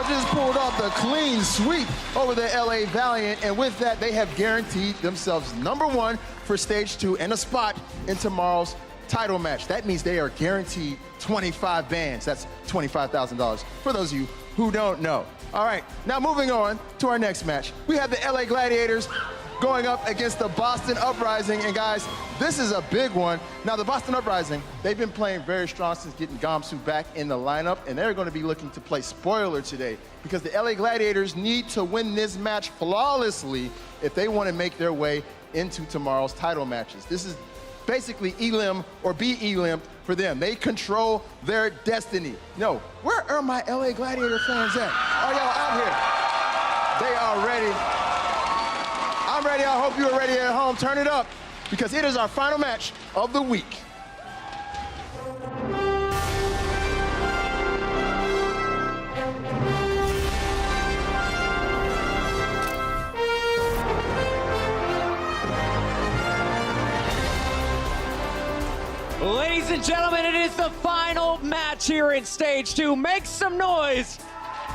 just pulled off the clean sweep over the LA Valiant, and with that, they have guaranteed themselves #1 for stage 2 and a spot in tomorrow's title match. That means they are guaranteed 25 bands. That's $25,000 for those of you who don't know. All right, now moving on to our next match. We have the LA Gladiators going up against the Boston Uprising, and guys, this is a big one. Now, the Boston Uprising, they've been playing very strong since getting Gamsu back in the lineup, and they're going to be looking to play spoiler today because the LA Gladiators need to win this match flawlessly if they want to make their way into tomorrow's title matches. This is basically elim or be elim for them. They control their destiny. No, where are my LA Gladiator fans at? Are y'all out here? They are ready. I'm ready. I hope you are ready at home. Turn it up because it is our final match of the week. Ladies and gentlemen, it is the final match here in stage 2. Make some noise.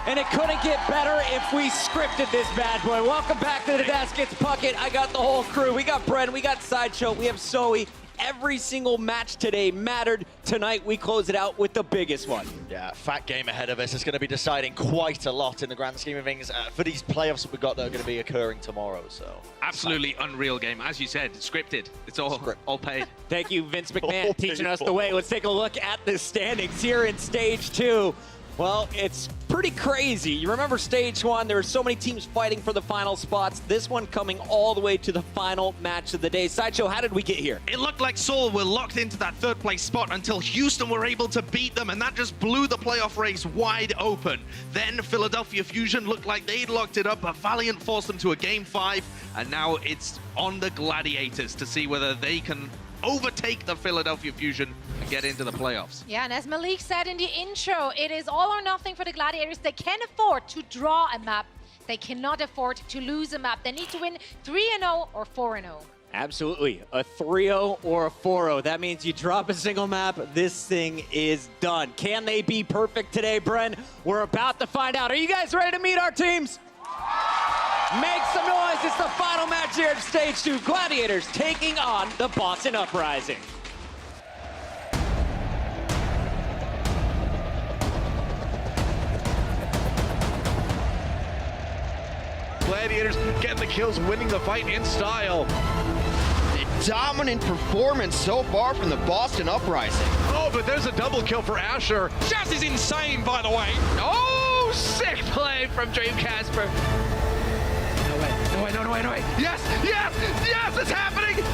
And it couldn't get better if we scripted this bad boy. Welcome back to the desk. It's Puckett. I got the whole crew. We got Bren, we got Sideshow, we have Zoe. Every single match today mattered. Tonight, we close it out with the biggest one. Yeah, fat game ahead of us. It's going to be deciding quite a lot in the grand scheme of things for these playoffs that we've got that are going to be occurring tomorrow. So absolutely unreal game. As you said, scripted. It's all paid. Thank you, Vince McMahon, teaching us the way. Let's take a look at the standings here in stage 2. Well, it's pretty crazy. You remember stage 1, there were so many teams fighting for the final spots. This one coming all the way to the final match of the day. Sideshow, how did we get here? It looked like Seoul were locked into that third place spot until Houston were able to beat them, and that just blew the playoff race wide open. Then Philadelphia Fusion looked like they'd locked it up, but Valiant forced them to a game 5, and now it's on the Gladiators to see whether they can overtake the Philadelphia Fusion and get into the playoffs. Yeah, and as Malik said in the intro, it is all or nothing for the Gladiators. They can afford to draw a map. They cannot afford to lose a map. They need to win 3-0 or 4-0. Absolutely. A 3-0 or a 4-0. That means you drop a single map, this thing is done. Can they be perfect today, Bren? We're about to find out. Are you guys ready to meet our teams? Make some noise. It's the final match here at stage 2. Gladiators taking on the Boston Uprising. Gladiators getting the kills, winning the fight in style. A dominant performance so far from the Boston Uprising. Oh, but there's a double kill for Asher. Jazz is insane, by the way. Oh, sick play from Dream Casper. No way. Yes, it's happening.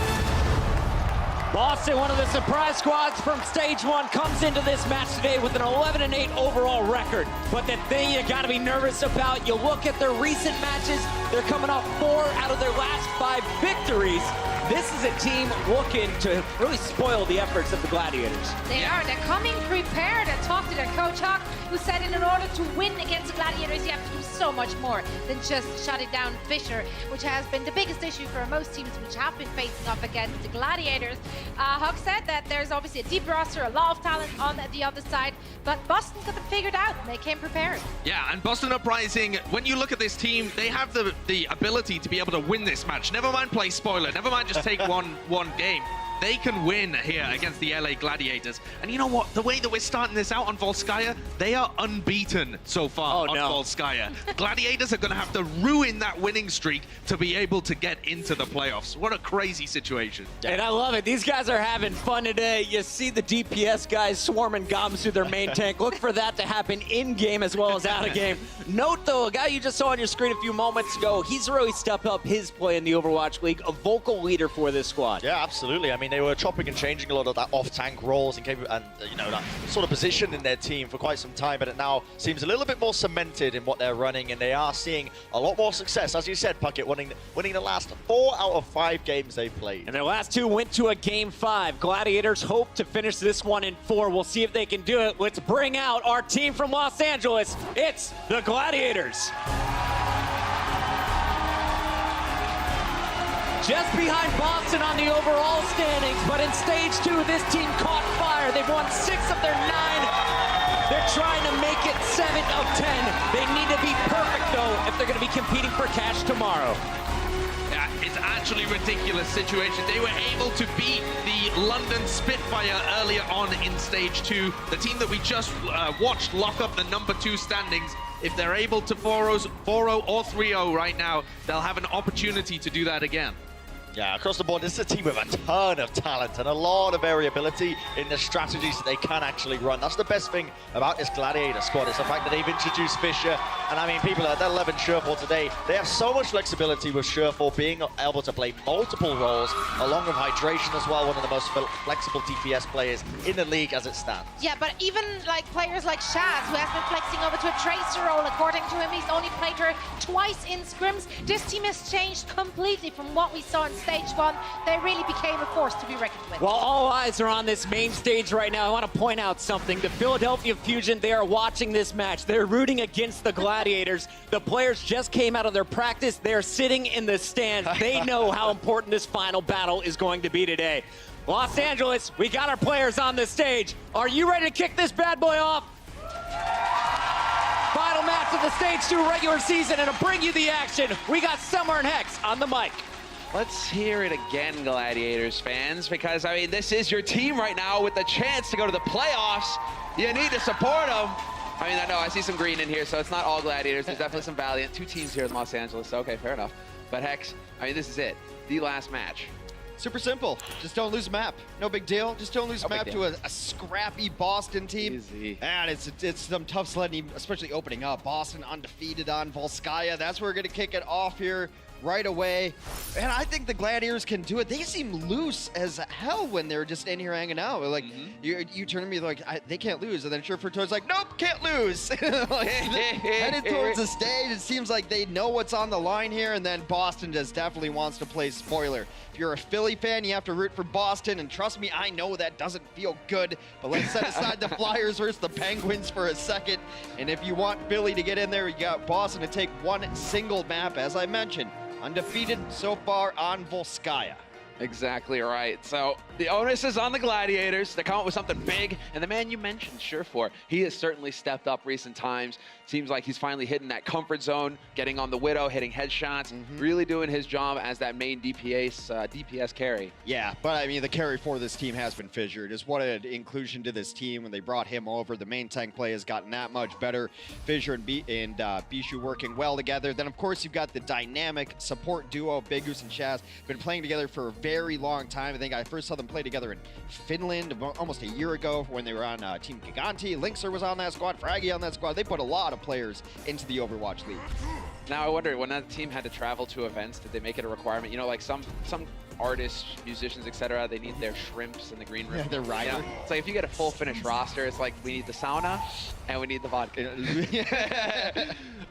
Boston, one of the surprise squads from stage 1, comes into this match today with an 11-8 overall record. But the thing you gotta be nervous about, you look at their recent matches, they're coming off 4 out of their last 5 victories. This is a team looking to really spoil the efforts of the Gladiators. They are. They're coming prepared. I talked to their coach, Hawk, who said in order to win against the Gladiators, you have to do so much more than just shut it down Fisher, which has been the biggest issue for most teams which have been facing off against the Gladiators. Hawk said that there's obviously a deep roster, a lot of talent on the other side, but Boston's got them figured out. They came prepared. Yeah, and Boston Uprising, when you look at this team, they have the ability to be able to win this match. Never mind play spoiler, never mind just take one game. They can win here against the LA Gladiators. And you know what? The way that we're starting this out on Volskaya, they are unbeaten so far on Volskaya. Gladiators are going to have to ruin that winning streak to be able to get into the playoffs. What a crazy situation. And I love it. These guys are having fun today. You see the DPS guys swarming Goms through their main tank. Look for that to happen in-game as well as out-of-game. Note, though, a guy you just saw on your screen a few moments ago, he's really stepped up his play in the Overwatch League, a vocal leader for this squad. yeah, absolutely. I mean, they were chopping and changing a lot of that off-tank roles and you know, that sort of position in their team for quite some time, but it now seems a little bit more cemented in what they're running, and they are seeing a lot more success. As you said, Puckett, winning the last 4 out of 5 games they've played. And their last 2 went to a game 5. Gladiators hope to finish this one in 4. We'll see if they can do it. Let's bring out our team from Los Angeles. It's the Gladiators. Just behind Boston on the overall standings, but in stage 2, this team caught fire. They've won 6 of their 9 They're trying to make it 7 of 10. They need to be perfect, though, if they're going to be competing for cash tomorrow. Yeah, it's actually a ridiculous situation. They were able to beat the London Spitfire earlier on in stage 2. The team that we just watched lock up the number 2 standings. If they're able to 4-0 or 3-0 right now, they'll have an opportunity to do that again. Yeah, across the board, this is a team with a ton of talent and a lot of variability in the strategies that they can actually run. That's the best thing about this Gladiator squad, is the fact that they've introduced Fisher. And I mean, people at 11 Surefour today, they have so much flexibility with Surefour being able to play multiple roles, along with hydration as well, one of the most flexible DPS players in the league as it stands. Yeah, but even like players like Shaz, who has been flexing over to a Tracer role, according to him, he's only played her twice in scrims. This team has changed completely from what we saw in stage 1. They really became a force to be reckoned with. While all eyes are on this main stage right now, I want to point out something. The Philadelphia Fusion, they are watching this match. They're rooting against the Gladiators. The players just came out of their practice. They're sitting in the stands. They know how important this final battle is going to be today. Los Angeles, we got our players on the stage. Are you ready to kick this bad boy off? Final match of the stage 2 regular season, and to bring you the action, we got Summer and Hex on the mic. Let's hear it again, Gladiators fans, because, I mean, this is your team right now with the chance to go to the playoffs. You need to support them. I mean, I know I see some green in here, so it's not all Gladiators. There's definitely some Valiant. 2 teams here in Los Angeles, so okay, fair enough. But Hex, I mean, this is it. The last match. Super simple. Just don't lose a map. No big deal. Just don't lose a map to a scrappy Boston team. Easy. And it's some tough sledding, especially opening up. Boston undefeated on Volskaya. That's where we're going to kick it off here right away. And I think the Gladiators can do it. They seem loose as hell when they're just in here hanging out. Like, you turn to me like, they can't lose. And then Surefour's like, nope, can't lose. Like, headed towards the stage. It seems like they know what's on the line here. And then Boston just definitely wants to play spoiler. If you're a Philly fan, you have to root for Boston. And trust me, I know that doesn't feel good. But let's set aside the Flyers versus the Penguins for a second. And if you want Philly to get in there, you got Boston to take one single map, as I mentioned. Undefeated so far on Volskaya. Exactly right. So the onus is on the Gladiators to come up with something big. And the man you mentioned, Surefour, he has certainly stepped up recent times. Seems like he's finally hitting that comfort zone, getting on the Widow, hitting headshots, really doing his job as that main DPS carry. Yeah, but I mean, the carry for this team has been Fisher. Just what an inclusion to this team when they brought him over. The main tank play has gotten that much better. Fisher and Bishu working well together. Then, of course, you've got the dynamic support duo, Big Goose and Shaz, been playing together for a very long time. I think I first saw them play together in Finland almost a year ago when they were on Team Giganti. Linkser was on that squad, Fraggy on that squad. They put a lot of players into the Overwatch League. Now I wonder, when that team had to travel to events, did they make it a requirement? You know, like some artists, musicians, etc., they need their shrimps in the green room. Yeah, they're right. You know, it's like if you get a full finished roster, it's like we need the sauna and we need the vodka.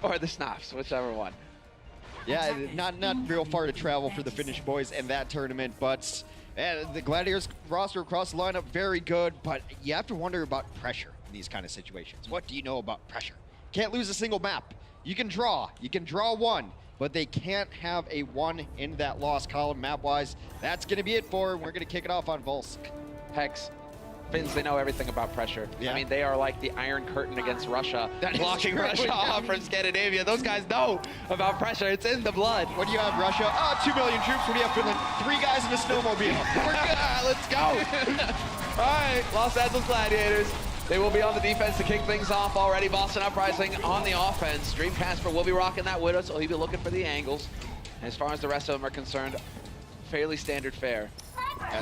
Or the schnapps, whichever one. Yeah, not real far to travel for the Finnish boys in that tournament, but the Gladiators roster across the lineup, very good, but you have to wonder about pressure in these kind of situations. What do you know about pressure? Can't lose a single map. You can draw one, but they can't have a one in that loss column map-wise. That's going to be it for them. We're going to kick it off on Volsk. Hex. Finns, they know everything about pressure. Yeah. I mean, they are like the Iron Curtain against Russia, blocking true. Russia off from Scandinavia. Those guys know about pressure. It's in the blood. What do you have, Russia? 2 million troops. What do you have, Finland? 3 guys in a snowmobile. We're good. Let's go. All right, Los Angeles Gladiators. They will be on the defense to kick things off already. Boston Uprising on the offense. Dreamcasper will be rocking that Widow, so he'll be looking for the angles. As far as the rest of them are concerned, fairly standard fare.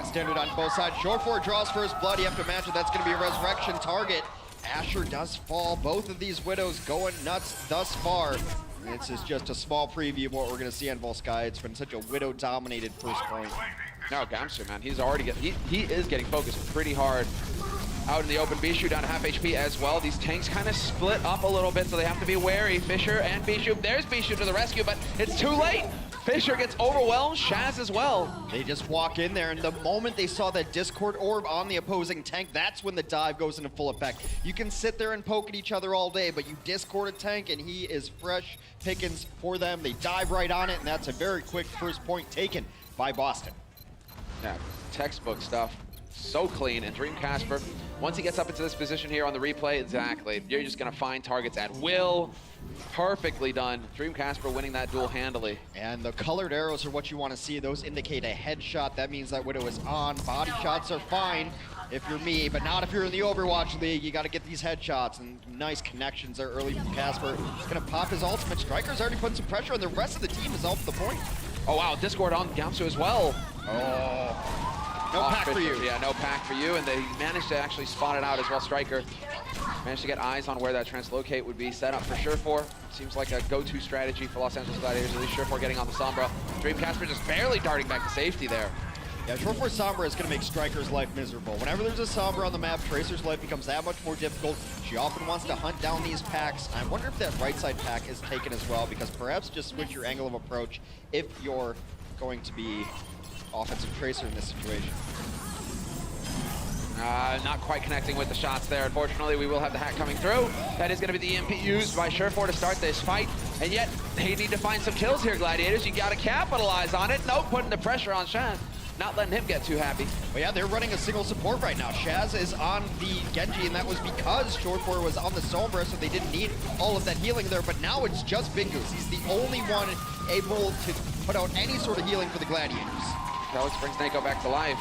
Standard on both sides. Surefour draws first blood. You have to imagine that's going to be a resurrection target. Asher does fall. Both of these Widows going nuts thus far. This is just a small preview of what we're going to see on Volskaya. It's been such a Widow-dominated first point. No, Gamster, man, he's already he is getting focused pretty hard. Out in the open, Bishu down to half HP as well. These tanks kind of split up a little bit, so they have to be wary. Fisher and Bishu. There's Bishu to the rescue, but it's too late. Fisher gets overwhelmed, Shaz as well. They just walk in there, and the moment they saw that Discord orb on the opposing tank, that's when the dive goes into full effect. You can sit there and poke at each other all day, but you Discord a tank, and he is fresh pickings for them. They dive right on it, and that's a very quick first point taken by Boston. Yeah, textbook stuff. So clean, and Dreamcasper Once he gets up into this position here on the replay, exactly, you're just going to find targets at will. Perfectly done. Dream Casper winning that duel handily. And the colored arrows are what you want to see. Those indicate a headshot. That means that Widow is on. Body shots are fine if you're me, but not if you're in the Overwatch League. You got to get these headshots, and nice connections there early from Casper. He's going to pop his ultimate. Striker's already putting some pressure on the rest of the team is off the point. Oh, wow. Discord on Gamsu as well. Oh. No pack for you. Yeah, no pack for you, and they managed to actually spot it out as well. Striker managed to get eyes on where that translocate would be set up for Surefour. Seems like a go-to strategy for Los Angeles Gladiators, at least Surefour getting on the Sombra. Dream Casper just barely darting back to safety there. Yeah, Surefour Sombra is going to make Striker's life miserable. Whenever there's a Sombra on the map, Tracer's life becomes that much more difficult. She often wants to hunt down these packs. I wonder if that right side pack is taken as well, because perhaps just switch your angle of approach if you're going to be offensive Tracer in this situation. Not quite connecting with the shots there. Unfortunately, we will have the hack coming through. That is going to be the EMP used by Surefour to start this fight. And yet, they need to find some kills here, Gladiators. You got to capitalize on it. No, putting the pressure on Shaz. Not letting him get too happy. Well, yeah, they're running a single support right now. Shaz is on the Genji, and that was because Surefour was on the Sombra, so they didn't need all of that healing there. But now it's just Big Goose. He's the only one able to put out any sort of healing for the Gladiators. Alex brings Nako back to life.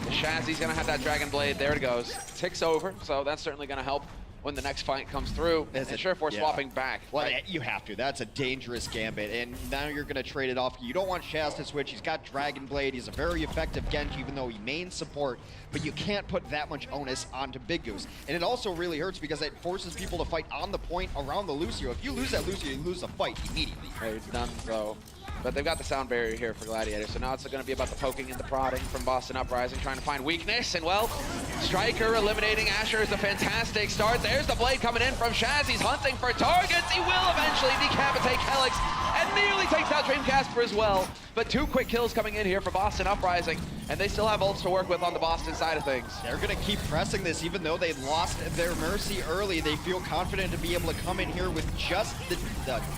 Shaz, he's going to have that Dragon Blade. There it goes. Ticks over, so that's certainly going to help when the next fight comes through. And Surefour swapping back. Well, right? You have to. That's a dangerous gambit, and now you're going to trade it off. You don't want Shaz to switch. He's got Dragon Blade. He's a very effective Genji, even though he main support, but you can't put that much onus onto Big Goose. And it also really hurts because it forces people to fight on the point around the Lucio. If you lose that Lucio, you lose the fight immediately. Right, done so. But they've got the sound barrier here for Gladiators, so now it's going to be about the poking and the prodding from Boston Uprising, trying to find weakness, and well, Striker eliminating Asher is a fantastic start. There's the blade coming in from Shaz. He's hunting for targets. He will eventually decapitate Helix, and nearly takes out Dream Casper as well. But 2 quick kills coming in here for Boston Uprising, and they still have ults to work with on the Boston side of things. They're going to keep pressing this, even though they lost their Mercy early. They feel confident to be able to come in here with just the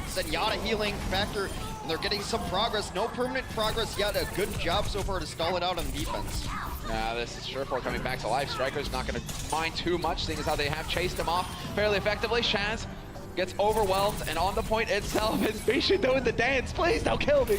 Zenyatta healing factor. And they're getting some progress. No permanent progress yet. A good job so far to stall it out on defense. This is Surefour coming back to life. Striker's not going to mind too much, seeing as how they have chased him off fairly effectively. Shaz gets overwhelmed, and on the point itself is Bisha doing the dance. Please don't kill me.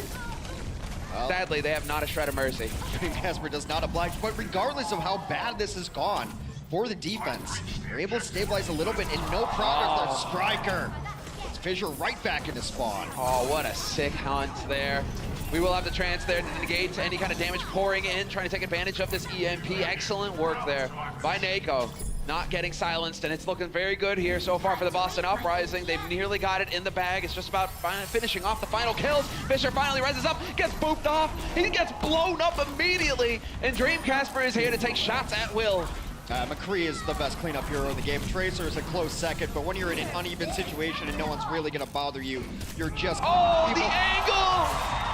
Well, sadly, they have not a shred of mercy. Casper does not oblige, but regardless of how bad this has gone for the defense, they're able to stabilize a little bit, and no progress. Their Striker puts Fissure right back into spawn. Oh, what a sick hunt there. We will have the trance there to negate any kind of damage pouring in, trying to take advantage of this EMP. Excellent work there by Nako. Not getting silenced, and it's looking very good here so far for the Boston Uprising. They've nearly got it in the bag. It's just about finishing off the final kills. Fissure finally rises up, gets booped off. He gets blown up immediately, and Dream Casper is here to take shots at will. McCree is the best cleanup hero in the game. Tracer is a close second, but when you're in an uneven situation and no one's really going to bother you, you're just... Oh, the angle!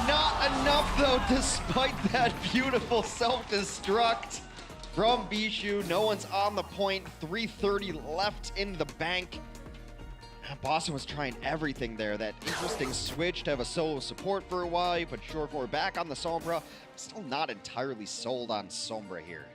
Not enough, though, despite that beautiful self-destruct from Bishu. No one's on the point. 3:30 left in the bank. Boston was trying everything there. That interesting switch to have a solo support for a while. You put Surefour back on the Sombra. Still not entirely sold on Sombra here.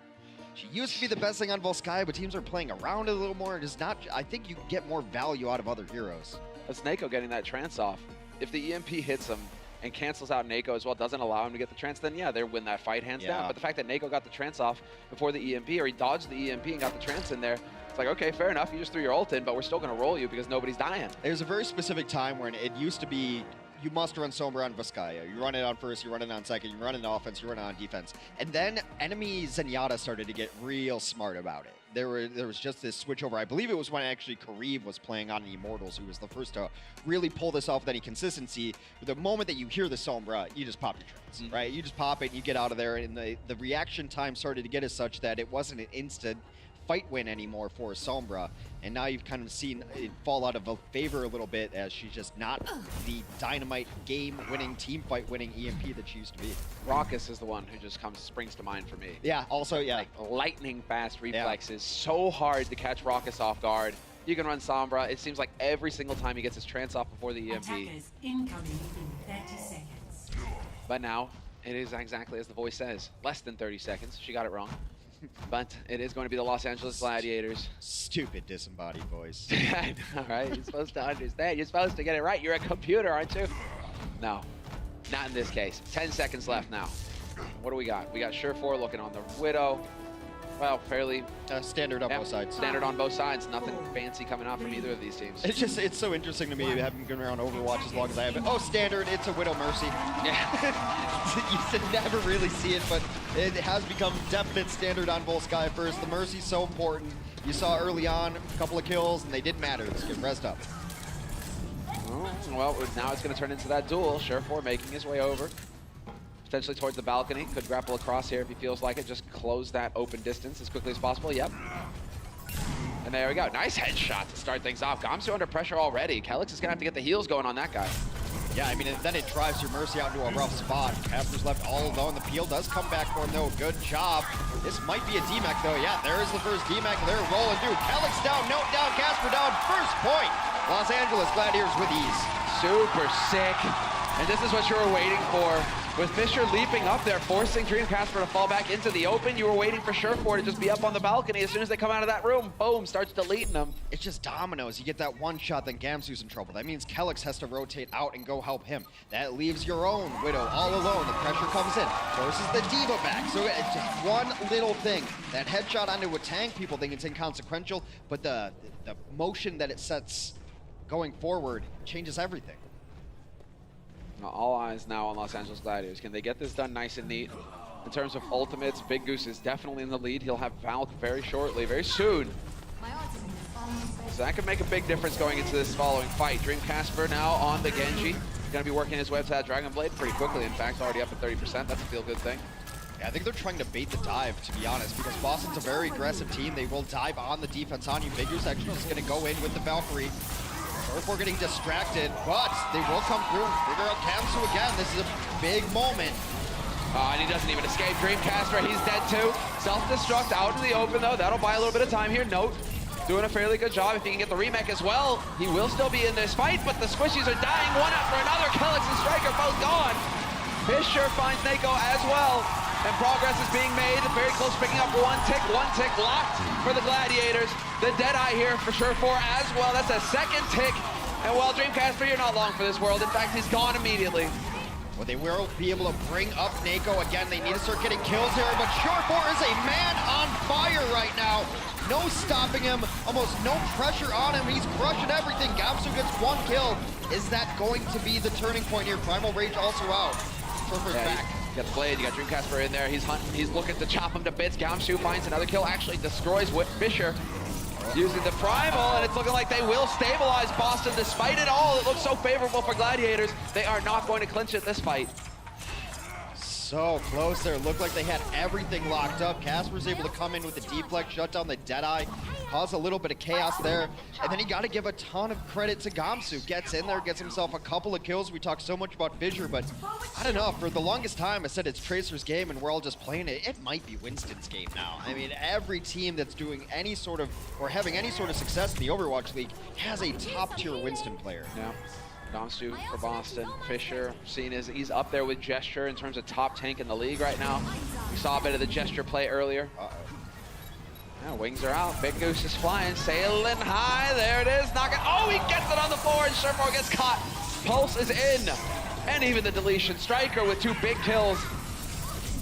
She used to be the best thing on Volskaya, but teams are playing around it a little more. It is not. I think you get more value out of other heroes. That's Nako getting that trance off. If the EMP hits him and cancels out Nako as well, doesn't allow him to get the trance, then yeah, they win that fight hands down. But the fact that Nako got the trance off before the EMP, or he dodged the EMP and got the trance in there, it's like, okay, fair enough, you just threw your ult in, but we're still going to roll you because nobody's dying. There's a very specific time when it used to be you must run Sombra on Volskaya. You run it on first, you run it on second, you run it on offense, you run it on defense. And then enemy Zenyatta started to get real smart about it. There was just this switchover. I believe it was when actually Kareev was playing on the Immortals, who was the first to really pull this off with any consistency. The moment that you hear the Sombra, you just pop your trance, right? You just pop it and you get out of there. And the reaction time started to get as such that it wasn't an instant fight win anymore for Sombra, and now you've kind of seen it fall out of favor a little bit as she's just not the dynamite game-winning, team fight-winning EMP that she used to be. Raucus is the one who just springs to mind for me. Yeah, also, yeah. Like lightning-fast reflexes, so hard to catch Raucus off guard. You can run Sombra. It seems like every single time he gets his trance off before the EMP. Attackers incoming in 30 seconds. But now, it is exactly as the voice says. Less than 30 seconds. She got it wrong. But it is going to be the Los Angeles Gladiators. Stupid disembodied voice. All right, you're supposed to understand. You're supposed to get it right. You're a computer, aren't you? No, not in this case. 10 seconds left now. What do we got? We got Sure4 looking on the Widow. Well, fairly standard on both sides. Standard on both sides. Nothing fancy coming out from either of these teams. It's so interesting to me having been around Overwatch as long as I have. Oh, standard, it's a Widow Mercy. Yeah. You should never really see it, but it has become definite standard on Volskaya first. The Mercy's so important. You saw early on a couple of kills, and they didn't matter. Let's get rest up. Well, now it's going to turn into that duel. Sure4 making his way over. Potentially towards the balcony. Could grapple across here if he feels like it. Just close that open distance as quickly as possible. Yep. And there we go. Nice headshot to start things off. Gamsu under pressure already. Calyx is going to have to get the heals going on that guy. Yeah, I mean, then it drives your Mercy out into a rough spot. Casper's left all alone. The peel does come back for him, though. Good job. This might be a DMAC, though. Yeah, there is the first DMAC. They're rolling through. Calyx down, Note down, Casper down. First point. Los Angeles Gladiators with ease. Super sick. And this is what you were waiting for. With Fisher leaping up there, forcing Dreamcasper to fall back into the open, you were waiting for Sure4 to just be up on the balcony. As soon as they come out of that room, boom, starts deleting them. It's just dominoes. You get that one shot, then Gamsu's in trouble. That means Calyx has to rotate out and go help him. That leaves your own Widow all alone. The pressure comes in, forces the Diva back. So it's just one little thing. That headshot onto a tank, people think it's inconsequential, but the motion that it sets going forward changes everything. All eyes now on Los Angeles Gladiators. Can they get this done nice and neat? In terms of ultimates, Big Goose is definitely in the lead. He'll have Valk very shortly, very soon. So that could make a big difference going into this following fight. Dreamcasper now on the Genji. Going to be working his way up to that Dragon Blade pretty quickly. In fact, already up at 30%. That's a feel-good thing. Yeah, I think they're trying to bait the dive, to be honest, because Boston's a very aggressive team. They will dive on the defense on you. Big Goose actually just going to go in with the Valkyrie. Sure4 getting distracted, but they will come through and figure out Gamsu again. This is a big moment. And he doesn't even escape. Dreamcasper, he's dead too. Self-destruct out in the open though. That'll buy a little bit of time here. Note, doing a fairly good job. If he can get the remake as well, he will still be in this fight, but the squishies are dying one after another. Calyx and Striker both gone. Fisher finds Nako as well. And progress is being made. Very close, picking up one tick locked for the Gladiators. The Deadeye here for Sure4 as well. That's a second tick. And while Dreamcasper, you're not long for this world. In fact, he's gone immediately. Well, they will be able to bring up Nako again. They need to start getting kills here, but Sure4 is a man on fire right now. No stopping him, almost no pressure on him. He's crushing everything. Gamsu gets one kill. Is that going to be the turning point here? Primal Rage also out. Sure4's back. You got the Blade, you got Dreamcasper in there. He's hunting, he's looking to chop him to bits. Gamsu finds another kill, actually destroys Fisher using the Primal, and it's looking like they will stabilize Boston despite it all. It looks so favorable for Gladiators. They are not going to clinch it this fight. So close there. Looked like they had everything locked up. Casper's able to come in with the deflect, shut down the Deadeye, cause a little bit of chaos there. And then you got to give a ton of credit to Gamsu. Gets in there, gets himself a couple of kills. We talked so much about Fissure, but I don't know. For the longest time, I said it's Tracer's game and we're all just playing it. It might be Winston's game now. I mean, every team that's doing any sort of, or having any sort of success in the Overwatch League has a top-tier Winston player. Yeah. Gamsu for Boston. Fisher, seen as he's up there with Gesture in terms of top tank in the league right now. We saw a bit of the Gesture play earlier. Yeah, wings are out. Big Goose is flying, sailing high. There it is. Knock it. Oh, he gets it on the floor, and Sure4 gets caught. Pulse is in. And even the deletion. Striker with 2 big kills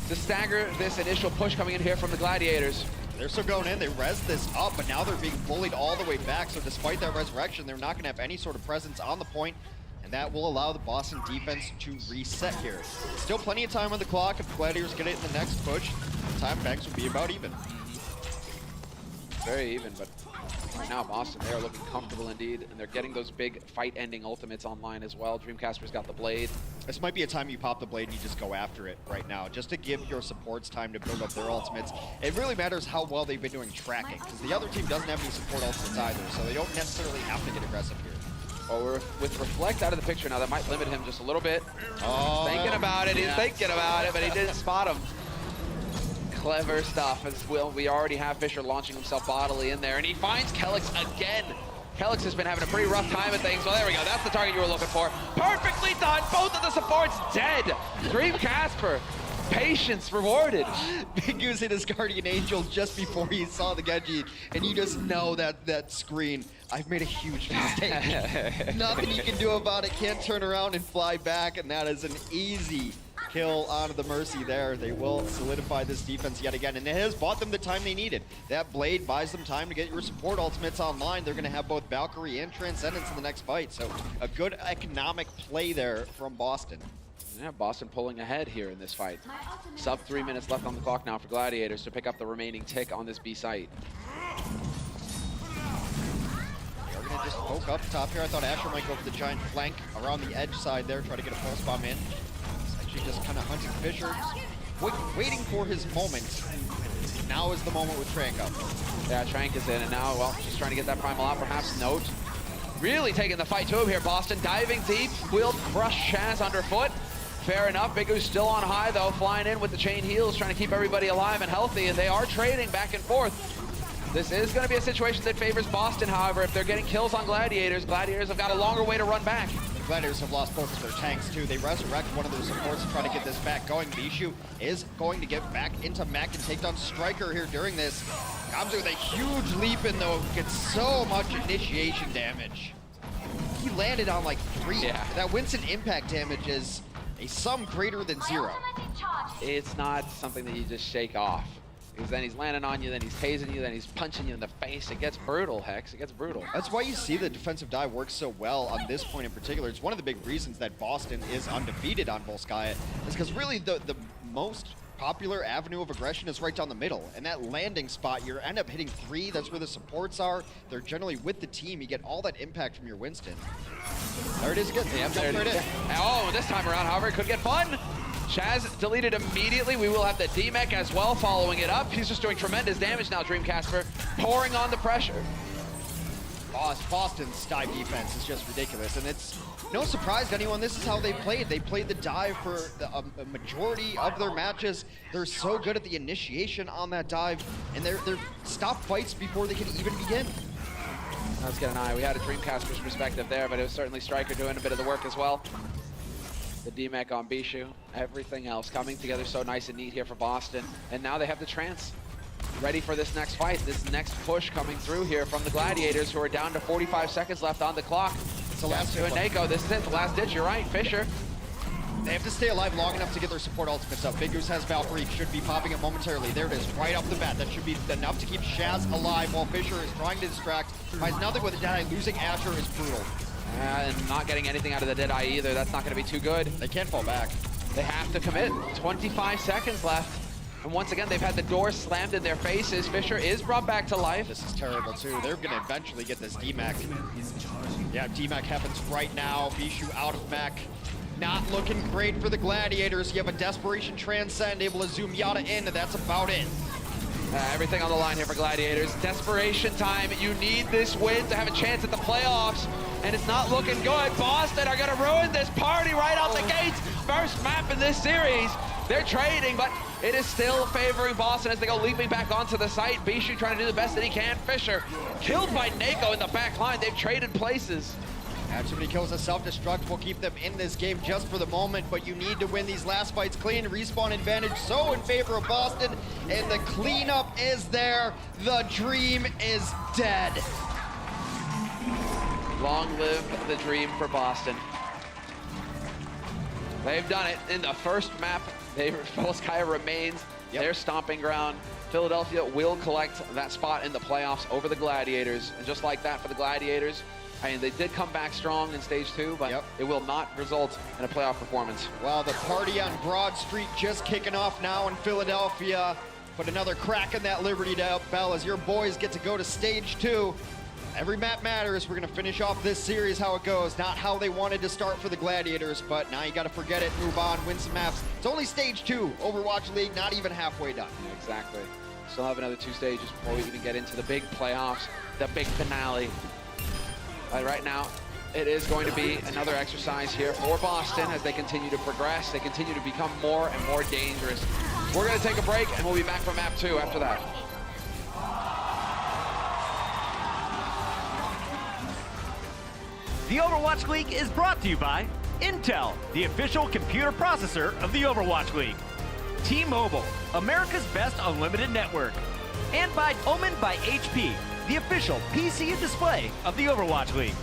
to stagger this initial push coming in here from the Gladiators. They're still going in, they res this up, but now they're being bullied all the way back. So despite that resurrection, they're not gonna have any sort of presence on the point. And that will allow the Boston defense to reset here. Still plenty of time on the clock. If the Gladiators get it in the next push, the time banks will be about even. Very even, but right now Boston, they are looking comfortable indeed, and they're getting those big fight-ending ultimates online as well. Dreamcasper's got the Blade. This might be a time you pop the Blade and you just go after it right now, just to give your supports time to build up their ultimates. It really matters how well they've been doing tracking, because the other team doesn't have any support ultimates either, so they don't necessarily have to get aggressive here. Well, with Reflect out of the picture now, that might limit him just a little bit. Oh, he's thinking about it, he's thinking about it, but he didn't spot him. Clever stuff, as well. We already have Fisher launching himself bodily in there, and he finds Calyx again. Calyx has been having a pretty rough time of things. Well, there we go. That's the target you were looking for. Perfectly done. Both of the supports dead. Dreamcasper Patience rewarded. Big Goose hit his Guardian Angel just before he saw the Genji, and you just know that screen. I've made a huge mistake. Nothing you can do about it. Can't turn around and fly back, and that is an easy kill onto the Mercy there. They will solidify this defense yet again, and it has bought them the time they needed. That Blade buys them time to get your support ultimates online. They're going to have both Valkyrie and Transcendence in the next fight, so a good economic play there from Boston. Yeah, Boston pulling ahead here in this fight. Sub 3 minutes left on the clock now for Gladiators to pick up the remaining tick on this B site. They're going to just poke up top here. I thought Asher might go for the giant flank around the edge side there, try to get a pulse bomb in. Actually just kind of hunting Fisher, waiting for his moment. Now is the moment with Trank up. Yeah, Trank is in, and now, well, just trying to get that primal out, perhaps. Note. Really taking the fight to him here, Boston. Diving deep, will crush Chaz underfoot. Fair enough. Big Oo's still on high, though, flying in with the chain heals, trying to keep everybody alive and healthy, and they are trading back and forth. This is going to be a situation that favors Boston, however. If they're getting kills on Gladiators, Gladiators have got a longer way to run back. The Gladiators have lost both of their tanks, too. They resurrect one of their supports to try to get this back going. Bishu is going to get back into Mech and take down Striker here during this. Gamze with a huge leap in, though, gets so much initiation damage. He landed on, like, 3. Yeah. That Winston impact damage is a sum greater than 0. It's not something that you just shake off. Because then he's landing on you, then he's tasing you, then he's punching you in the face. It gets brutal, Hex. It gets brutal. That's why you see the defensive dive work so well on this point in particular. It's one of the big reasons that Boston is undefeated on Volskaya, is because really the most popular avenue of aggression is right down the middle. And that landing spot, you end up hitting 3. That's where the supports are. They're generally with the team. You get all that impact from your Winston. There it is again. Yep, there it is. Oh, this time around, however, it could get fun. Chaz deleted immediately. We will have the D-Mech as well following it up. He's just doing tremendous damage now, Dreamcasper, pouring on the pressure. Boston's dive defense is just ridiculous, and it's no surprise to anyone. This is how they played. They played the dive for a majority of their matches. They're so good at the initiation on that dive, and they're stop fights before they can even begin. Let's get an eye. We had a Dreamcasper's perspective there, but it was certainly Striker doing a bit of the work as well. The D-Mech on Bishu, everything else coming together so nice and neat here for Boston. And now they have the Trance ready for this next fight, this next push coming through here from the Gladiators, who are down to 45 seconds left on the clock. It's the last to Nako. This is it, the last ditch. You're right, Fisher. They have to stay alive long enough to get their support ultimates up. Big Goose has Valkyrie, should be popping it momentarily. There it is, right off the bat. That should be enough to keep Chaz alive while Fisher is trying to distract. Finds nothing with a Deadeye. Losing Asher is brutal. And not getting anything out of the Deadeye either. That's not going to be too good. They can't fall back. They have to commit. 25 seconds left. And once again, they've had the door slammed in their faces. Fisher is brought back to life. This is terrible, too. They're going to eventually get this D-Mech. Yeah, D-Mech happens right now. Bishu out of mech. Not looking great for the Gladiators. You have a Desperation Transcend, able to zoom Yata in, and that's about it. Everything on the line here for Gladiators. Desperation time. You need this win to have a chance at the playoffs, and it's not looking good. Boston are going to ruin this party right out the gates. First map in this series. They're trading, but it is still favoring Boston as they go leaping back onto the site. Bishu trying to do the best that he can. Fisher killed by Nako in the back line. They've traded places. Have too many kills of self-destruct will keep them in this game just for the moment, but you need to win these last fights clean. Respawn advantage so in favor of Boston, and the cleanup is there. The dream is dead. Long live the dream for Boston. They've done it in the first map. Volskaya remains their stomping ground. Philadelphia will collect that spot in the playoffs over the Gladiators, and just like that for the Gladiators, I mean, they did come back strong in stage 2, but it will not result in a playoff performance. Well, the party on Broad Street just kicking off now in Philadelphia. Put another crack in that Liberty Bell as your boys get to go to stage 2. Every map matters. We're going to finish off this series how it goes. Not how they wanted to start for the Gladiators, but now you got to forget it, move on, win some maps. It's only stage 2, Overwatch League, not even halfway done. Yeah, exactly. Still have another 2 stages before we even get into the big playoffs, the big finale. Right now, it is going to be another exercise here for Boston as they continue to progress. They continue to become more and more dangerous. We're going to take a break, and we'll be back for map 2 after that. The Overwatch League is brought to you by Intel, the official computer processor of the Overwatch League. T-Mobile, America's best unlimited network. And by Omen by HP, the official PC and display of the Overwatch League.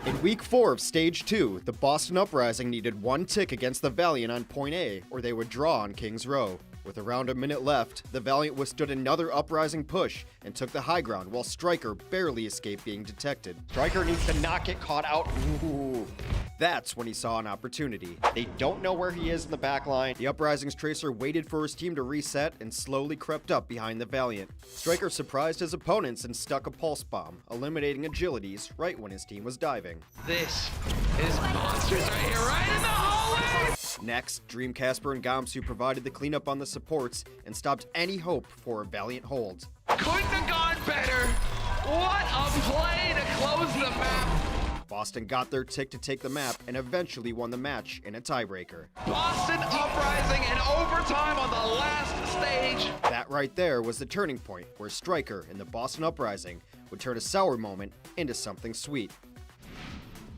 In Week 4 of Stage 2, the Boston Uprising needed one tick against the Valiant on Point A, or they would draw on King's Row. With around a minute left, the Valiant withstood another Uprising push and took the high ground, while Striker barely escaped being detected. Striker needs to not get caught out. Ooh. That's when he saw an opportunity. They don't know where he is in the back line. The Uprising's Tracer waited for his team to reset and slowly crept up behind the Valiant. Striker surprised his opponents and stuck a pulse bomb, eliminating Agilities right when his team was diving. This is monsters right here, right in the hallway! Next, Dreamcasper and Gamsu provided the cleanup on the supports and stopped any hope for a Valiant hold. Couldn't have gone better! What a play to close the map! Boston got their tick to take the map and eventually won the match in a tiebreaker. Boston Uprising in overtime on the last stage. That right there was the turning point where Striker and the Boston Uprising would turn a sour moment into something sweet.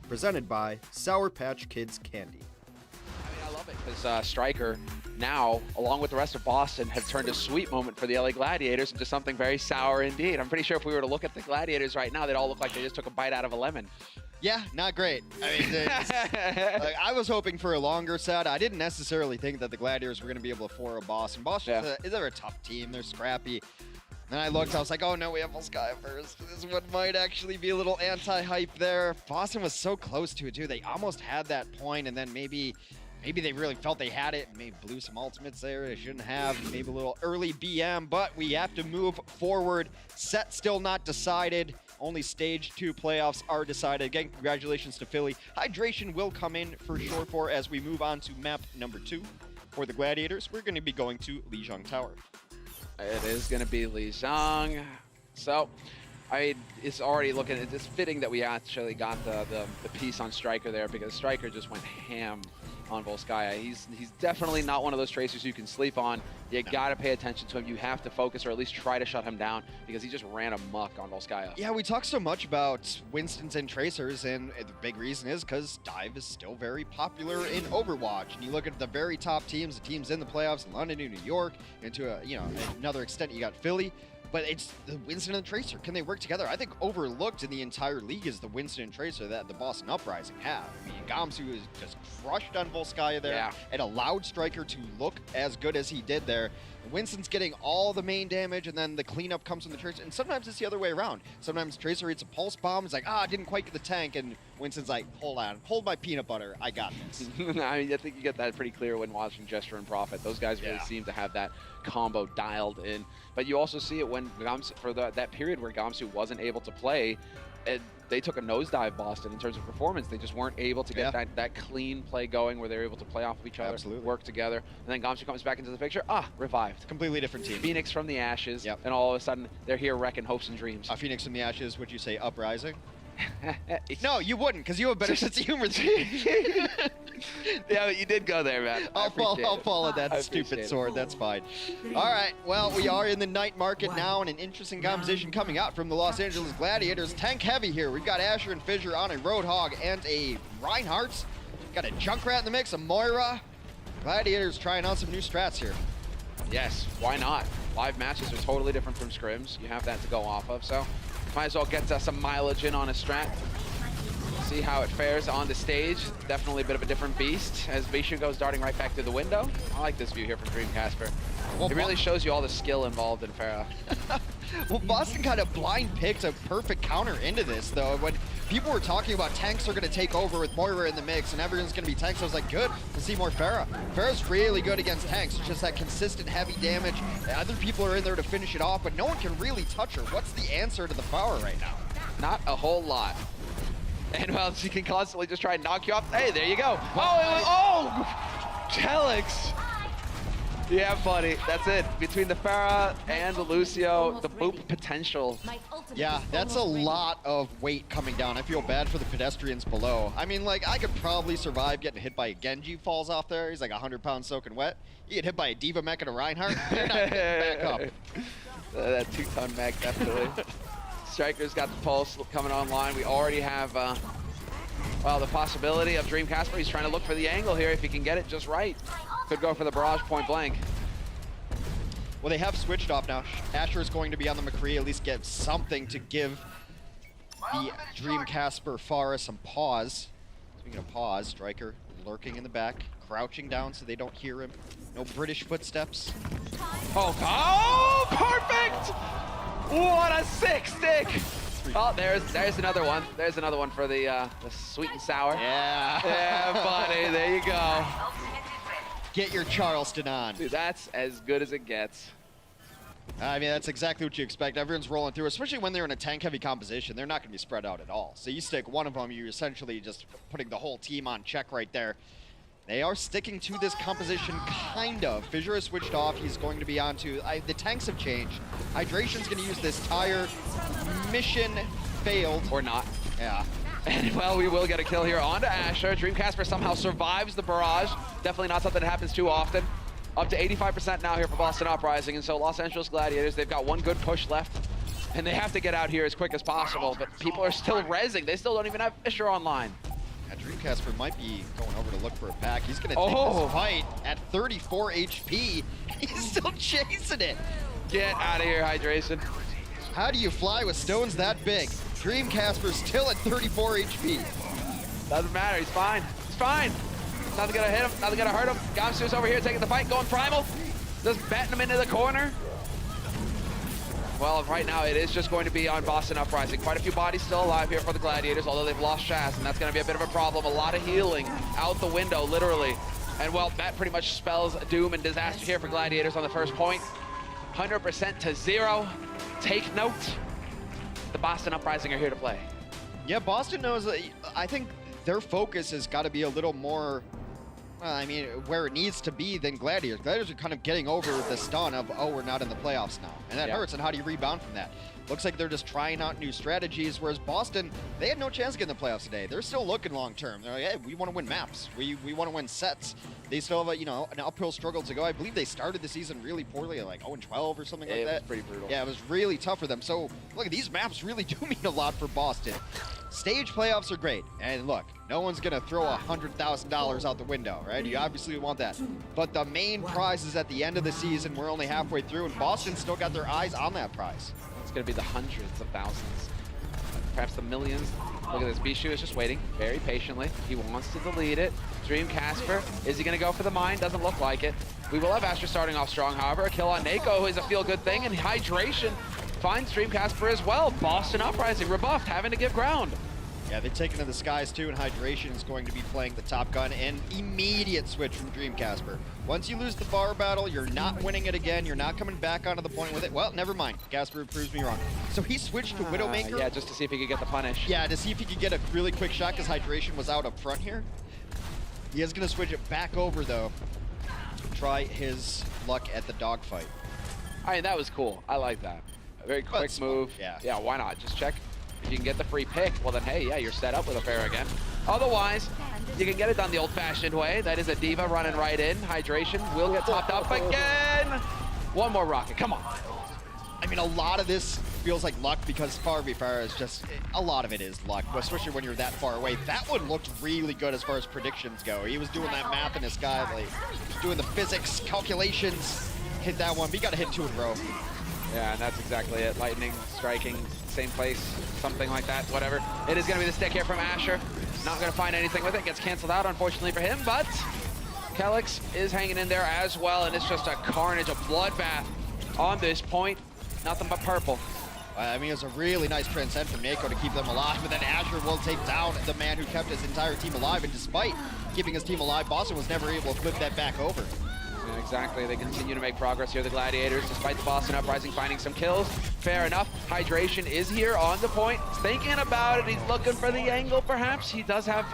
Presented by Sour Patch Kids Candy. I love it because Striker now, along with the rest of Boston, have turned a sweet moment for the LA Gladiators into something very sour indeed. I'm pretty sure if we were to look at the Gladiators right now, they'd all look like they just took a bite out of a lemon. Yeah, not great. I mean, like, I was hoping for a longer set. I didn't necessarily think that the Gladiators were going to be able to 4-0 Boston. Boston, they're a tough team. They're scrappy. Then I looked, I was like, oh no, we have Volskaya first. This one might actually be a little anti-hype there. Boston was so close to it too. They almost had that point, and then maybe they really felt they had it and maybe blew some ultimates there they shouldn't have. Maybe a little early BM, but we have to move forward. Set still not decided. only Stage 2 playoffs are decided. Again, congratulations to Philly. Hydration will come in for sure for as we move on to map number 2. For the Gladiators, we're going to be going to Lijiang Tower. It is going to be Lijiang. So, it's already looking, it's fitting that we actually got the piece on Striker there, because Striker just went ham on Volskaya. He's definitely not one of those tracers you can sleep on. You gotta pay attention to him. You have to focus, or at least try to shut him down, because he just ran amok on Volskaya. Yeah, we talk so much about Winston's and tracers, and the big reason is because dive is still very popular in Overwatch. And you look at the very top teams, the teams in the playoffs in London and New York, and to another extent you got Philly. But it's the Winston and Tracer. Can they work together? I think overlooked in the entire league is the Winston and Tracer that the Boston Uprising have. I mean, Gamsu is just crushed on Volskaya there and allowed Striker to look as good as he did there. And Winston's getting all the main damage, and then the cleanup comes from the Tracer. And sometimes it's the other way around. Sometimes Tracer hits a pulse bomb. It's like, didn't quite get the tank. And Winston's like, hold on, hold my peanut butter. I got this. I mean, I think you get that pretty clear when watching Gesture and Prophet. Those guys really seem to have that combo dialed in. But you also see it when Gamsu, for that period where Gamsu wasn't able to play, they took a nosedive, Boston, in terms of performance. They just weren't able to get that clean play going where they were able to play off of each other, work together. And then Gamsu comes back into the picture. Revived. Completely different team. Phoenix from the ashes, and all of a sudden they're here wrecking hopes and dreams. Phoenix from the ashes, would you say Uprising? No, you wouldn't, because you have a better sense of humor than me. Yeah, but you did go there, man. I'll follow that stupid sword. That's fine. All right, well, we are in the night market now, and an interesting composition coming out from the Los Angeles Gladiators. Tank heavy here. We've got Asher and Fissure on a Roadhog and a Reinhardt. Got a Junkrat in the mix, a Moira. Gladiators trying out some new strats here. Yes, why not? Live matches are totally different from scrims. You have that to go off of, so might as well get some mileage in on a strat. See how it fares on the stage. Definitely a bit of a different beast as Vishu goes darting right back through the window. I like this view here from Dream Casper. It really shows you all the skill involved in Pharah. Well, Boston kind of blind picked a perfect counter into this, though. When people were talking about tanks are going to take over with Moira in the mix and everyone's going to be tanks, I was like, good, to see more Pharah. Pharah's really good against tanks. It's just that consistent heavy damage. Other people are in there to finish it off, but no one can really touch her. What's the answer to the power right now? Not a whole lot. And well, she can constantly just try and knock you off. Hey, there you go. Helix. Yeah, buddy, that's it. Between the Pharah and the Lucio, the boop potential. Yeah, that's a lot of weight coming down. I feel bad for the pedestrians below. I mean, like, I could probably survive getting hit by a Genji falls off there. He's like 100 pounds soaking wet. You get hit by a Diva mech and a Reinhardt, you're not getting back up. That 2-ton mech, definitely. Striker's got the pulse coming online. We already have, well, the possibility of Dream Casper. He's trying to look for the angle here if he can get it just right. Could go for the barrage point blank. Well, they have switched off now. Asher is going to be on the McCree, at least get something to give the Dream Casper Pharah some pause. Speaking of pause, Striker lurking in the back, crouching down so they don't hear him. No British footsteps. Oh, perfect! What a sick stick! Oh, there's another one. There's another one for the sweet and sour. Yeah. Yeah, buddy, there you go. Get your Charleston on. Dude, that's as good as it gets. I mean, that's exactly what you expect. Everyone's rolling through, especially when they're in a tank-heavy composition. They're not going to be spread out at all. So you stick one of them, you're essentially just putting the whole team on check right there. They are sticking to this composition, kind of. Fissure has switched off. He's going to be on to... the tanks have changed. Hydration's going to use this tire. Mission failed. Or not. Yeah. And, well, we will get a kill here onto Asher. Dream Casper somehow survives the barrage. Definitely not something that happens too often. Up to 85% now here for Boston Uprising. And so Los Angeles Gladiators, they've got one good push left. And they have to get out here as quick as possible. But people are still rezzing. They still don't even have Fissure online. Yeah, Dream Casper might be going over to look for a pack. He's going to take this fight at 34 HP. He's still chasing it. Get out of here, Hydration. How do you fly with stones that big? Dream Casper's still at 34 HP. Doesn't matter, he's fine. He's fine. Nothing gonna hit him, nothing gonna hurt him. Gamsu's over here taking the fight, going primal. Just batting him into the corner. Well, right now it is just going to be on Boston Uprising. Quite a few bodies still alive here for the Gladiators, although they've lost Shaz, and that's gonna be a bit of a problem. A lot of healing out the window, literally. And well, that pretty much spells doom and disaster here for Gladiators on the first point. 100% to 0. Take note. the Boston Uprising are here to play. Yeah, Boston knows that. I think their focus has got to be a little more, well, I mean, where it needs to be than Gladiators. Gladiators are kind of getting over the stun of, oh, we're not in the playoffs now. And that hurts, and how do you rebound from that? Looks like they're just trying out new strategies, whereas Boston, they had no chance to get in the playoffs today. They're still looking long term. They're like, hey, we want to win maps. We want to win sets. They still have an uphill struggle to go. I believe they started the season really poorly, like 0-12 or something like that. It was pretty brutal. Yeah, it was really tough for them. So, look, these maps really do mean a lot for Boston. Stage playoffs are great, and look, no one's gonna throw $100,000 out the window, right? You obviously want that. But the main prize is at the end of the season. We're only halfway through, and Boston still got their eyes on that prize. It's gonna be the hundreds of thousands, perhaps the millions. Look at this, Bishu is just waiting very patiently. He wants to delete it. Dream Casper, is he gonna go for the mine? Doesn't look like it. We will have Asher starting off strong, however. A kill on Nako, who is a feel-good thing, and Hydration finds Dream Casper as well. Boston Uprising rebuffed, having to give ground. Yeah, they're taking to the skies too, and Hydration is going to be playing the top gun, and immediate switch from Dream Casper. Once you lose the bar battle, you're not winning it again. You're not coming back onto the point with it. Well, never mind. Casper proves me wrong. So he switched to Widowmaker. Yeah, just to see if he could get the punish. Yeah, to see if he could get a really quick shot, because Hydration was out up front here. He is going to switch it back over, though. Try his luck at the dogfight. I mean, that was cool. I like that. A very quick move. Yeah, why not? Just check. If you can get the free pick, well then, hey, yeah, you're set up with a fair again. Otherwise, you can get it done the old-fashioned way. That is a Diva running right in. Hydration will get topped up again. One more rocket, come on. I mean, a lot of this feels like luck because Far v Far is just, a lot of it is luck, especially when you're that far away. That one looked really good as far as predictions go. He was doing that math in his sky, like doing the physics, calculations, hit that one, but you gotta hit 2 in a row. Yeah, and that's exactly it. Lightning, striking, same place, something like that, whatever. It is gonna be the stick here from Asher. Not gonna find anything with it, gets canceled out, unfortunately for him, but Kelix is hanging in there as well, and it's just a carnage, a bloodbath on this point. Nothing but purple. I mean, it was a really nice transcend from Nako to keep them alive, but then Asher will take down the man who kept his entire team alive, and despite keeping his team alive, Boston was never able to flip that back over. Yeah, exactly, they continue to make progress here, the Gladiators, despite the Boston Uprising finding some kills. Fair enough, Hydration is here on the point, thinking about it, he's looking for the angle perhaps. He does have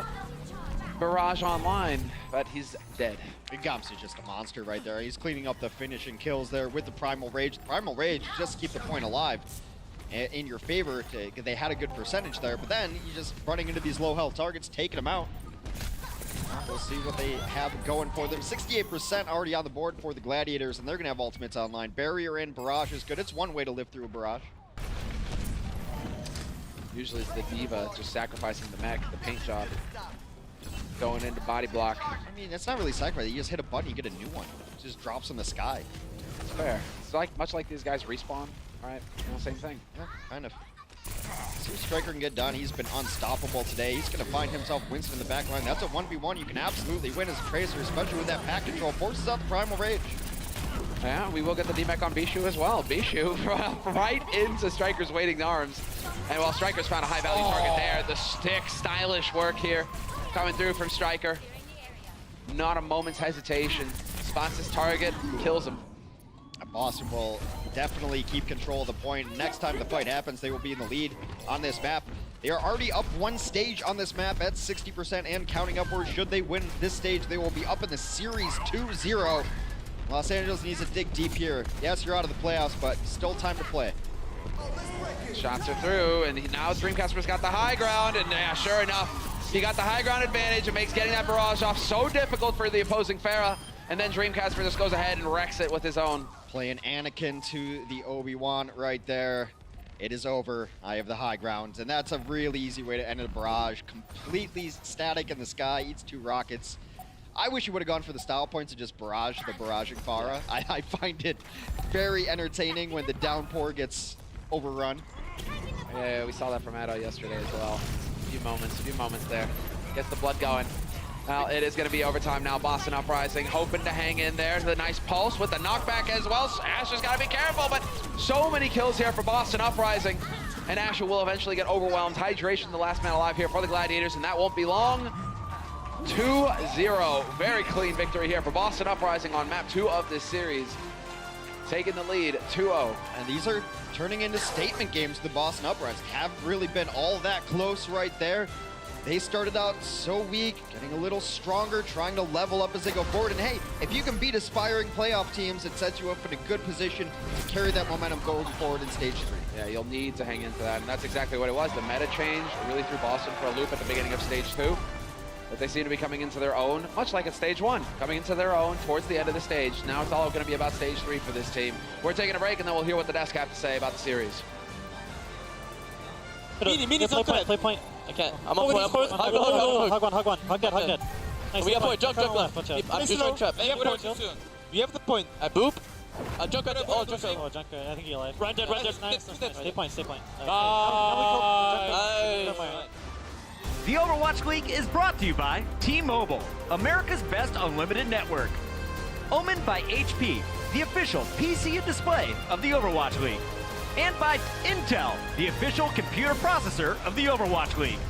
Barrage online, but he's dead. Gumps is just a monster right there. He's cleaning up the finishing kills there with the Primal Rage. Primal Rage just to keep the point alive in your favor. They had a good percentage there, but then you just running into these low health targets, taking them out. We'll see what they have going for them. 68% already on the board for the Gladiators, and they're going to have ultimates online. Barrier in, Barrage is good. It's one way to live through a Barrage. Usually it's the Diva just sacrificing the mech, the paint job, going into body block. I mean, it's not really sacrifice. You just hit a button, you get a new one. It just drops in the sky. It's fair. It's like much like these guys respawn, right? You know, same thing. Yeah, kind of. See if Striker can get done. He's been unstoppable today. He's going to find himself Winston in the back line. That's a 1v1 you can absolutely win as a Tracer, especially with that pack control. Forces out the Primal Rage. Yeah, we will get the D-Mech on Bishu as well. Bishu right into Striker's waiting arms. And while Striker's found a high-value target there, the stick, stylish work here coming through from Striker. Not a moment's hesitation. Spots his target, kills him. Boston will definitely keep control of the point. Next time the fight happens, they will be in the lead on this map. They are already up one stage on this map at 60% and counting upwards. Should they win this stage, they will be up in the series 2-0. Los Angeles needs to dig deep here. Yes, you're out of the playoffs, but still time to play. Shots are through, and now Dreamcasper's got the high ground, and yeah, sure enough, he got the high ground advantage. It makes getting that barrage off so difficult for the opposing Pharah, and then Dreamcasper just goes ahead and wrecks it with his own. Playing Anakin to the Obi-Wan right there. It is over. I have the high ground, and that's a really easy way to end a barrage. Completely static in the sky, eats 2 rockets. I wish you would have gone for the style points and just barrage the barraging Pharah. I find it very entertaining when the downpour gets overrun. Yeah, we saw that from Addo yesterday as well. A few moments there. Gets the blood going. Well, it is going to be overtime now. Boston Uprising hoping to hang in there. The nice pulse with the knockback as well. Asher's got to be careful, but so many kills here for Boston Uprising. And Asher will eventually get overwhelmed. Hydration, the last man alive here for the Gladiators, and that won't be long. 2-0. Very clean victory here for Boston Uprising on map 2 of this series. taking the lead 2-0. And these are turning into statement games. The Boston Uprising have really been all that close right there. They started out so weak, getting a little stronger, trying to level up as they go forward. And hey, if you can beat aspiring playoff teams, it sets you up in a good position to carry that momentum going forward in stage 3. Yeah, you'll need to hang into that, and that's exactly what it was. The meta change really threw Boston for a loop at the beginning of stage 2. But they seem to be coming into their own, much like at stage 1, coming into their own towards the end of the stage. Now it's all going to be about stage 3 for this team. We're taking a break, and then we'll hear what the desk have to say about the series. Mini, play point. I can't. I'm up point. Hug one. Hug dead. Nice. We have point. Jump left. Watch out. I'm just trying trap. We have the point. I boop. Junk right. Oh, Junk. I think you're alive. Run dead. Nice. Stay point. The Overwatch League is brought to you by T-Mobile, America's best unlimited network. Omened by HP, the official PC and display of the Overwatch League. And by Intel, the official computer processor of the Overwatch League.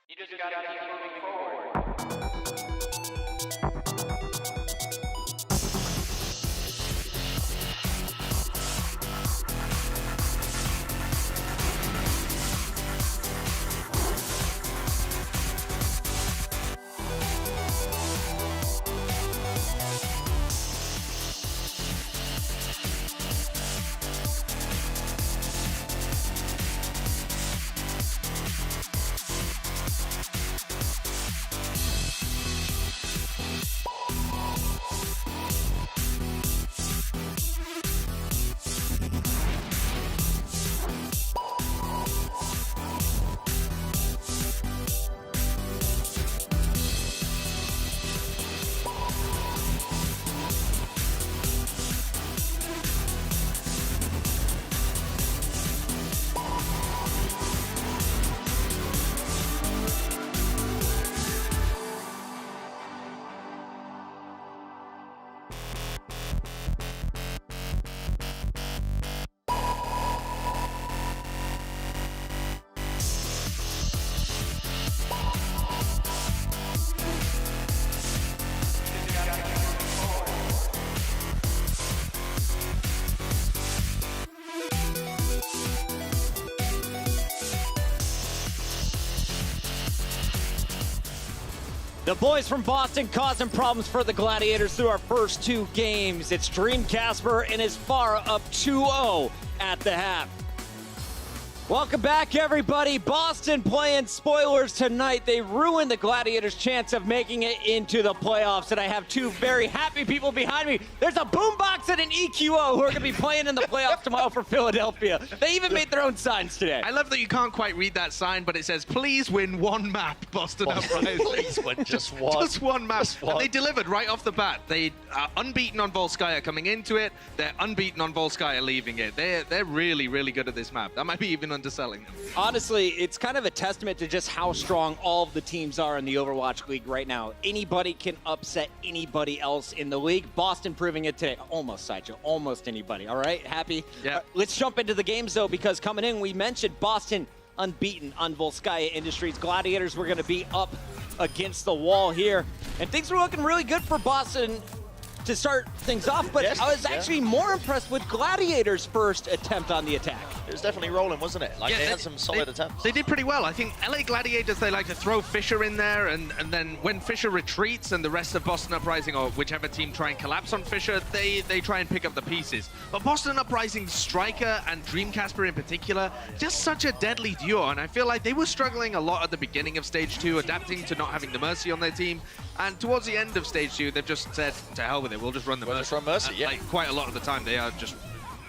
You just gotta keep moving forward. The boys from Boston causing problems for the Gladiators through our first 2 games. It's Dream Casper and is far up 2-0 at the half. Welcome back, everybody. Boston playing spoilers tonight. They ruined the Gladiators' chance of making it into the playoffs, and I have 2 very happy people behind me. There's a Boombox and an EQO who are going to be playing in the playoffs tomorrow for Philadelphia. They even made their own signs today. I love that you can't quite read that sign, but it says, please win 1 map, Boston Uprising. Please win just one. Just 1 map. Just one. And they delivered right off the bat. They are unbeaten on Volskaya coming into it. They're unbeaten on Volskaya leaving it. They're really, really good at this map. That might be even underselling them. Honestly, it's kind of a testament to just how strong all of the teams are in the Overwatch League right now. Anybody can upset anybody else in the league. Boston proving it today. Almost, Sideshow. Almost anybody. All right? Happy? Yeah. Let's jump into the games, though, because coming in, we mentioned Boston unbeaten on Volskaya Industries. Gladiators were going to be up against the wall here. And things were looking really good for Boston to start things off, but Yes, I was actually more impressed with Gladiators' first attempt on the attack. It was definitely rolling, wasn't it? Like, Yeah, they had some solid attempts. They did pretty well. I think LA Gladiators, they like to throw Fisher in there, and then when Fisher retreats and the rest of Boston Uprising or whichever team try and collapse on Fisher, they try and pick up the pieces. But Boston Uprising Striker and Dreamcasper in particular, just such a deadly duo, and I feel like they were struggling a lot at the beginning of Stage 2, adapting to not having the Mercy on their team, and towards the end of Stage 2, they've just said, to hell with it, we'll just run the Mercy. Just run Mercy, yeah. Like, quite a lot of the time, they are just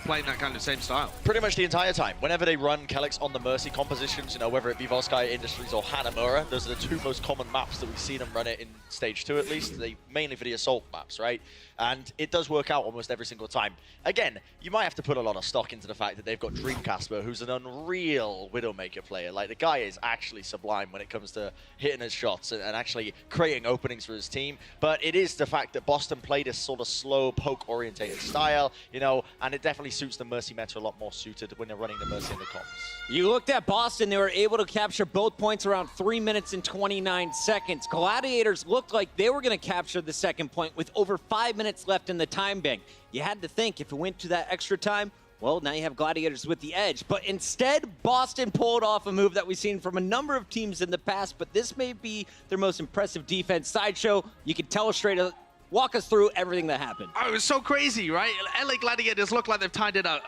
playing that kind of same style. Pretty much the entire time. Whenever they run Kelix on the Mercy compositions, you know, whether it be Volskaya Industries or Hanamura, those are the two most common maps that we've seen them run it in Stage 2 at least. They mainly for the Assault maps, right? And it does work out almost every single time. Again, you might have to put a lot of stock into the fact that they've got Dreamcasper, who's an unreal Widowmaker player. Like, the guy is actually sublime when it comes to hitting his shots and actually creating openings for his team. But it is the fact that Boston played this sort of slow, poke-orientated style, you know, and it definitely suits the Mercy meta a lot more suited when they're running the Mercy in the comps. You looked at Boston, they were able to capture both points around 3 minutes and 29 seconds. Gladiators looked like they were going to capture the second point with over 5 minutes left in the time bank. You had to think if it went to that extra time, well, now you have Gladiators with the edge. But instead, Boston pulled off a move that we've seen from a number of teams in the past, but this may be their most impressive defense. Sideshow, you can tell us straight up. Walk us through everything that happened. Oh, it was so crazy, right? LA Gladiators look like they've tied it up,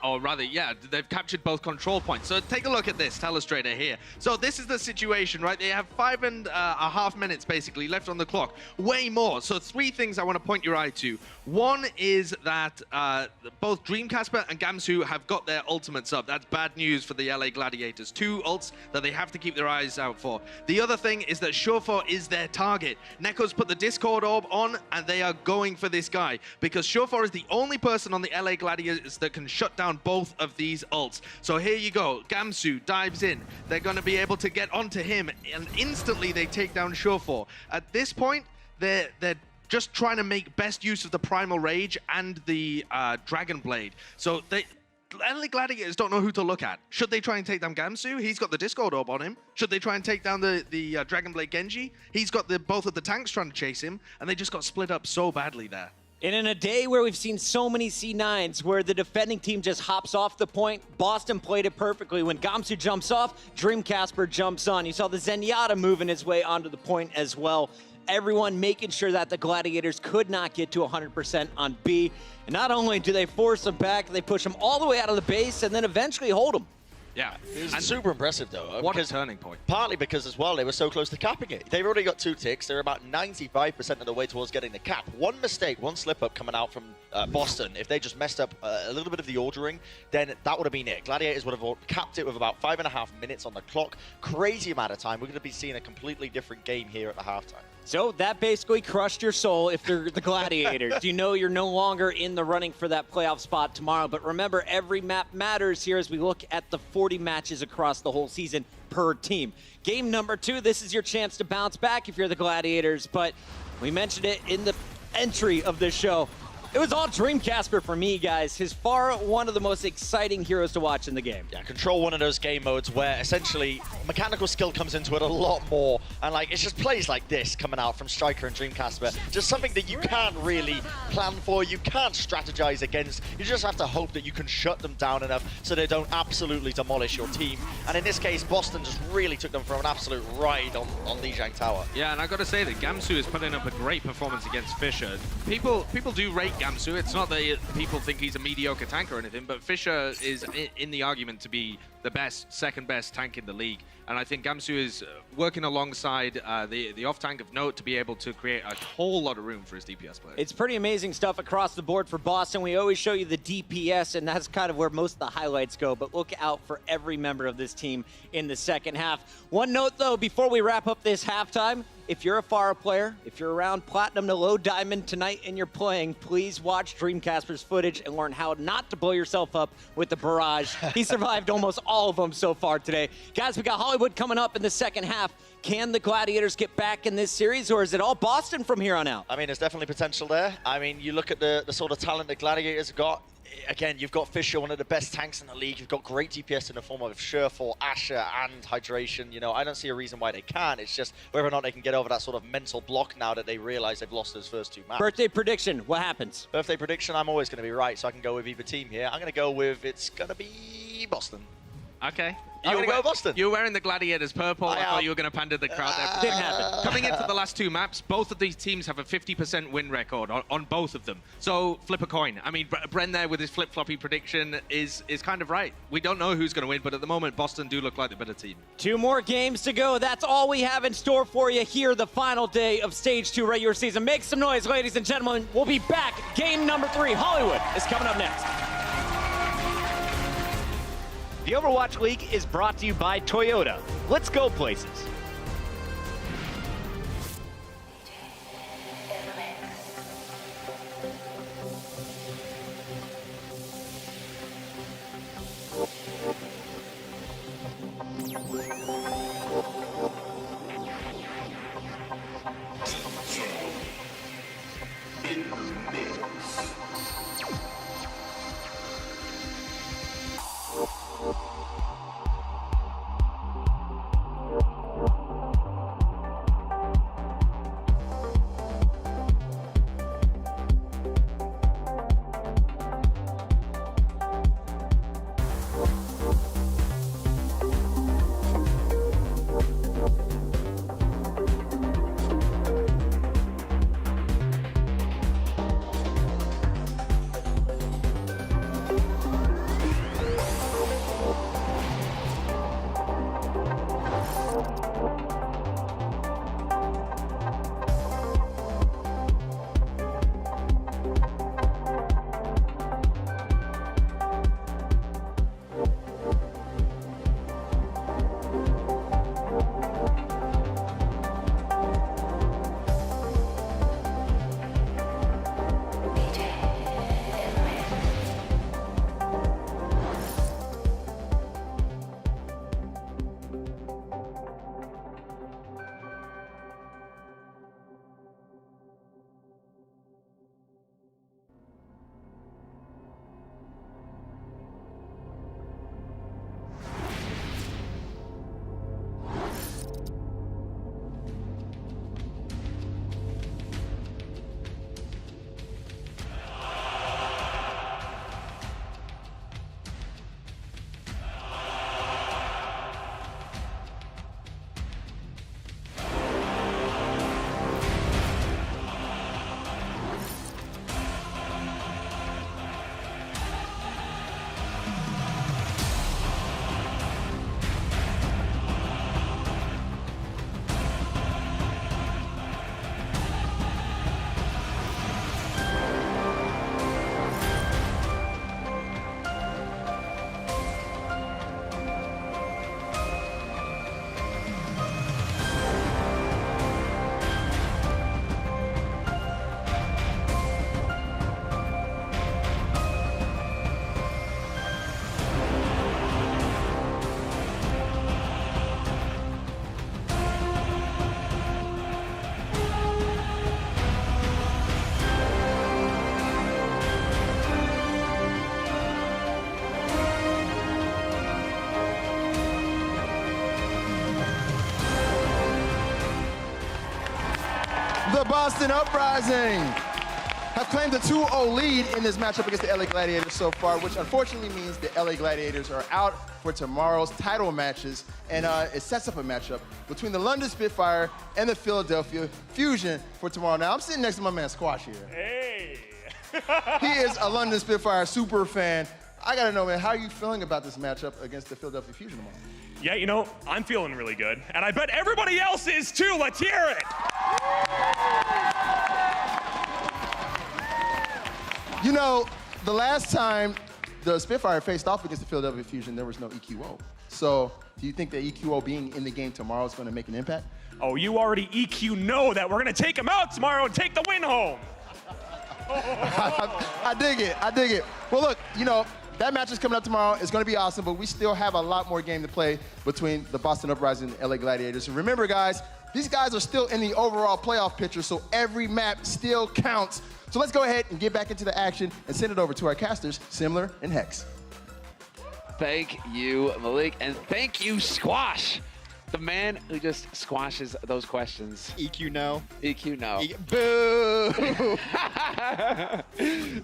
or rather, yeah, they've captured both control points. So take a look at this Telestrator here. So this is the situation, right? They have 5.5 minutes basically left on the clock. Way more. So three things I want to point your eye to. One is that both Dreamcasper and Gamsu have got their ultimates up. That's bad news for the LA Gladiators. 2 ults that they have to keep their eyes out for. The other thing is that Surefour is their target. Neko's put the Discord orb on, and they are going for this guy because Surefour is the only person on the LA Gladiators that can shut down both of these ults. So here you go. Gamsu dives in. They're going to be able to get onto him, and instantly they take down Surefour. At this point, they're just trying to make best use of the Primal Rage and the Dragon Blade. So LA Gladiators don't know who to look at. Should they try and take down Gamsu? He's got the Discord orb on him. Should they try and take down the Dragon Blade Genji? He's got both of the tanks trying to chase him, and they just got split up so badly there. And in a day where we've seen so many C9s where the defending team just hops off the point, Boston played it perfectly. When Gamsu jumps off, Dreamcasper jumps on. You saw the Zenyatta moving his way onto the point as well. Everyone making sure that the Gladiators could not get to 100% on B. And not only do they force them back, they push them all the way out of the base and then eventually hold them. Yeah. It was super impressive, though. What a turning point. Partly because, as well, they were so close to capping it. They've already got 2 ticks. They're about 95% of the way towards getting the cap. One mistake, one slip-up coming out from Boston, if they just messed up a little bit of the ordering, then that would have been it. Gladiators would have capped it with about 5.5 minutes on the clock. Crazy amount of time. We're going to be seeing a completely different game here at the halftime. So that basically crushed your soul if they're the Gladiators. You know you're no longer in the running for that playoff spot tomorrow. But remember, every map matters here as we look at the 40 matches across the whole season per team. Game number 2, this is your chance to bounce back if you're the Gladiators. But we mentioned it in the entry of this show. It was all Dreamcasper for me, guys. He's far one of the most exciting heroes to watch in the game. Yeah, Control, one of those game modes where essentially mechanical skill comes into it a lot more. And like, it's just plays like this coming out from Striker and Dreamcasper. Just something that you can't really plan for, you can't strategize against. You just have to hope that you can shut them down enough so they don't absolutely demolish your team. And in this case, Boston just really took them for an absolute ride on Lijiang Tower. Yeah, and I got to say that Gamsu is putting up a great performance against Fisher. People do rate Gamsu. It's not that people think he's a mediocre tank or anything, but Fisher is in the argument to be the best, second best tank in the league. And I think Gamsu is working alongside the off-tank of note to be able to create a whole lot of room for his DPS players. It's pretty amazing stuff across the board for Boston. We always show you the DPS, and that's kind of where most of the highlights go. But look out for every member of this team in the second half. One note, though, before we wrap up this halftime, if you're a Pharah player, if you're around Platinum to low Diamond tonight and you're playing, please watch Dreamcasper's footage and learn how not to blow yourself up with the barrage. He survived almost all of them so far today. Guys, we got Hollywood coming up in the second half. Can the Gladiators get back in this series, or is it all Boston from here on out? I mean, there's definitely potential there. I mean, you look at the sort of talent the Gladiators have got. Again, you've got Fisher, one of the best tanks in the league. You've got great DPS in the form of Surefour, Asher, and Hydration. You know, I don't see a reason why they can't. It's just whether or not they can get over that sort of mental block now that they realize they've lost those first two matches. Birthday prediction, what happens? Birthday prediction, I'm always going to be right, so I can go with either team here. I'm going to go with, it's going to be Boston. Okay. I'm going to go Boston. You're wearing the Gladiators purple. I thought you were going to pander the crowd there. Didn't happen. Coming into the last two maps, both of these teams have a 50% win record on both of them. So flip a coin. I mean, Bren there with his flip-floppy prediction is kind of right. We don't know who's going to win, but at the moment, Boston do look like the better team. 2 more games to go. That's all we have in store for you here, the final day of Stage 2 regular season. Make some noise, ladies and gentlemen. We'll be back. Game number 3, Hollywood, is coming up next. The Overwatch League is brought to you by Toyota. Let's go places. The Boston Uprising have claimed a 2-0 lead in this matchup against the LA Gladiators so far, which unfortunately means the LA Gladiators are out for tomorrow's title matches, and it sets up a matchup between the London Spitfire and the Philadelphia Fusion for tomorrow. Now, I'm sitting next to my man Squash here. Hey! He is a London Spitfire super fan. I gotta know, man, how are you feeling about this matchup against the Philadelphia Fusion tomorrow? Yeah, you know, I'm feeling really good, and I bet everybody else is too. Let's hear it! You know, the last time the Spitfire faced off against the Philadelphia Fusion, there was no EQO. So do you think that EQO being in the game tomorrow is going to make an impact? Oh, you already EQ know that we're going to take him out tomorrow and take the win home. I dig it. I dig it. Well, look, you know, that match is coming up tomorrow. It's going to be awesome, but we still have a lot more game to play between the Boston Uprising and LA Gladiators. And remember, guys, these guys are still in the overall playoff picture, so every map still counts. So let's go ahead and get back into the action and send it over to our casters, Simler and Hex. Thank you, Malik, and thank you, Squash, the man who just squashes those questions. EQ no. EQ no. Boo!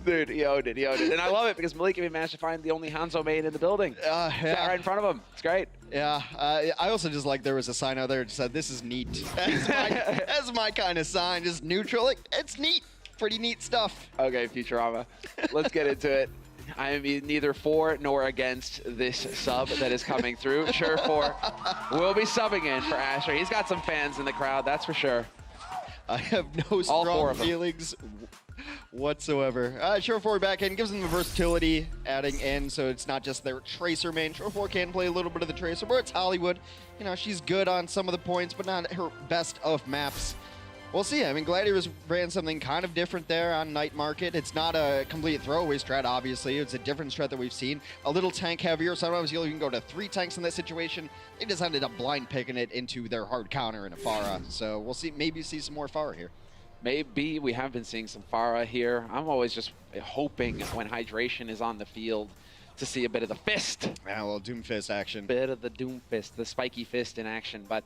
Dude, he owned it, he owned it. And I love it because Malik even managed to find the only Hanzo main in the building. Yeah. Right in front of him. It's great. Yeah, I also just like there was a sign out there that said, this is neat. That's my kind of sign, just neutral. Like, it's neat. Pretty neat stuff. Okay, Futurama. Let's get into it. I am neither for nor against this sub that is coming through. Sure4 will be subbing in for Asher. He's got some fans in the crowd, that's for sure. I have no strong feelings whatsoever. Sure4 back in, gives them the versatility, adding in, so it's not just their Tracer main. Sure4 can play a little bit of the Tracer, but it's Hollywood. You know, she's good on some of the points, but not her best of maps. We'll see. I mean, Gladiators ran something kind of different there on Night Market. It's not a complete throwaway strat, obviously. It's a different strat that we've seen. A little tank heavier. Sometimes you'll even go to 3 tanks in that situation. They just ended up blind picking it into their hard counter in a Pharah. So we'll see. Maybe see some more Pharah here. Maybe we have been seeing some Pharah here. I'm always just hoping when Hydration is on the field to see a bit of the fist. Yeah, a little Doomfist action. Bit of the Doomfist, the spiky fist in action. But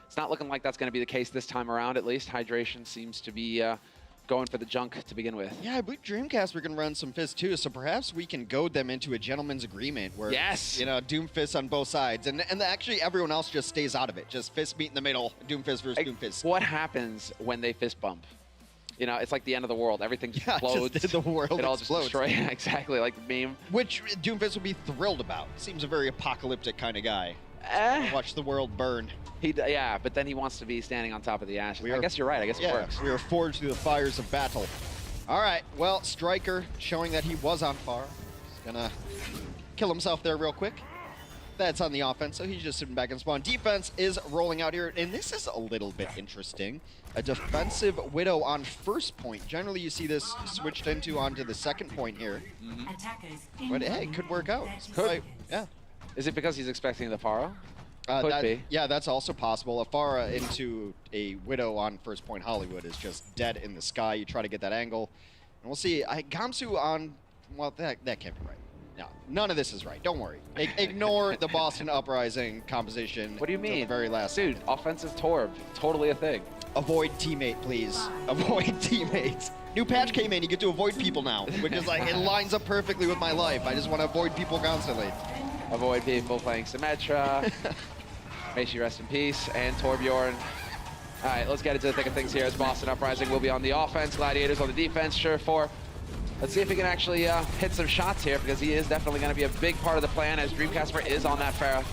it's not looking like that's going to be the case this time around, at least. Hydration seems to be going for the junk to begin with. Yeah, I believe Dreamcast can run some fists too, so perhaps we can goad them into a gentleman's agreement where, yes, you know, Doomfist on both sides, and actually everyone else just stays out of it. Just fist meet in the middle, Doomfist versus Doomfist. What happens when they fist bump? You know, it's like the end of the world. Everything just explodes. Just the world it all explodes. Just destroys. Yeah, exactly, like the meme. Which Doomfist would be thrilled about. Seems a very apocalyptic kind of guy. Watch the world burn. Yeah, but then he wants to be standing on top of the ashes. I guess you're right. I guess it works. We are forged through the fires of battle. All right, well, Striker showing that he was on fire. He's gonna kill himself there real quick. That's on the offense, so he's just sitting back in spawn. Defense is rolling out here, and this is a little bit interesting. A defensive Widow on first point. Generally, you see this switched onto the second point here. But hey, it could work out. Could. Yeah. Is it because he's expecting the Pharah? Could be. Yeah, that's also possible. A Pharah into a Widow on first point Hollywood is just dead in the sky. You try to get that angle. And we'll see. Gamsu on... Well, that can't be right. No, none of this is right. Don't worry. Ignore the Boston Uprising composition. What do you mean? The very last. Dude, offensive Torb. Totally a thing. Avoid teammate, please. Avoid teammates. New patch came in. You get to avoid people now, which is like, it lines up perfectly with my life. I just want to avoid people constantly. Avoid people playing Symmetra. May she rest in peace. And Torbjorn. All right, let's get into the thick of things here as Boston Uprising will be on the offense. Gladiators on the defense. Sure4. Let's see if he can actually hit some shots here, because he is definitely going to be a big part of the plan as Dreamcasper is on that Pharah.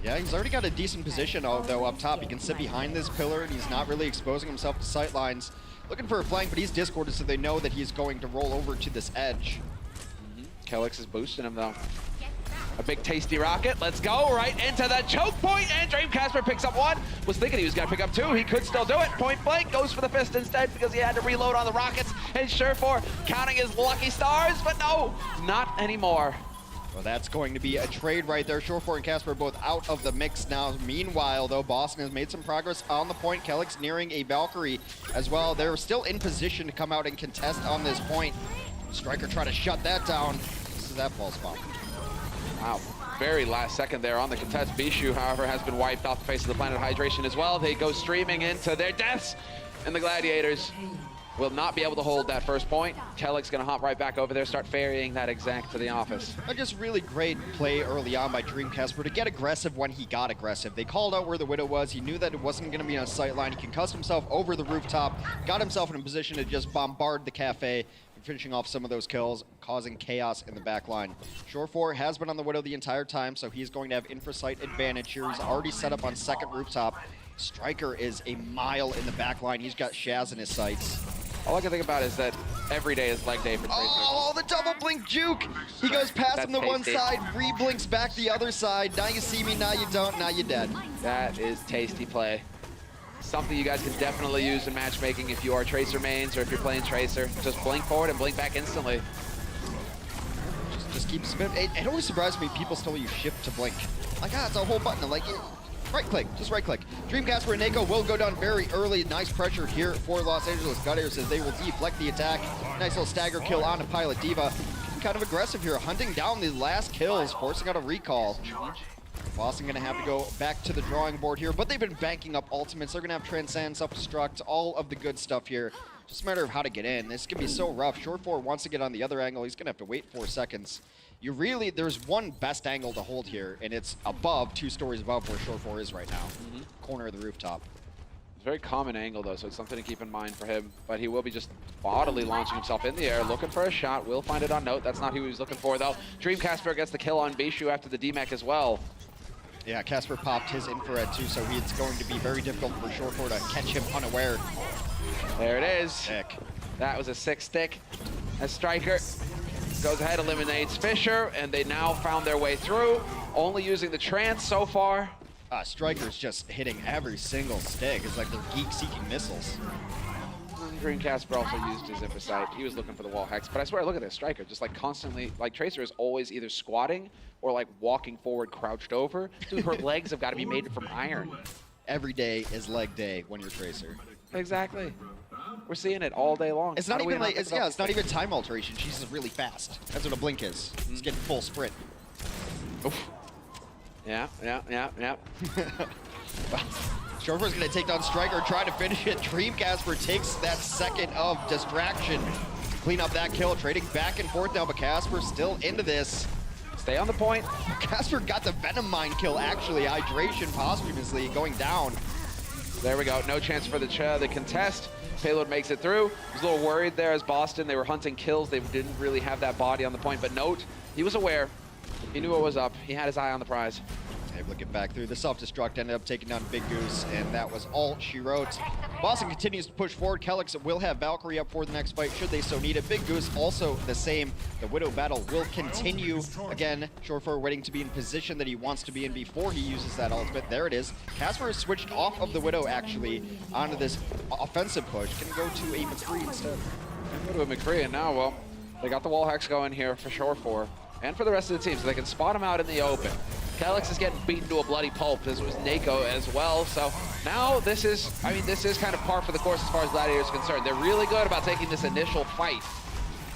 Yeah, he's already got a decent position, though, up top. He can sit behind this pillar, and he's not really exposing himself to sight lines. Looking for a flank, but he's discorded, so they know that he's going to roll over to this edge. Kelix is boosting him, though. A big tasty rocket. Let's go right into the choke point, and Dreamcasper picks up one. Was thinking he was going to pick up 2. He could still do it. Point blank goes for the fist instead because he had to reload on the rockets. And Sure4 counting his lucky stars, but no, not anymore. Well, that's going to be a trade right there. Sure4 and Casper both out of the mix now. Meanwhile, though, Boston has made some progress on the point. Kelix nearing a Valkyrie as well. They're still in position to come out and contest on this point. Striker trying to shut that down. This is that false spot. Wow, very last second there on the contest. Bishu, however, has been wiped off the face of the planet. Hydration as well. They go streaming into their deaths, and the Gladiators will not be able to hold that first point. Kelix gonna hop right back over there, start ferrying that exec to the office. Just really great play early on by Dreamcasper to get aggressive when he got aggressive. They called out where the Widow was. He knew that it wasn't gonna be on a sight line. He concussed himself over the rooftop, got himself in a position to just bombard the cafe, finishing off some of those kills, causing chaos in the back line. Sure4 has been on the Widow the entire time, so he's going to have infrasight advantage here. He's already set up on second rooftop. Striker is a mile in the back line. He's got Shaz in his sights. All I can think about is that every day is leg day for Tracer. Oh, the double blink juke! He goes past him to one tasty. side, re-blinks back the other side. Now you see me, now you don't, now you're dead. That is tasty play. Something you guys can definitely use in matchmaking if you are Tracer mains or if you're playing Tracer. Just blink forward and blink back instantly. Just keep spinning. It always surprises me people still use shift to blink. Like, it's a whole button. I'm like, right click, just right click. Dreamcast and Nako will go down very early. Nice pressure here for Los Angeles Gladiators as they will deflect the attack. Nice little stagger kill on a Pilot Diva. Kind of aggressive here, hunting down the last kills, forcing out a recall. Boston gonna have to go back to the drawing board here, but they've been banking up ultimates. They're gonna have Transcend, Self-Destruct, all of the good stuff here. Just a matter of how to get in. This is gonna be so rough. Short 4 wants to get on the other angle. He's gonna have to wait 4 seconds. There's one best angle to hold here, and it's above, 2 stories above where Short 4 is right now. Corner of the rooftop. It's a very common angle though, so it's something to keep in mind for him. But he will be just bodily launching himself in the air, looking for a shot. Will find it on note. That's not who he was looking for though. Dreamcasper gets the kill on Bishu after the DMAC as well. Yeah, Casper popped his infrared too, so it's going to be very difficult for Short 4 to catch him unaware. There it is. Sick. That was a 6-stick. As Striker goes ahead, eliminates Fisher, and they now found their way through, only using the trance so far. Striker's just hitting every single stick. It's like they're geek-seeking missiles. Dreamcasper also used his Infosight. He was looking for the wall hex, but I swear, look at this Striker, just like constantly, like Tracer is always either squatting or like walking forward crouched over. Dude, her legs have got to be made from iron. Every day is leg day when you're Tracer. Exactly. We're seeing it all day long. It's not even like, it's not even time alteration. She's just really fast. That's what a blink is. It's getting full sprint. Oof. Yeah. Short 4 is going to take down Striker, try to finish it. Dreamcasper takes that second of distraction. Clean up that kill, trading back and forth now, but Casper still into this. Stay on the point. Casper got the Venom Mine kill, actually. Hydration posthumously going down. There we go. No chance for the contest. Payload makes it through. He was a little worried there as Boston. They were hunting kills. They didn't really have that body on the point, but note, he was aware. He knew what was up. He had his eye on the prize. Able to get back through. The self-destruct ended up taking down Big Goose, and that was all she wrote. Boston continues to push forward. Kellex will have Valkyrie up for the next fight, should they so need it. Big Goose also the same. The Widow battle will continue. Again, Short 4 waiting to be in position that he wants to be in before he uses that ultimate. There it is. Casper has switched off of the Widow, actually, onto this offensive push. Can go to a McCree instead. Can go to a McCree, and now, well, they got the wall hex going here for Short 4, and for the rest of the team, so they can spot him out in the open. Kellex is getting beaten to a bloody pulp, as was Nako as well. So now this is kind of par for the course as far as Gladiators are concerned. They're really good about taking this initial fight.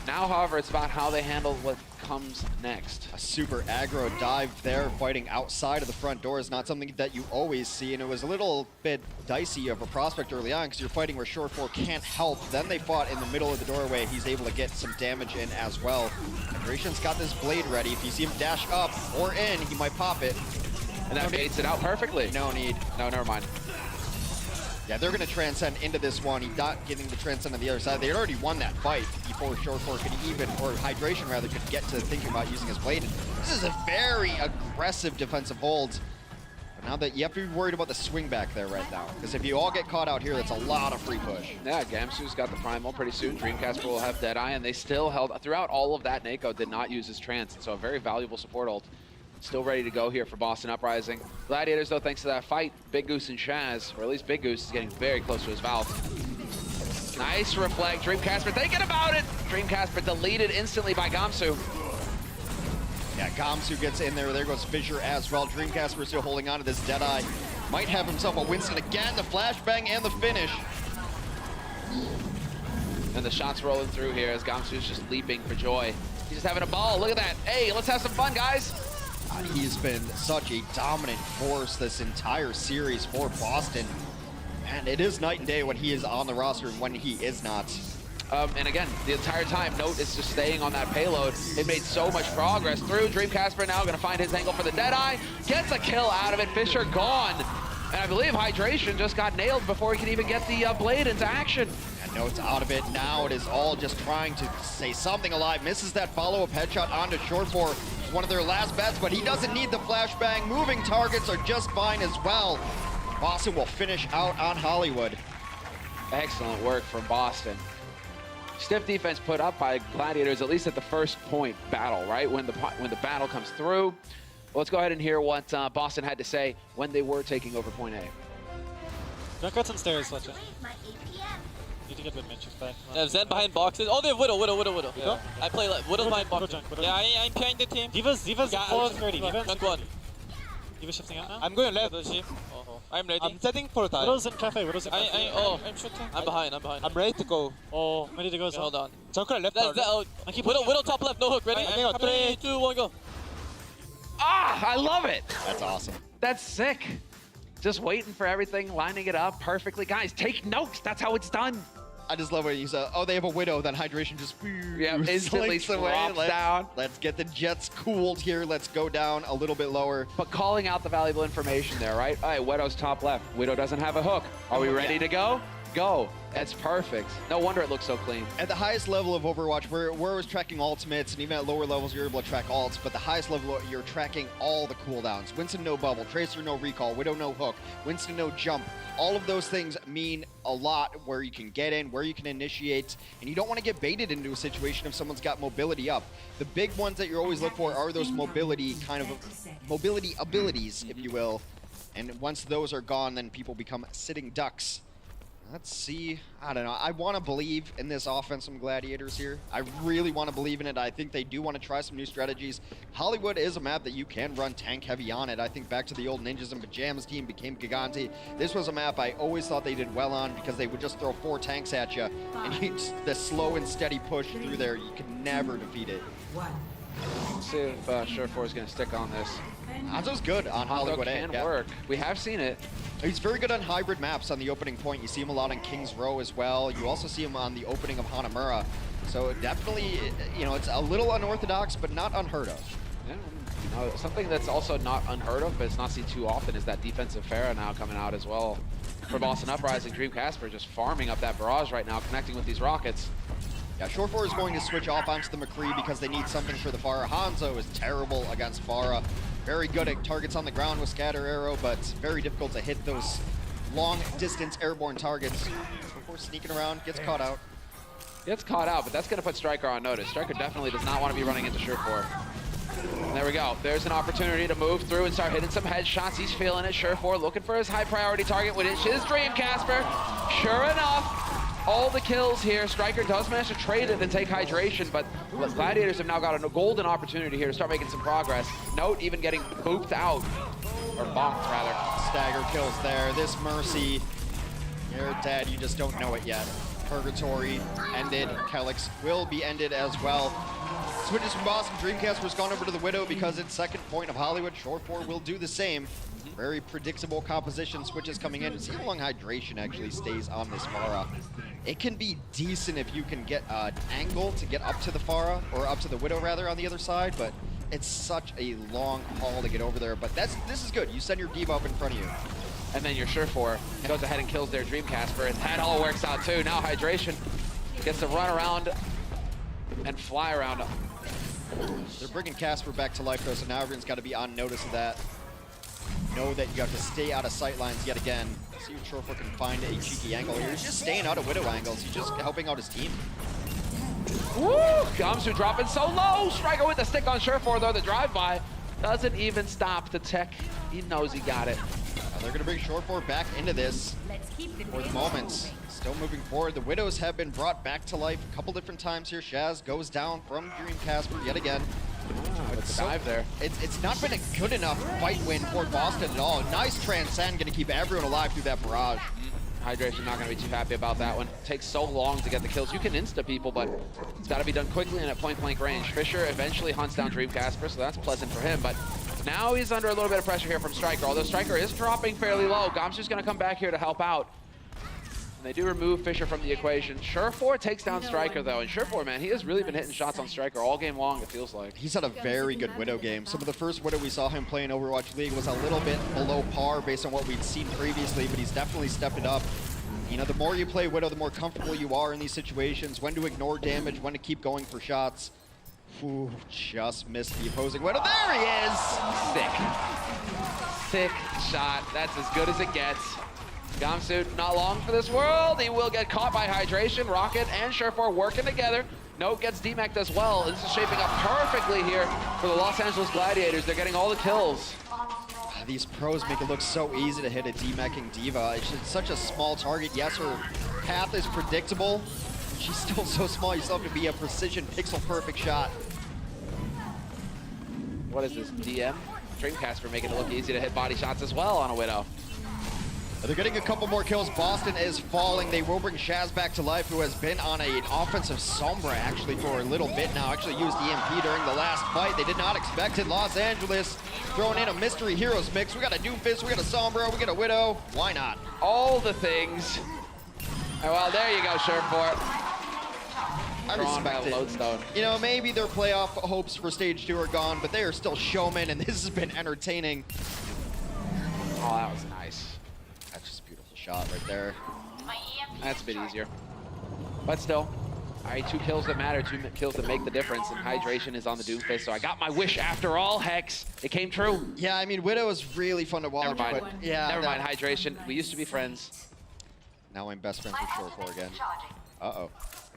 Now, however, it's about how they handle what comes next. A super aggro dive there, fighting outside of the front door is not something that you always see, and it was a little bit dicey of a prospect early on because you're fighting where Short 4 can't help. Then they fought in the middle of the doorway. He's able to get some damage in as well. Hydration's got this blade ready. If you see him dash up or in, he might pop it. And that baits it out perfectly. No need. No, never mind. Yeah, they're going to transcend into this one. He's not getting the transcend on the other side. They had already won that fight before Short 4 could even, or Hydration rather, could get to thinking about using his blade. And this is a very aggressive defensive hold. But now that you have to be worried about the swing back there right now, because if you all get caught out here, that's a lot of free push. Yeah, Gamsu's got the primal pretty soon. Dreamcasper will have Deadeye, and they still held, throughout all of that, Nako did not use his trance, so a very valuable support ult. Still ready to go here for Boston Uprising. Gladiators, though, thanks to that fight, Big Goose and Shaz, or at least Big Goose, is getting very close to his valve. Nice reflect. Dreamcasper thinking about it. Dreamcasper deleted instantly by Gamsu. Yeah, Gamsu gets in there. There goes Fisher as well. Dreamcasper still holding on to this Deadeye. Might have himself a Winston again. The flashbang and the finish. And the shots rolling through here as Gamsu's just leaping for joy. He's just having a ball. Look at that. Hey, let's have some fun, guys. He's been such a dominant force this entire series for Boston. And it is night and day when he is on the roster and when he is not. And again, the entire time, Note is just staying on that payload. It made so much progress through. Dreamcasper now going to find his angle for the Deadeye. Gets a kill out of it. Fisher gone. And I believe Hydration just got nailed before he could even get the blade into action. And Note's out of it. Now it is all just trying to stay something alive. Misses that follow-up headshot onto Short 4. One of their last bets, but he doesn't need the flashbang. Moving targets are just fine as well. Boston will finish out on Hollywood. Excellent work from Boston. Stiff defense put up by Gladiators, at least at the first point battle, right? When the battle comes through. Well, let's go ahead and hear what Boston had to say when they were taking over point A. Junkrat's on stairs, watch it. Need to get with Mitch back. Yeah, Zen behind boxes. Oh, they have Widow. Yeah. I play like Widow behind boxes. Yeah, I'm carrying the team. Diva's ready. Junk one. Diva's shifting out now. I'm going left. I'm ready. I'm setting for time. Widow's in cafe. I'm shooting. I'm behind. I'm ready to go. Oh, ready to go. Okay, hold on. Junkrat left. Widow top left. No hook. Ready? 3, 2, 1, go. Ah, I love it. That's awesome. That's sick. Just waiting for everything, lining it up perfectly. Guys, take notes. That's how it's done. I just love what you said. Oh, they have a Widow. Then Hydration just instantly drops down. Let's get the Jets cooled here. Let's go down a little bit lower. But calling out the valuable information there, right? All right, Widow's top left. Widow doesn't have a hook. Are we ready to go? Go. That's perfect. No wonder it looks so clean. At the highest level of Overwatch, where I was tracking ultimates, and even at lower levels, you're able to track ults, but the highest level, you're tracking all the cooldowns. Winston, no bubble. Tracer, no recall. Widow, no hook. Winston, no jump. All of those things mean a lot where you can get in, where you can initiate, and you don't want to get baited into a situation if someone's got mobility up. The big ones that you always look for are those mobility abilities, if you will. And once those are gone, then people become sitting ducks. Let's see. I don't know. I want to believe in this offense from Gladiators here. I really want to believe in it. I think they do want to try some new strategies. Hollywood is a map that you can run tank heavy on it. I think back to the old Ninjas and Pajamas team became Gigante. This was a map I always thought they did well on because they would just throw 4 tanks at you. And the slow and steady push through there, you could never defeat it. Let's see if Surefour is going to stick on this. Hanzo's good on Hollywood A. Can work. We have seen it. He's very good on hybrid maps on the opening point. You see him a lot on King's Row as well. You also see him on the opening of Hanamura. So definitely, you know, it's a little unorthodox, but not unheard of. Yeah, you know, something that's also not unheard of, but it's not seen too often, is that defensive Pharah now coming out as well. For Boston Uprising, Dream Casper just farming up that barrage right now, connecting with these rockets. Yeah, Surefour is going to switch off onto the McCree because they need something for the Pharah. Hanzo is terrible against Pharah. Very good at targets on the ground with Scatter Arrow, but very difficult to hit those long-distance airborne targets. Surefour sneaking around, gets caught out. Gets caught out, but that's going to put Striker on notice. Striker definitely does not want to be running into Surefour. There we go. There's an opportunity to move through and start hitting some headshots. He's feeling it. Surefour looking for his high-priority target, which is his Dream Casper. Sure enough, all the kills here. Striker does manage to trade it and take hydration, but Gladiators have now got a golden opportunity here to start making some progress. Note even getting booped out, or bonked rather. Stagger kills there. This Mercy, you're dead. You just don't know it yet. Purgatory ended. Calyx will be ended as well. Switches from Boston. Dreamcaster's gone over to the Widow because it's second point of Hollywood. Surefour will do the same. Very predictable composition switches coming in. See how long hydration actually stays on this Pharah. It can be decent if you can get an angle to get up to the Pharah, or up to the Widow rather, on the other side, but it's such a long haul to get over there. But this is good. You send your diva up in front of you. And then your Surefour goes ahead and kills their Dream Casper, and that all works out too. Now hydration gets to run around and fly around. They're bringing Casper back to life though, so now everyone's got to be on notice of that. Know that you have to stay out of sight lines yet again. See if Surefour can find a cheeky angle here. He's just staying out of Widow angles. He's just helping out his team. Woo! Gamsu dropping so low. Striker with the stick on Surefour though. The drive-by doesn't even stop the tech. He knows he got it. They're going to bring Surefour back into this for the moments. Still moving forward. The Widows have been brought back to life a couple different times here. Shaz goes down from Dream Casper yet again. It's dive there. It's not been a good enough fight win for Boston at all. Nice transcend, going to keep everyone alive through that barrage. Hydration not going to be too happy about that one. Takes so long to get the kills. You can insta people, but it's got to be done quickly and at point-blank range. Fisher eventually hunts down Dream Casper, so that's pleasant for him, but now he's under a little bit of pressure here from Striker, although Striker is dropping fairly low. Gamsu's going to come back here to help out. And they do remove Fisher from the equation. Surefour takes down Striker, though. And Surefour, man, he has really been hitting shots on Striker all game long, it feels like. He's had a very good Widow game. Some of the first Widow we saw him play in Overwatch League was a little bit below par based on what we'd seen previously, but he's definitely stepped it up. You know, the more you play Widow, the more comfortable you are in these situations, when to ignore damage, when to keep going for shots. Ooh, just missed the opposing Widow. There he is! Sick. Sick shot. That's as good as it gets. Gamsu, not long for this world. He will get caught by Hydration. Rocket and Surefour working together. Note gets DMAC'd as well. This is shaping up perfectly here for the Los Angeles Gladiators. They're getting all the kills. These pros make it look so easy to hit a DMACing D.Va. It's just such a small target. Yes, her path is predictable. She's still so small. You still have to be a precision, pixel-perfect shot. What is this, DM? Dreamcast making it look easy to hit body shots as well on a Widow. They're getting a couple more kills. Boston is falling. They will bring Shaz back to life, who has been on an offensive Sombra actually for a little bit now. Actually used EMP during the last fight. They did not expect it. Los Angeles throwing in a Mystery Heroes mix. We got a Doomfist, we got a Sombra, we got a Widow. Why not? All the things. Oh, well, there you go, Surefour. I respect it. Lodestone. You know, maybe their playoff hopes for stage 2 are gone, but they are still showmen, and this has been entertaining. Oh, that was nice. That's just a beautiful shot right there. That's a bit easier. But still, all right, 2 kills that matter, 2 kills that make the difference, and Hydration is on the Doomfist, so I got my wish after all, Hex. It came true. Yeah, I mean, Widow is really fun to watch. Never mind. But yeah, Never mind, Hydration. We used to be friends. Now I'm best friends with Surefour again. Uh-oh.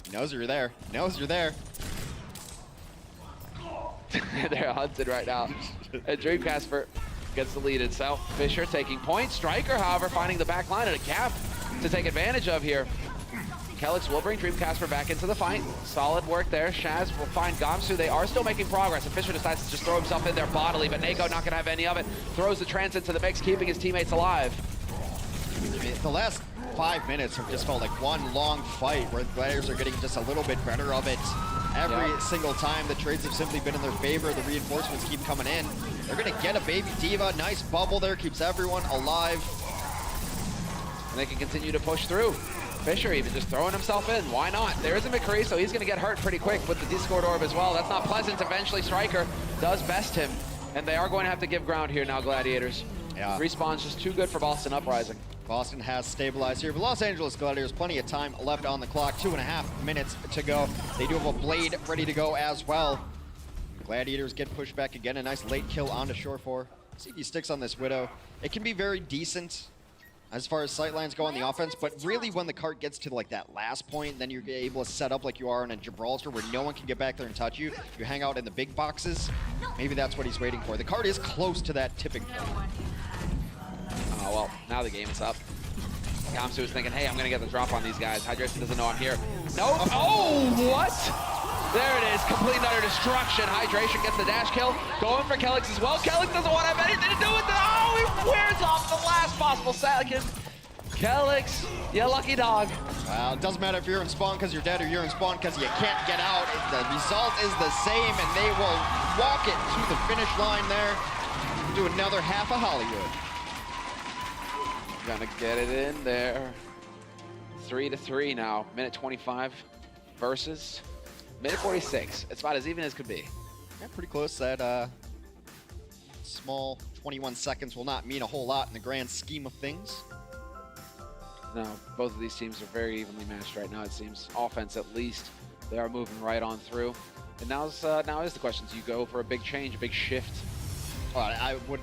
He knows you're there. He knows you're there. They're hunted right now. And Dreamcast gets the lead itself. Fisher taking point. Striker, however, finding the back line at a gap to take advantage of here. Kelix will bring Dreamcasper back into the fight. Solid work there. Shaz will find Gamsu. They are still making progress, and Fisher decides to just throw himself in there bodily, but Nako not gonna have any of it. Throws the transit to the mix, keeping his teammates alive. The last 5 minutes have just felt like one long fight where the Gladiators are getting just a little bit better of it. Every single time the trades have simply been in their favor, the reinforcements keep coming in. They're gonna get a baby D.Va. Nice bubble there, keeps everyone alive. And they can continue to push through. Fisher even just throwing himself in. Why not? There is a McCree, so he's going to get hurt pretty quick with the Discord Orb as well. That's not pleasant. Eventually, Striker does best him. And they are going to have to give ground here now, Gladiators. Yeah. Respawn's just too good for Boston Uprising. Boston has stabilized here, but Los Angeles Gladiators, plenty of time left on the clock. 2.5 minutes to go. They do have a Blade ready to go as well. Gladiators get pushed back again. A nice late kill onto Surefour. See if he sticks on this Widow. It can be very decent as far as sightlines go on the offense, but really when the cart gets to like that last point, then you're able to set up like you are in a Gibraltar where no one can get back there and touch you. You hang out in the big boxes. Maybe that's what he's waiting for. The cart is close to that tipping point. Oh, well, now the game is up. Gamsu is thinking, hey, I'm going to get the drop on these guys. Hydration doesn't know I'm here. No. Oh, what? There it is. Complete and utter destruction. Hydration gets the dash kill. Going for Kelix as well. Kelix doesn't want to have anything to do with it. Oh, he wears off the last possible second. Kelix, you lucky dog. Well, it doesn't matter if you're in spawn because you're dead or you're in spawn because you can't get out. The result is the same, and they will walk it to the finish line there. Do another half of Hollywood. Gonna get it in there. 3-3 now. Minute 25 versus minute 46. It's about as even as could be. Yeah, pretty close. That small 21 seconds will not mean a whole lot in the grand scheme of things. No, both of these teams are very evenly matched right now, it seems. Offense, at least, they are moving right on through. And now is the question. Do you go for a big change, a big shift? Well, I would...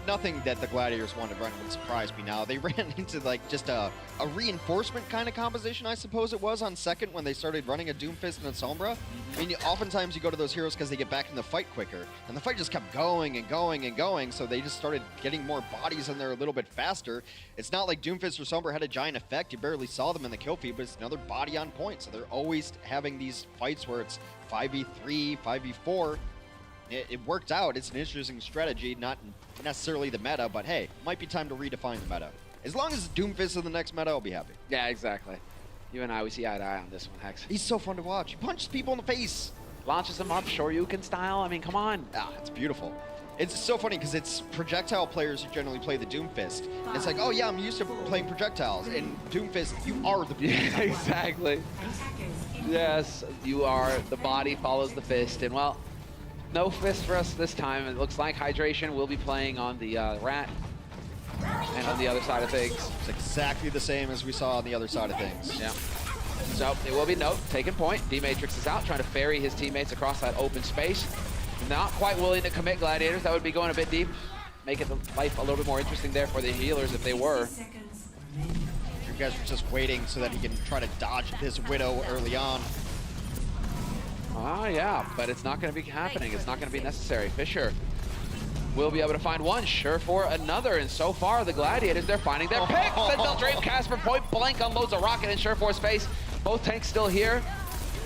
Nothing that the Gladiators wanted to run would surprise me now. They ran into like just a reinforcement kind of composition, I suppose it was, on second when they started running a Doomfist and a Sombra. I mean, oftentimes you go to those heroes because they get back in the fight quicker. And the fight just kept going and going and going, so they just started getting more bodies in there a little bit faster. It's not like Doomfist or Sombra had a giant effect. You barely saw them in the kill feed, but it's another body on point. So they're always having these fights where it's 5v3, 5v4. It worked out. It's an interesting strategy, not necessarily the meta, but hey, might be time to redefine the meta. As long as Doomfist is the next meta, I'll be happy. Yeah, exactly. You and I, we see eye to eye on this one, Hex. He's so fun to watch. He punches people in the face. Launches them up, Shoryuken style. I mean, come on. Ah, it's beautiful. It's so funny because it's projectile players who generally play the Doomfist. And it's like, oh yeah, I'm used to playing projectiles. And Doomfist, you are the projectile. Yeah, exactly. Yes, you are. The body follows the fist. And well, no fist for us this time. It looks like Hydration will be playing on the Rat and on the other side of things. It's exactly the same as we saw on the other side of things. Yeah. So it will be Note taking point. D-Matrix is out, trying to ferry his teammates across that open space. Not quite willing to commit Gladiators. That would be going a bit deep. Make it life a little bit more interesting there for the healers if they were. Dreamcatcher just waiting so that he can try to dodge this Widow early on. Oh, yeah, but it's not going to be happening. It's not going to be necessary. Fisher will be able to find one, Surefour another, and so far the Gladiators, they're finding their picks until Dreamcatcher point blank unloads a rocket in Surefour's face. Both tanks still here,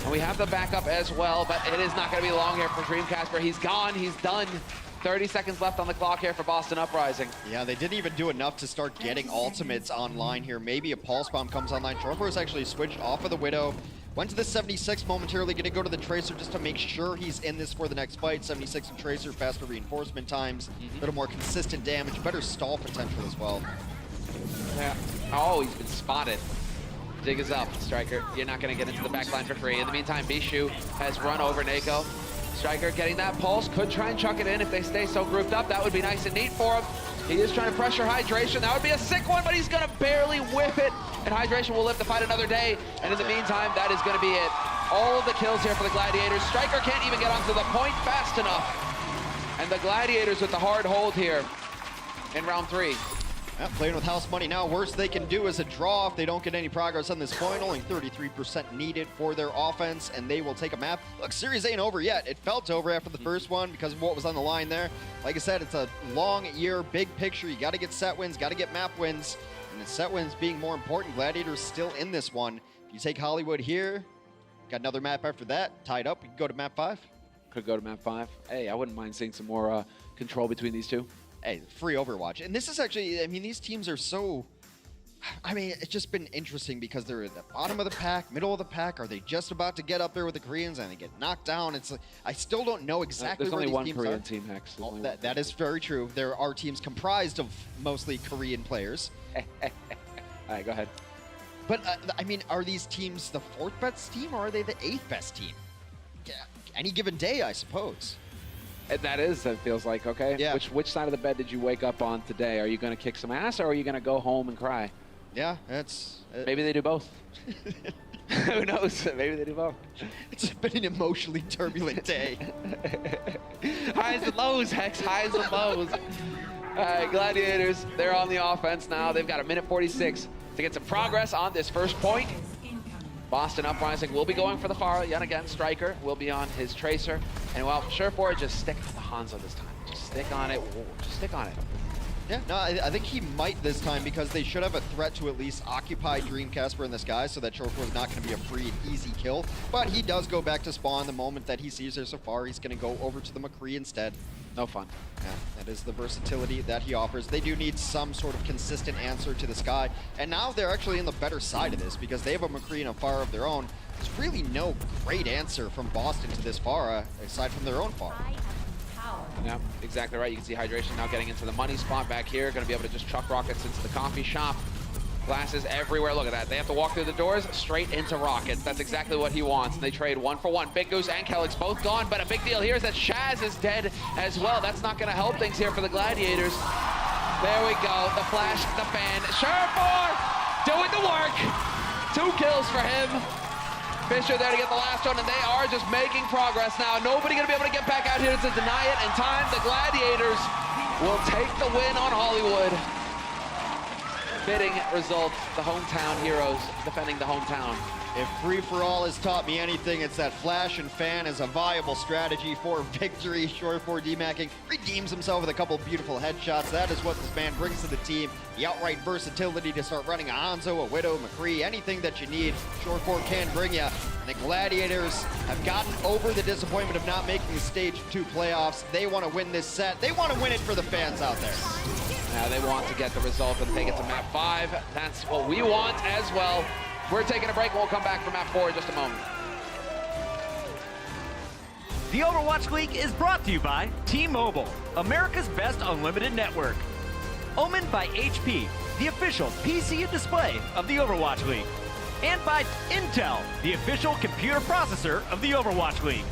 and we have the backup as well, but it is not going to be long here for Dreamcatcher. He's gone, he's done. 30 seconds left on the clock here for Boston Uprising. Yeah, they didn't even do enough to start getting ultimates online here. Maybe a Pulse Bomb comes online. Surefour's actually switched off of the Widow. Went to the 76 momentarily, gonna go to the Tracer just to make sure he's in this for the next fight. 76 and Tracer, faster reinforcement times, a little more consistent damage, better stall potential as well. Yeah. Oh, he's been spotted. Dig is up, Striker. You're not gonna get into the backline for free. In the meantime, Bishu has run over Nako. Striker getting that pulse, could try and chuck it in if they stay so grouped up. That would be nice and neat for him. He is trying to pressure Hydration. That would be a sick one, but he's gonna barely whip it. And Hydration will live to fight another day. And in the meantime, that is gonna be it. All of the kills here for the Gladiators. Striker can't even get onto the point fast enough. And the Gladiators with the hard hold here in round 3. Yeah, playing with house money now. Worst they can do is a draw if they don't get any progress on this point. Only 33% needed for their offense, and they will take a map. Look, series ain't over yet. It felt over after the first one because of what was on the line there. Like I said, it's a long year, big picture. You got to get set wins, got to get map wins, and the set wins being more important. Gladiators still in this one. If you take Hollywood here, got another map after that, tied up. We can go to map 5. Could go to map 5. Hey, I wouldn't mind seeing some more control between these two. Hey, free Overwatch. And this is actually, I mean, these teams are so, I mean, it's just been interesting because they're at the bottom of the pack, middle of the pack. Are they just about to get up there with the Koreans and they get knocked down? It's like, I still don't know exactly where these teams are. There's only one Korean team, Hex. Oh, that is very true. There are teams comprised of mostly Korean players. All right, go ahead. But, I mean, are these teams the 4th best team or are they the 8th best team? Yeah, any given day, I suppose. That is, it feels like, okay. Yeah. Which side of the bed did you wake up on today? Are you going to kick some ass or are you going to go home and cry? Yeah, that's... Maybe they do both. Who knows? Maybe they do both. It's been an emotionally turbulent day. Highs and lows, Hex. Highs and lows. All right, Gladiators, they're on the offense now. They've got 1:46 to get some progress on this first point. Boston Uprising will be going for the Pharah yet again. Striker will be on his Tracer. And well, Surefour, just stick on the Hanzo this time. Just stick on it. Just stick on it. Yeah, no, I think he might this time because they should have a threat to at least occupy Dreamcatcher in the sky so that Surefour is not going to be a free and easy kill. But he does go back to spawn the moment that he sees her so far. He's going to go over to the McCree instead. No fun. Yeah, that is the versatility that he offers. They do need some sort of consistent answer to the sky. And now they're actually in the better side of this because they have a McCree and a Pharah of their own. There's really no great answer from Boston to this Pharah aside from their own Pharah. Yeah, exactly right. You can see Hydration now getting into the money spot back here. Going to be able to just chuck rockets into the coffee shop. Glasses everywhere. Look at that. They have to walk through the doors straight into rockets. That's exactly what he wants. And they trade 1 for 1. Big Goose and Kelix both gone, but a big deal here is that Shaz is dead as well. That's not going to help things here for the Gladiators. There we go. The flash, the fan. Surefour doing the work. 2 kills for him. Fisher there to get the last one, and they are just making progress now. Nobody going to be able to get back out here to deny it in time. The Gladiators will take the win on Hollywood. Fitting result, the hometown heroes defending the hometown. If free-for-all has taught me anything, it's that flash and fan is a viable strategy for victory. Surefour demacking redeems himself with a couple beautiful headshots. That is what this man brings to the team. The outright versatility to start running a Hanzo, a Widow, McCree, anything that you need, Surefour can bring you. And the Gladiators have gotten over the disappointment of not making the Stage 2 playoffs. They want to win this set. They want to win it for the fans out there. Now they want to get the result and take it to map 5. That's what we want as well. We're taking a break. We'll come back for map 4 in just a moment. The Overwatch League is brought to you by T-Mobile, America's best unlimited network. Omen by HP, the official PC and display of the Overwatch League. And by Intel, the official computer processor of the Overwatch League.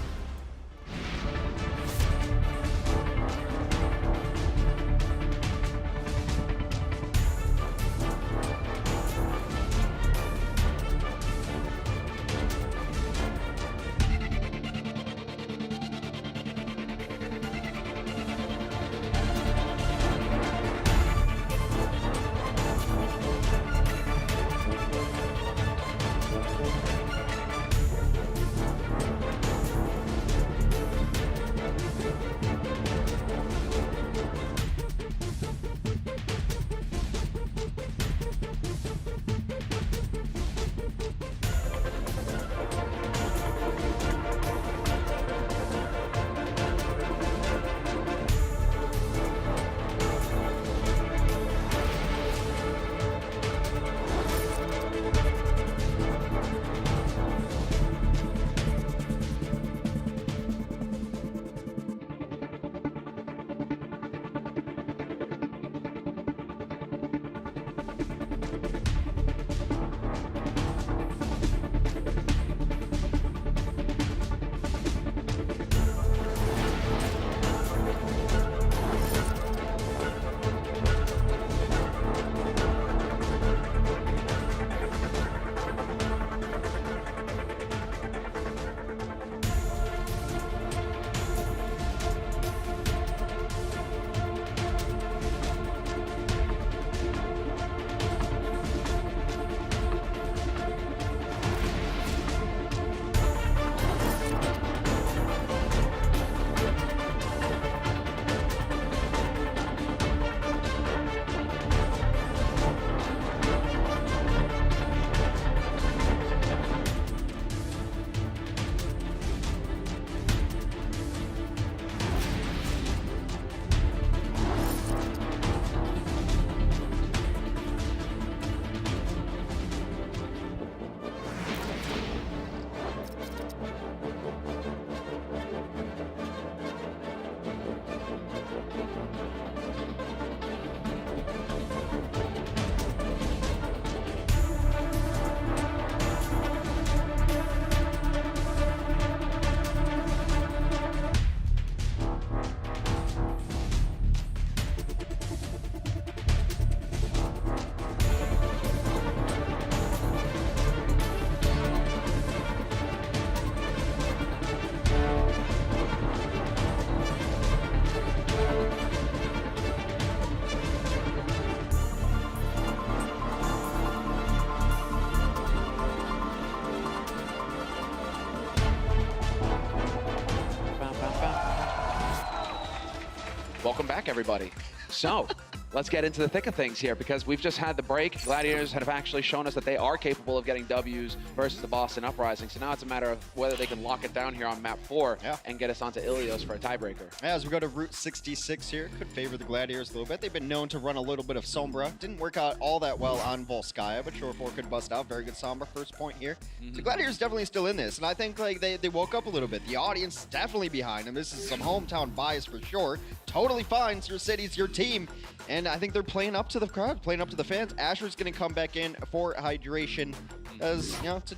Welcome back, everybody. So, let's get into the thick of things here because we've just had the break. Gladiators have actually shown us that they are capable of getting W's versus the Boston Uprising. So now it's a matter of whether they can lock it down here on map 4 and get us onto Ilios for a tiebreaker. As we go to Route 66 here, could favor the Gladiators a little bit. They've been known to run a little bit of Sombra. Didn't work out all that well on Volskaya, but Shore 4 could bust out. Very good Sombra first point here. The Gladiators definitely still in this, and I think like they woke up a little bit. The audience is definitely behind them. This is some hometown bias for sure. Totally fine. It's your city, it's your team. And I think they're playing up to the crowd, playing up to the fans. Asher's going to come back in for hydration as, you know, it's a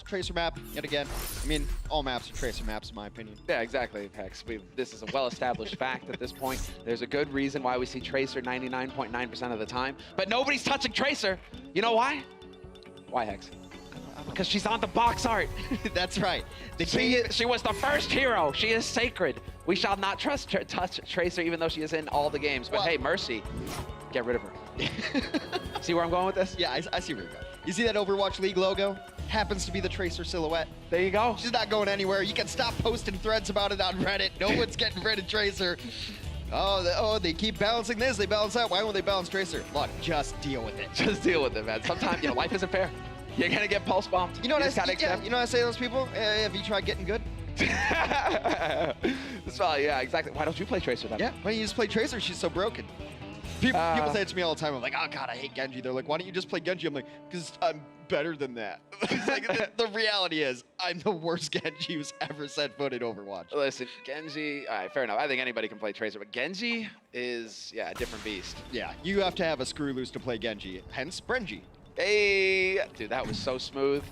tracer map yet again. I mean, all maps are tracer maps in my opinion. Yeah, exactly, Hex. This is a well-established fact at this point. There's a good reason why we see Tracer 99.9% of the time, but nobody's touching Tracer. You know why? Why, Hex? Because she's on the box art. That's right. She was the first hero. She is sacred. We shall not touch Tracer even though she is in all the games. But hey, Mercy, get rid of her. See where I'm going with this? Yeah, I see where you're going. You see that Overwatch League logo? Happens to be the Tracer silhouette. There you go. She's not going anywhere. You can stop posting threads about it on Reddit. No one's getting rid of Tracer. They keep balancing this, they balance that. Why won't they balance Tracer? Look, just deal with it. Just deal with it, man. Sometimes, you know, life isn't fair. You're gonna get pulse bombed. You know what I say? Yeah, you know what I say to those people? Have you tried getting good? So, yeah, exactly. Why don't you play Tracer then? Yeah, why don't you just play Tracer? She's so broken. People say it to me all the time. I'm like, oh God, I hate Genji. They're like, why don't you just play Genji? I'm like, because I'm better than that. Like, the reality is, I'm the worst Genji who's ever set foot in Overwatch. Listen, Genji, all right, fair enough. I think anybody can play Tracer, but Genji is, yeah, a different beast. Yeah, you have to have a screw loose to play Genji, hence Brenji. Hey, dude, that was so smooth.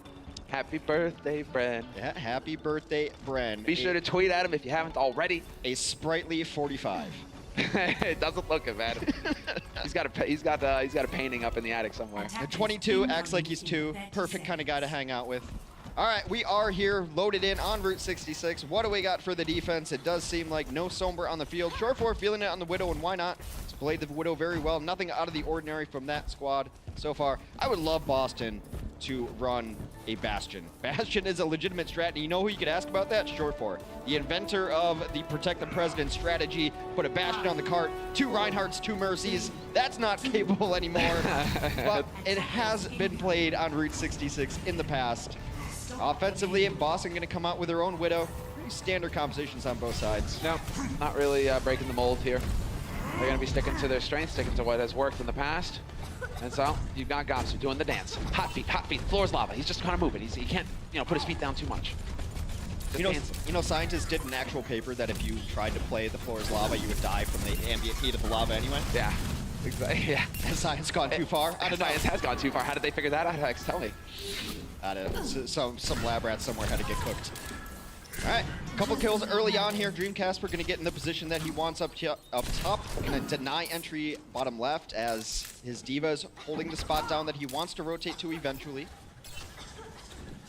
Happy birthday, Bren. Yeah, happy birthday, Bren. Be sure to tweet at him if you haven't already. A sprightly 45. It doesn't look it, man. he's got a painting up in the attic somewhere. A 22 acts like he's 2. Perfect kind of guy to hang out with. All right, we are here loaded in on Route 66. What do we got for the defense? It does seem like no Sombra on the field. Shore 4 feeling it on the Widow, and why not? It's played the Widow very well. Nothing out of the ordinary from that squad so far. I would love Boston to run a Bastion. Bastion is a legitimate strat, and you know who you could ask about that? Shore 4. The inventor of the Protect the President strategy, put a Bastion on the cart, 2 Reinhardts, 2 Mercies. That's not capable anymore, but it has been played on Route 66 in the past. Offensively, Boston going to come out with their own Widow. Pretty standard compositions on both sides. No, not really breaking the mold here. They're going to be sticking to their strength, sticking to what has worked in the past. And so, you've got Gopsu doing the dance. Hot feet, floor's lava. He's just kind of moving. He can't, you know, put his feet down too much. You know, scientists did an actual paper that if you tried to play the floor is lava, you would die from the ambient heat of the lava anyway? Yeah. Exactly. Yeah. Has science gone too far? I don't know. Science has gone too far. How did they figure that out, Hex? Tell me. I don't know. Some lab rat somewhere had to get cooked. All right, couple kills early on here. Dreamcasper going to get in the position that he wants up top. Going to deny entry bottom left as his Diva's holding the spot down that he wants to rotate to eventually.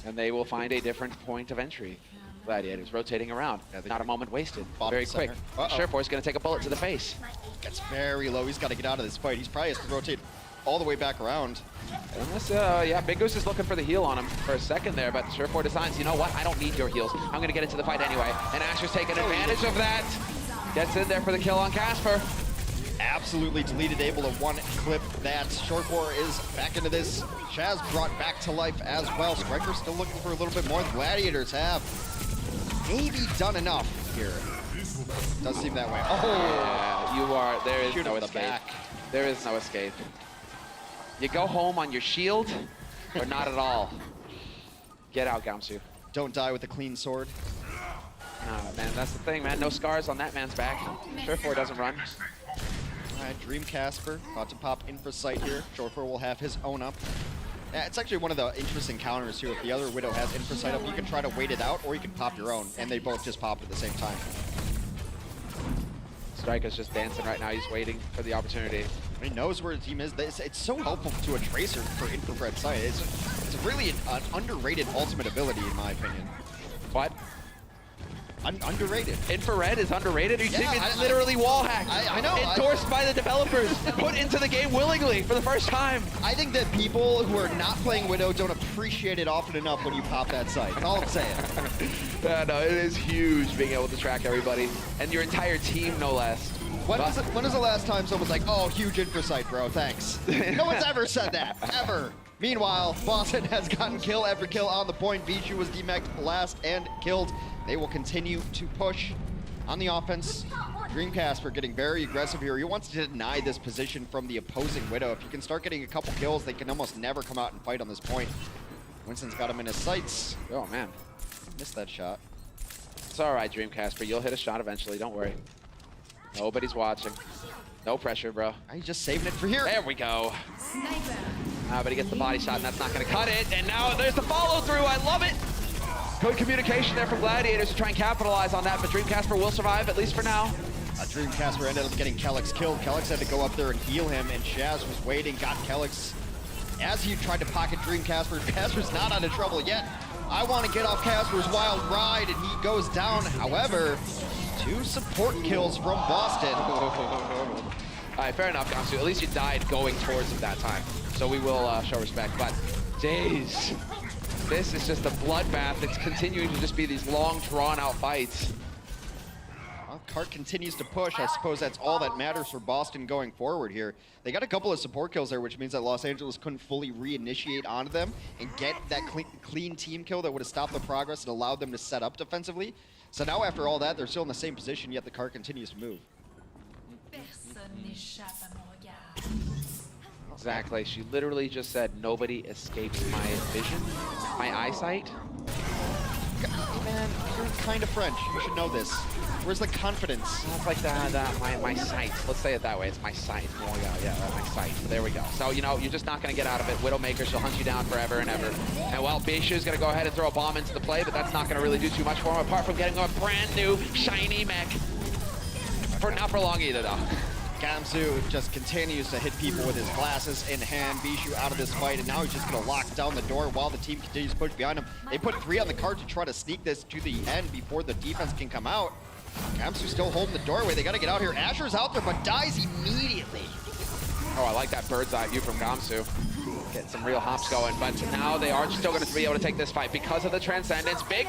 And they will find a different point of entry. Gladiators rotating around. Not a moment wasted. Bottom Very quick. Sureforce going to take a bullet to the face. Gets very low. He's got to get out of this fight. He's probably has to rotate all the way back around. Unless, yeah, Big Goose is looking for the heal on him for a second there, but Sureforce decides, you know what? I don't need your heals. I'm going to get into the fight anyway. And Asher's taking advantage of that. Gets in there for the kill on Casper. Absolutely deleted, able to one-clip that. Shortcore is back into this. Shaz brought back to life as well. Striker's still looking for a little bit more. The Gladiators have maybe done enough here. Does seem that way. Oh! Yeah, you are. There is no escape. Back. There is no escape. You go home on your shield, or not at all. Get out, Gamsu. Don't die with a clean sword. Oh, man, that's the thing, man. No scars on that man's back. Sureforce doesn't run. All right, Dreamcasper about to pop in for sight here. Shortfor will have his own up. Yeah, it's actually one of the interesting counters here. If the other Widow has infra sight up, you can try to wait it out, or you can pop your own, and they both just pop at the same time. Striker's just dancing right now. He's waiting for the opportunity. He knows where his team is. It's so helpful to a Tracer for infrared sight. It's really an underrated ultimate ability, in my opinion. What? Underrated. Infrared is underrated? Are you kidding me? It's literally wall hacked. I know. Endorsed by the developers. Put into the game willingly for the first time. I think that people who are not playing Widow don't appreciate it often enough when you pop that sight. That's all I'm saying. Yeah, no, it is huge being able to track everybody. And your entire team, no less. When is the last time someone's like, oh, huge infra sight, bro, thanks? No one's ever said that, ever. Meanwhile, Boston has gotten kill after kill on the point. Bijou was demeched last and killed. They will continue to push on the offense. Dreamcasper getting very aggressive here. He wants to deny this position from the opposing Widow. If you can start getting a couple kills, they can almost never come out and fight on this point. Winston's got him in his sights. Oh, man. Missed that shot. It's all right, Dreamcasper. You'll hit a shot eventually. Don't worry. Nobody's watching. No pressure, bro. He's just saving it for here. There we go. But he gets the body shot, and that's not going to cut it. And now there's the follow-through. I love it. Good communication there from Gladiators to try and capitalize on that, but Dreamcasper will survive, at least for now. Dreamcasper ended up getting Kellex killed. Kellex had to go up there and heal him, and Shaz was waiting, got Kellex. As he tried to pocket Dreamcasper, Casper's not out of trouble yet. I want to get off Casper's wild ride, and he goes down. However, 2 support kills from Boston. All right, fair enough, Gamsu. At least you died going towards him that time. So we will show respect, but jeez. This is just a bloodbath. It's continuing to just be these long, drawn-out fights. Well, Cart continues to push. I suppose that's all that matters for Boston going forward here. They got a couple of support kills there, which means that Los Angeles couldn't fully reinitiate onto them and get that clean team kill that would have stopped the progress and allowed them to set up defensively. So now after all that, they're still in the same position, yet the Cart continues to move. Exactly. She literally just said, nobody escapes my vision, my eyesight. Man, you're kind of French. You should know this. Where's the confidence? It's like my sight. Let's say it that way. It's my sight. Oh, yeah, my sight. So there we go. So, you know, you're just not going to get out of it. Widowmaker, she'll hunt you down forever and ever. And, well, Bijou's going to go ahead and throw a bomb into the play, but that's not going to really do too much for him, apart from getting a brand new, shiny mech. Not for long either, though. Gamsu just continues to hit people with his glasses in hand. Bijou out of this fight, and now he's just going to lock down the door while the team continues to push behind him. They put 3 on the card to try to sneak this to the end before the defense can come out. Gamsu still holding the doorway. They got to get out here. Asher's out there, but dies immediately. Oh, I like that bird's eye view from Gamsu. Getting some real hops going, but now they are still going to be able to take this fight because of the Transcendence. Big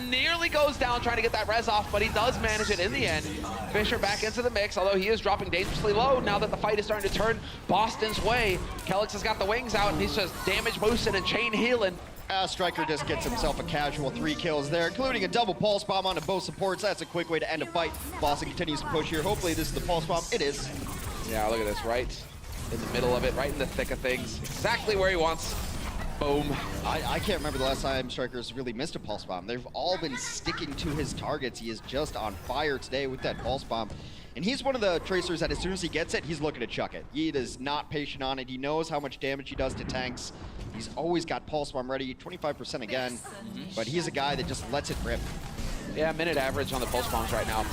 nearly goes down trying to get that res off, but he does manage it in the end. Fisher back into the mix, although he is dropping dangerously low now that the fight is starting to turn Boston's way. Kellex has got the wings out, and he's just damage boosting and chain healing. Striker just gets himself a casual 3 kills there, including a double pulse bomb onto both supports. That's a quick way to end a fight. Boston continues to push here. Hopefully this is the pulse bomb. It is. Yeah, look at this, right in the middle of it, right in the thick of things. Exactly where he wants. Boom. I can't remember the last time Striker's really missed a pulse bomb. They've all been sticking to his targets. He is just on fire today with that pulse bomb. And he's one of the tracers that as soon as he gets it, he's looking to chuck it. He is not patient on it. He knows how much damage he does to tanks. He's always got Pulse Bomb ready, 25% again, but he's a guy that just lets it rip. Yeah, minute average on the Pulse Bombs right now.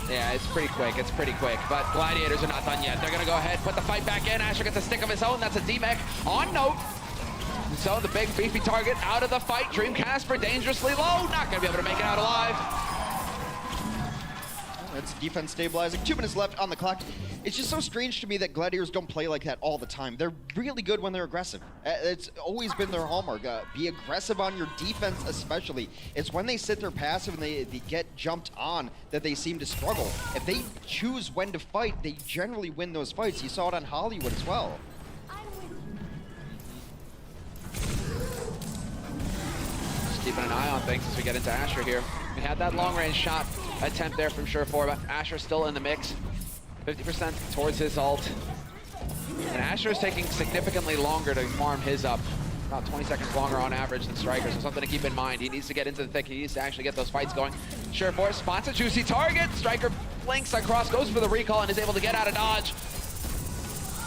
Yeah, it's pretty quick. It's pretty quick. But Gladiators are not done yet. They're going to go ahead, put the fight back in. Asher gets a stick of his own. That's a D-Mech on note. So the big beefy target out of the fight. Dream Casper dangerously low. Not going to be able to make it out alive. That's defense stabilizing. 2 minutes left on the clock. It's just so strange to me that Gladiators don't play like that all the time. They're really good when they're aggressive. It's always been their hallmark. Be aggressive on your defense especially. It's when they sit there passive and they get jumped on that they seem to struggle. If they choose when to fight, they generally win those fights. You saw it on Hollywood as well. Just keeping an eye on things as we get into Asher here. We had that long-range shot attempt there from Surefour, but Asher's still in the mix. 50% towards his ult. And Asher is taking significantly longer to farm his up. About 20 seconds longer on average than Striker, so something to keep in mind. He needs to get into the thick. He needs to actually get those fights going. Surefour spots a juicy target. Striker blinks across, goes for the recall, and is able to get out of dodge.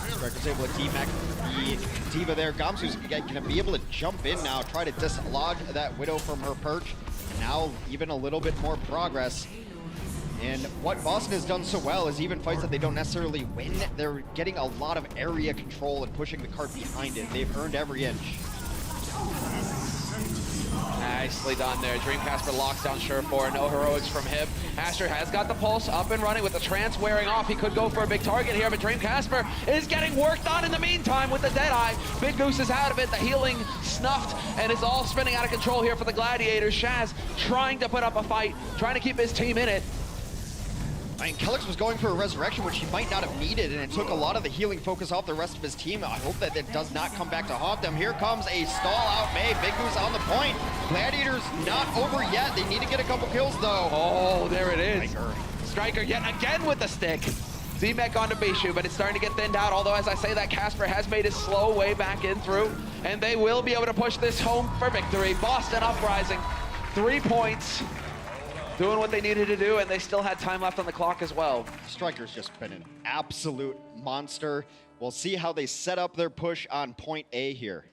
Striker's able to D-Mech the D.Va there. Gamsu's gonna be able to jump in now, try to dislodge that Widow from her perch. Now even a little bit more progress. And what Boston has done so well is even fights that they don't necessarily win, they're getting a lot of area control and pushing the cart behind it. They've earned every inch. Nicely done there. Dream Casper locks down Surefour. No heroics from him. Asher has got the pulse up and running with the trance wearing off. He could go for a big target here, but Dream Casper is getting worked on in the meantime with the Deadeye. Big Goose is out of it. The healing snuffed, and it's all spinning out of control here for the Gladiators. Shaz trying to put up a fight, trying to keep his team in it. I mean, Kellix was going for a resurrection, which he might not have needed, and it took a lot of the healing focus off the rest of his team. I hope that it does not come back to haunt them. Here comes a stall out May. Big Goose on the point. Gladiators not over yet. They need to get a couple kills, though. Oh, there it is. Striker yet again with the stick. Z-Mech onto Bishu, but it's starting to get thinned out, although as I say that, Casper has made his slow way back in through, and they will be able to push this home for victory. Boston Uprising, 3 points. Doing what they needed to do, and they still had time left on the clock as well. Striker's just been an absolute monster. We'll see how they set up their push on point A here.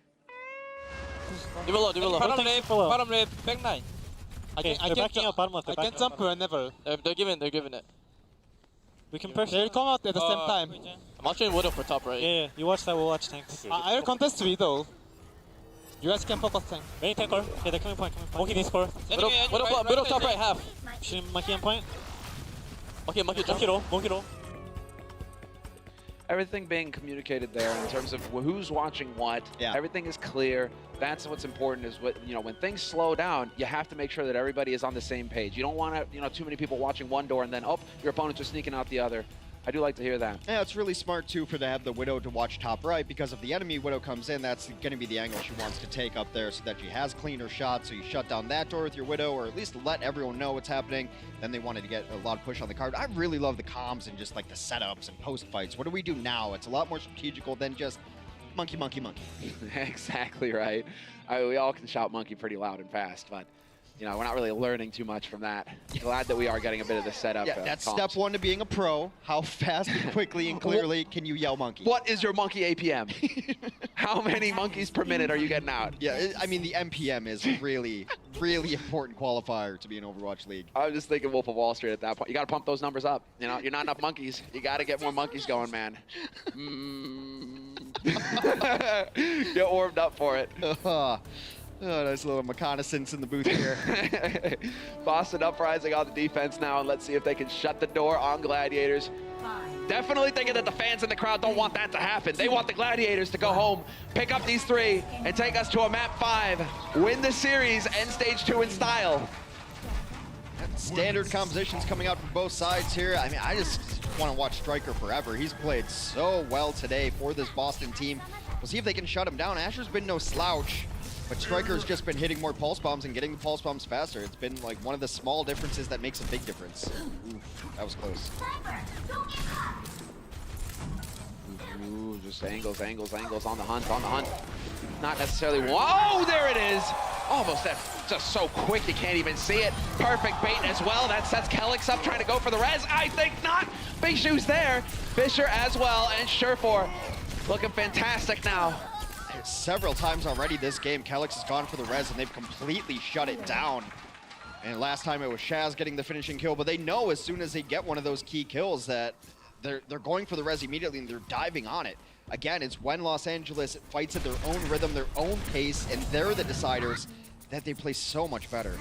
Develop. Bottom red, back 9. I can jump whenever. They're giving it. We can push. They'll come out at the same time. I'm watching Widow for top right. Yeah, you watch that, we'll watch tanks. I will contest Widow. You guys can focus tank. Main tank core. Yeah, they're coming point. Monkey needs core. Widow top right half. Shooting Monkey on point. Okay, Monkey jump. Monkey roll. Everything being communicated there in terms of who's watching what. Yeah. Everything is clear. That's what's important is what, when things slow down, you have to make sure that everybody is on the same page. You don't want to, too many people watching one door and then, your opponents are sneaking out the other. I do like to hear that. Yeah, it's really smart too to have the Widow to watch top right, because if the enemy Widow comes in, that's going to be the angle she wants to take up there so that she has cleaner shots. So you shut down that door with your Widow, or at least let everyone know what's happening. Then they wanted to get a lot of push on the card. I really love the comms and just like the setups and post fights. What do we do now? It's a lot more strategical than just monkey. Exactly right. We all can shout monkey pretty loud and fast, but we're not really learning too much from that. Glad that we are getting a bit of the setup. Yeah, that's step one to being a pro. How fast and quickly and clearly can you yell monkey? What is your monkey APM? How many monkeys per minute are you getting out? Yeah, I mean, the MPM is really important qualifier to be in Overwatch League. I was just thinking Wolf of Wall Street at that point. You got to pump those numbers up. You're not enough monkeys. You got to get more monkeys going, man. Get warmed up for it. Oh, nice little reconnaissance in the booth here. Boston Uprising on the defense now, and let's see if they can shut the door on Gladiators. Definitely thinking that the fans in the crowd don't want that to happen. They want the Gladiators to go home, pick up these 3, and take us to a map 5, win the series, end stage 2 in style. Standard compositions coming out from both sides here. I mean, I just want to watch Striker forever. He's played so well today for this Boston team. We'll see if they can shut him down. Asher's been no slouch, but Striker's just been hitting more pulse bombs and getting the pulse bombs faster. It's been like one of the small differences that makes a big difference. Oof, that was close. Ooh, just angles on the hunt. Not necessarily. Whoa, there it is. Almost that, just so quick you can't even see it. Perfect bait as well. That sets Kelix up trying to go for the res. I think not. Big Shoe's there. Fisher as well, and Surefour looking fantastic now. Several times already this game, Kelix has gone for the res and they've completely shut it down. And last time it was Shaz getting the finishing kill, but they know as soon as they get one of those key kills that they're going for the res immediately and they're diving on it. Again, it's when Los Angeles fights at their own rhythm, their own pace, and they're the deciders that they play so much better.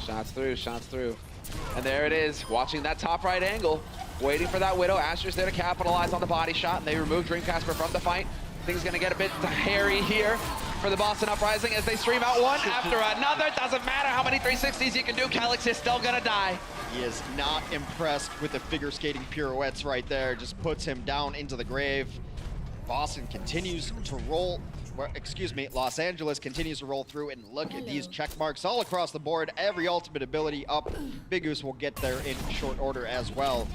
Shots through. And there it is, watching that top right angle, waiting for that Widow. Asher's there to capitalize on the body shot, and they remove Dreamcasper from the fight. Things gonna get a bit hairy here for the Boston Uprising as they stream out one after another. Doesn't matter how many 360s you can do, Kelix is still gonna die. He is not impressed with the figure skating pirouettes right there. Just puts him down into the grave. Boston continues to roll, Los Angeles continues to roll through, and look at these check marks all across the board. Every ultimate ability up. Big Goose will get there in short order as well.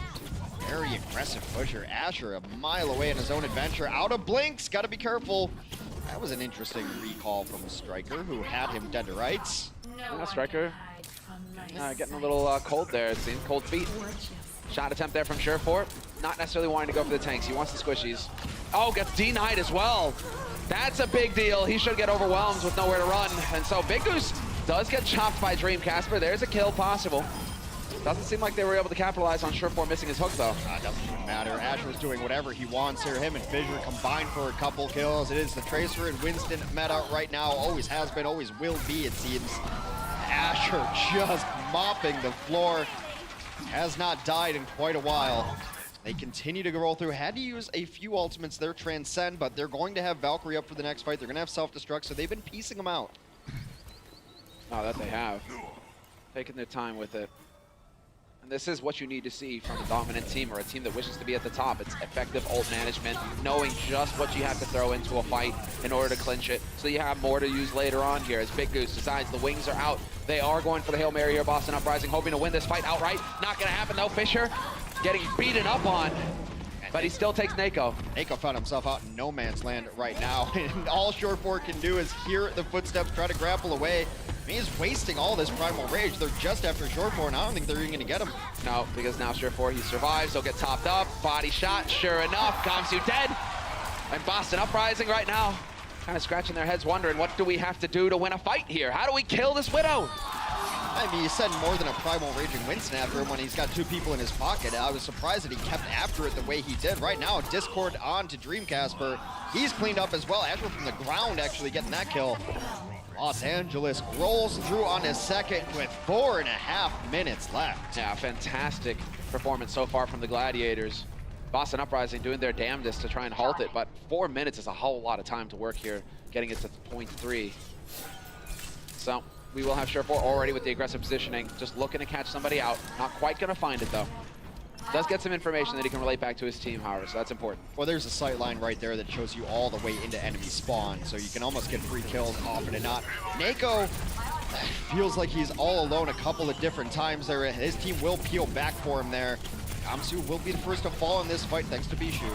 Very aggressive pusher. Asher a mile away in his own adventure. Out of blinks, gotta be careful. That was an interesting recall from Striker, who had him dead to rights. Striker getting a little cold there, it seems. Cold feet. Shot attempt there from Surefour. Not necessarily wanting to go for the tanks. He wants the squishies. Oh, gets denied as well. That's a big deal. He should get overwhelmed with nowhere to run. And so Big Goose does get chopped by Dreamcasper. There's a kill possible. Doesn't seem like they were able to capitalize on Surefour missing his hook, though. Doesn't even matter. Asher's doing whatever he wants here. Him and Fissure combined for a couple kills. It is the Tracer and Winston meta right now. Always has been, always will be, it seems. Asher just mopping the floor. Has not died in quite a while. They continue to roll through. Had to use a few ultimates there, Transcend, but they're going to have Valkyrie up for the next fight. They're going to have self-destruct, so they've been piecing them out. Oh, that they have. Taking their time with it. And this is what you need to see from a dominant team or a team that wishes to be at the top. It's effective ult management, knowing just what you have to throw into a fight in order to clinch it, so you have more to use later on here. As Big Goose decides the wings are out, they are going for the Hail Mary here, Boston Uprising, hoping to win this fight outright. Not going to happen, though. Fisher getting beaten up on, but he still takes Nako. Nako found himself out in no man's land right now, and all Surefour can do is hear the footsteps, try to grapple away. I mean, he's wasting all this Primal Rage. They're just after Surefour, and I don't think they're even going to get him. No, because now Surefour, he survives. He'll get topped up. Body shot, sure enough. Kamsu dead. And Boston Uprising right now, kind of scratching their heads wondering, what do we have to do to win a fight here? How do we kill this Widow? I mean, you said more than a Primal Raging Winston after him when he's got two people in his pocket. I was surprised that he kept after it the way he did. Right now, Discord on to Dreamcasper. He's cleaned up as well. Asher from the ground actually getting that kill. Los Angeles rolls through on his second with 4.5 minutes left. Yeah, fantastic performance so far from the Gladiators. Boston Uprising doing their damnedest to try and halt it, but 4 minutes is a whole lot of time to work here, getting it to 0.3. So we will have Surefour already with the aggressive positioning, just looking to catch somebody out. Not quite going to find it, though. Does get some information that he can relate back to his team, however, so that's important. Well, there's a sight line right there that shows you all the way into enemy spawn, so you can almost get free kills often and not. Nako feels like he's all alone a couple of different times there. His team will peel back for him there. Kamsu will be the first to fall in this fight, thanks to Bishu.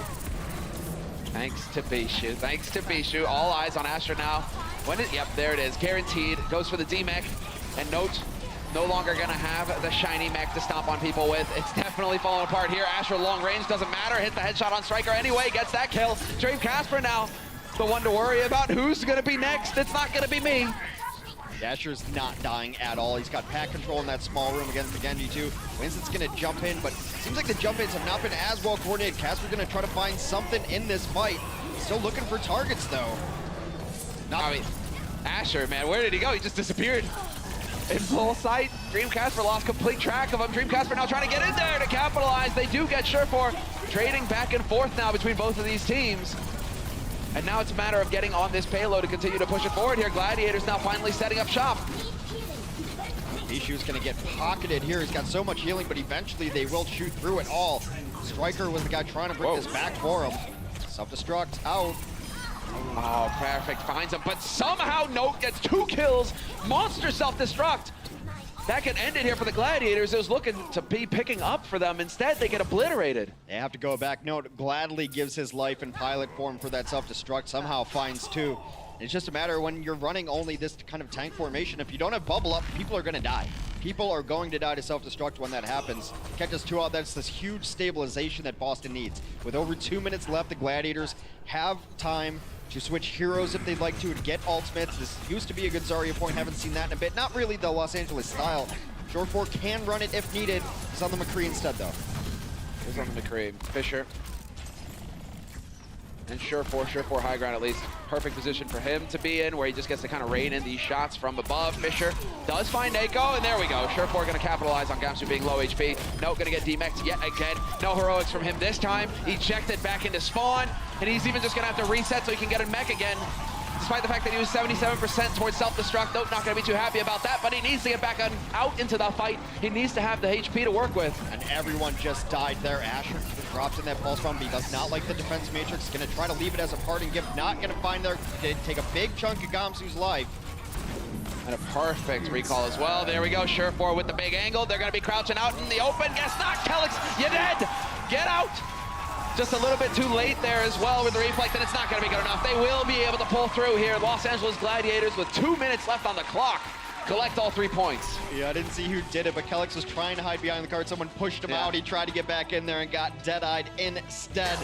Thanks to Bishu. Thanks to Bishu. All eyes on Asher now. Yep, there it is. Guaranteed. Goes for the D-Mech. And note, no longer gonna have the shiny mech to stomp on people with. It's definitely falling apart here. Asher long range, doesn't matter. Hit the headshot on Striker anyway, gets that kill. Dreamcasper now, the one to worry about. Who's gonna be next? It's not gonna be me. Asher's not dying at all. He's got pack control in that small room against the Genji too. Winston's gonna jump in, but seems like the jump ins have not been as well coordinated. Casper's gonna try to find something in this fight. Still looking for targets though. I mean, Asher, man, where did he go? He just disappeared. In full sight, Dreamcasper lost complete track of him. Dreamcasper now trying to get in there to capitalize. They do get Surefour, trading back and forth now between both of these teams. And now it's a matter of getting on this payload to continue to push it forward here. Gladiators now finally setting up shop. Bishu's gonna get pocketed here. He's got so much healing, but eventually they will shoot through it all. Striker was the guy trying to bring this back for him. Self-destruct out. Oh, perfect, finds him, but somehow Note gets 2 kills. Monster self-destruct. That could end it here for the Gladiators. It was looking to be picking up for them. Instead, they get obliterated. They have to go back. Note gladly gives his life in pilot form for that self-destruct. Somehow finds 2. It's just a matter of when you're running only this kind of tank formation. If you don't have bubble up, people are going to die. People are going to die to self-destruct when that happens. Catches 2 out, that's this huge stabilization that Boston needs. With over 2 minutes left, the Gladiators have time to switch heroes if they'd like to get ultimates. This used to be a good Zarya point, haven't seen that in a bit. Not really the Los Angeles style. Short 4 can run it if needed. It's on the McCree instead, though. It's on the McCree. Fisher. And Sure 4 high ground at least. Perfect position for him to be in, where he just gets to kind of rain in these shots from above. Fisher does find Eiko, and there we go. Sure 4 going to capitalize on Gamsu being low HP. No, going to get demexed yet again. No heroics from him this time. Ejected back into spawn, and he's even just going to have to reset so he can get a mech again. Despite the fact that he was 77% towards self-destruct. Nope, not going to be too happy about that, but he needs to get back out into the fight. He needs to have the HP to work with. And everyone just died there. Asher drops in that pulse bomb, but he does not like the defense matrix. Going to try to leave it as a parting gift. Not going to find there. Did take a big chunk of Gamsu's life. And a perfect recall as well. There we go, Sure 4 with the big angle. They're going to be crouching out in the open. Guess not, Kelix, you're dead. Get out. Just a little bit too late there as well with the reflect, and it's not going to be good enough. They will be able to pull through here. Los Angeles Gladiators with 2 minutes left on the clock. Collect all 3 points. Yeah, I didn't see who did it, but Kelix was trying to hide behind the card. Someone pushed him out. He tried to get back in there and got dead-eyed instead.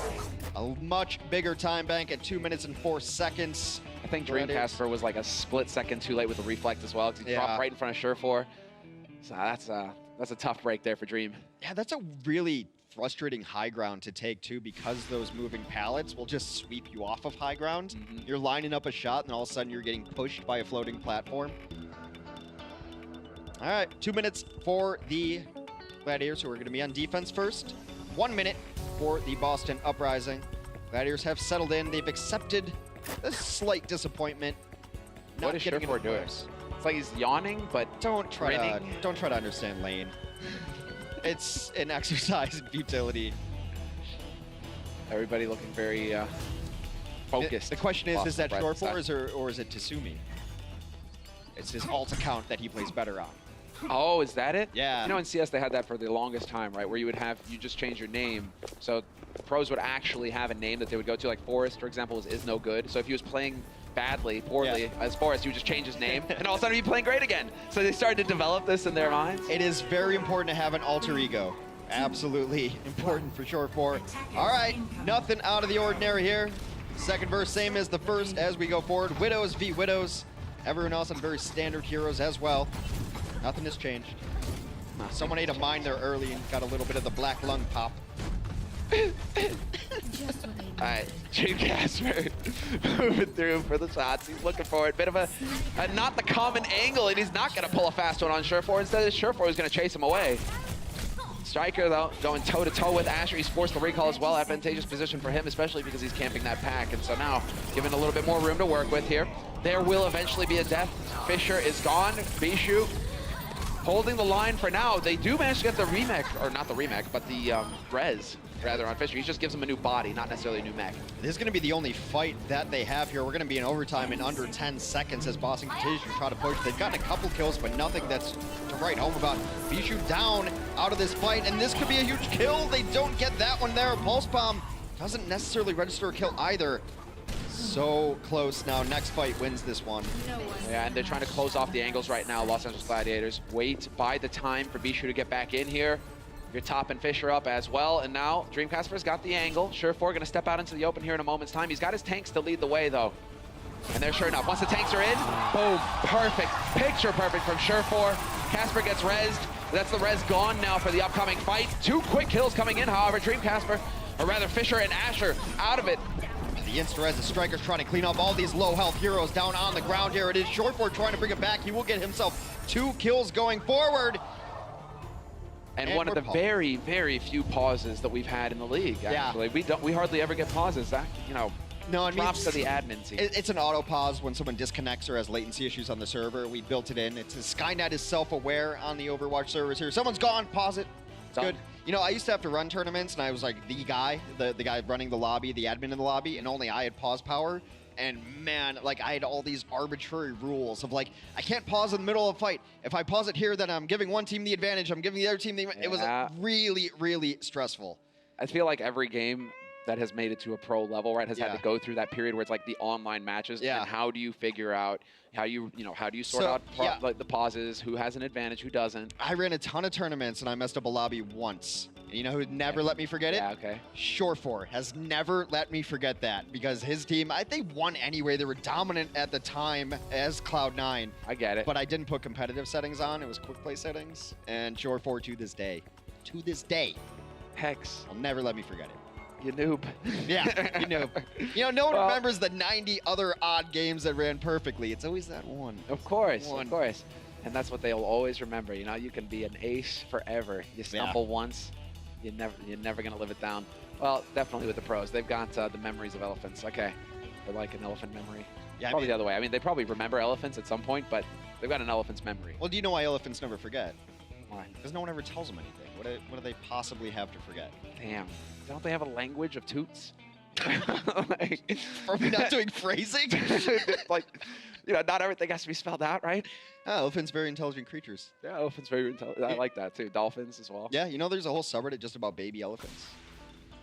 A much bigger time bank at 2 minutes and 4 seconds. I think Dreamcasper was like a split second too late with the reflect as well, because he dropped right in front of Sure 4. So that's a tough break there for Dream. Yeah, that's a really frustrating high ground to take too, because those moving pallets will just sweep you off of high ground. You're lining up a shot and all of a sudden you're getting pushed by a floating platform. All right, 2 minutes for the Gladiators, who are going to be on defense first. 1 minute for the Boston Uprising. Gladiators have settled in. They've accepted a slight disappointment. What is Sure 4 doing? It's like he's yawning, but don't try to understand lane. It's an exercise in futility. Everybody looking very focused. The question is that Shore 4 or is it Tasumi? It's his alt account that he plays better on. Oh, is that it? Yeah. You know, in CS they had that for the longest time, right? Where you just change your name. So pros would actually have a name that they would go to. Like Forrest, for example, is no good. So if he was playing poorly as Forrest, he would just change his name, and all of a sudden he'd be playing great again. So they started to develop this in their minds. It is very important to have an alter ego. Absolutely important for Shore 4. All right, nothing out of the ordinary here. Second verse, same as the first as we go forward. Widows v Widows. Everyone else on very standard heroes as well. Nothing has changed. Someone ate a mine there early and got a little bit of the black lung pop. Alright, Dreamcasper moving through for the shots. He's looking for it. Bit of a not the common angle, and he's not going to pull a fast one on Sure 4. Instead, Sure 4 is going to chase him away. Striker, though, going toe-to-toe with Asher. He's forced the recall as well. Advantageous position for him, especially because he's camping that pack. And so now, given a little bit more room to work with here, there will eventually be a death. Fisher is gone. Bishu holding the line for now. They do manage to get the remake, or not the remake, but the res, rather, on Fisher. He just gives him a new body, not necessarily a new mech. This is going to be the only fight that they have here. We're going to be in overtime in under 10 seconds as Boston continues to try to push. They've gotten a couple kills, but nothing that's to write home about. Bishu down out of this fight, and this could be a huge kill. They don't get that one there. Pulse Bomb doesn't necessarily register a kill either. So close now. Next fight wins this one. Yeah, and they're trying to close off the angles right now, Los Angeles Gladiators. Wait, buy the time for Bishu to get back in here. You're topping Fisher up as well, and now Dreamcasper's got the angle. Sure 4 going to step out into the open here in a moment's time. He's got his tanks to lead the way, though. And there, sure enough, once the tanks are in, boom, perfect. Picture perfect from Sure 4. Casper gets rezzed. That's the res gone now for the upcoming fight. 2 quick kills coming in, however. Dreamcasper, or rather Fisher and Asher, out of it. The insta-res, the Striker's trying to clean up all these low-health heroes down on the ground here. It is Short 4 trying to bring it back. He will get himself 2 kills going forward. And one of the very, very few pauses that we've had in the league, actually. Yeah. We hardly ever get pauses. That, you know, props to the admin team. It's an auto-pause when someone disconnects or has latency issues on the server. We built it in. Skynet is self-aware on the Overwatch servers here. Someone's gone, pause it. It's good. You know, I used to have to run tournaments, and I was like the guy running the lobby, the admin in the lobby, and only I had pause power. And man, like I had all these arbitrary rules of like, I can't pause in the middle of a fight. If I pause it here, then I'm giving one team the advantage. I'm giving the other team the advantage. It was really, really stressful. I feel like every game that has made it to a pro level, right, has had to go through that period where it's like the online matches. Yeah. And how do you figure out how you sort out like the pauses, who has an advantage, who doesn't? I ran a ton of tournaments and I messed up a lobby once. And you know who never let me forget it? Yeah, okay. Shore4 has never let me forget that because his team, I think, won anyway. They were dominant at the time as Cloud9. I get it. But I didn't put competitive settings on. It was quick play settings. And Shore4 to this day, Hex, will never let me forget it. You noob. Yeah, you noob. You know, no one remembers the 90 other odd games that ran perfectly. It's always that one. Of course, of course. And that's what they'll always remember. You know, you can be an ace forever. You stumble once, you're never gonna live it down. Well, definitely with the pros. They've got the memories of elephants. Okay, they're like an elephant memory. Yeah, probably the other way. I mean, they probably remember elephants at some point, but they've got an elephant's memory. Well, do you know why elephants never forget? Why? Because no one ever tells them anything. What do they possibly have to forget? Damn. Don't they have a language of toots? Are we not doing phrasing? Like, you know, not everything has to be spelled out, right? Elephants, very intelligent creatures. Yeah, elephants very intelligent. I like that too. Dolphins as well. Yeah, you know, there's a whole subreddit just about baby elephants.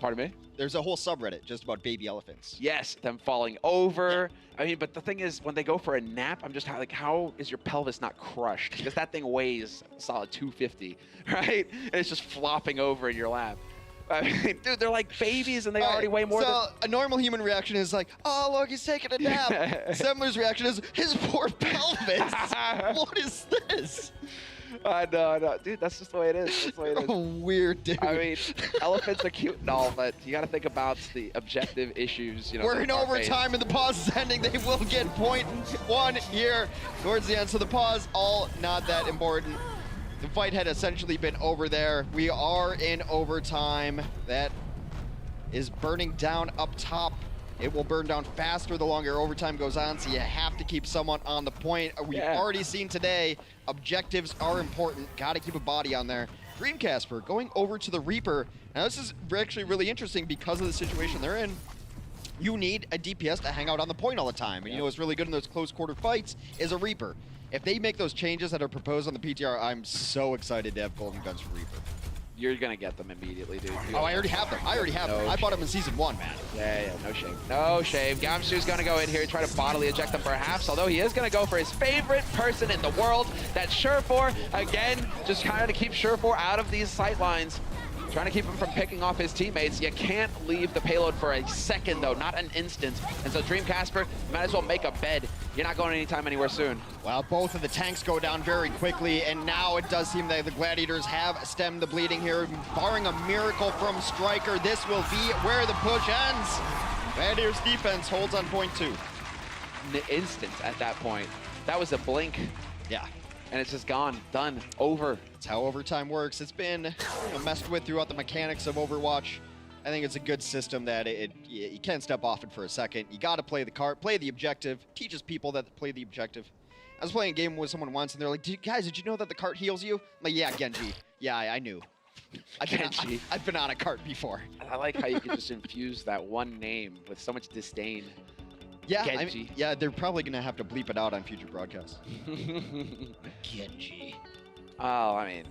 Pardon me? There's a whole subreddit just about baby elephants. Yes, them falling over. Yeah. I mean, but the thing is, when they go for a nap, I'm just like, how is your pelvis not crushed? Because that thing weighs a solid 250, right? And it's just flopping over in your lap. I mean, dude, they're like babies and they already weigh more so a normal human reaction is like, oh, look, he's taking a nap. Semler's reaction is, his poor pelvis. What is this? I know. Dude, that's just the way it is. That's the way it is. Oh, weird, dude. I mean, elephants are cute and all, but you got to think about the objective issues. You know, we're in overtime and the pause is ending. They will get point one here towards the end. So the pause, all not that important. The fight had essentially been over there. We are in overtime. That is burning down up top. It will burn down faster the longer overtime goes on, so you have to keep someone on the point. We've already seen today, objectives are important. Got to keep a body on there. Dreamcasper going over to the Reaper. Now this is actually really interesting because of the situation they're in. You need a DPS to hang out on the point all the time. And you know what's really good in those close quarter fights is a Reaper. If they make those changes that are proposed on the PTR, I'm so excited to have Golden Guns for Reaper. You're going to get them immediately, dude. Oh, I already have them. I bought them in Season 1, man. Yeah, no shame. No shame. Gamsu's going to go in here and try to bodily eject them perhaps, although he is going to go for his favorite person in the world. That's Shore4. Again, just kind of to keep Shore4 out of these sight lines. Trying to keep him from picking off his teammates. You can't leave the payload for a second, though, not an instant. And so Dreamcasper, might as well make a bed. You're not going anytime anywhere soon. Well, both of the tanks go down very quickly, and now it does seem that the Gladiators have stemmed the bleeding here. Barring a miracle from Striker, this will be where the push ends. Gladiators defense holds on point 2. The instant at that point. That was a blink. Yeah. And it's just gone, done, over. That's how overtime works. It's been messed with throughout the mechanics of Overwatch. I think it's a good system that you can't step off it for a second. You got to play the card, play the objective. Teaches people that play the objective. I was playing a game with someone once, and they're like, guys, did you know that the cart heals you? I'm like, yeah, Genji. Yeah, I knew. I've been on a cart before. I like how you can just infuse that one name with so much disdain. Yeah, Genji. I mean, yeah, they're probably going to have to bleep it out on future broadcasts. Genji. Oh, I mean,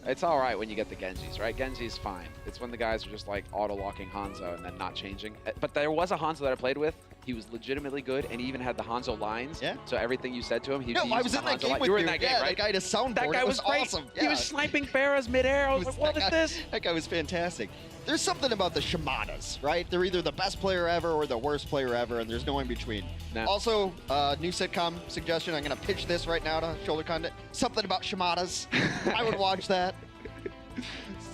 it's all right when you get the Genjis, right? Genji's fine. It's when the guys are just like auto-locking Hanzo and then not changing. But there was a Hanzo that I played with. He was legitimately good, and he even had the Hanzo lines. Yeah. So everything you said to him, he No, I was in that game with you. You were in that game, right? That guy had a soundboard. That guy was great. Awesome. Yeah. He was sniping Pharahs midair. I was like, what is this? That guy was fantastic. There's something about the Shamadas, right? They're either the best player ever or the worst player ever, and there's no in between. No. Also, new sitcom suggestion. I'm going to pitch this right now to Shoulder Content. Something about Shamadas. I would watch that.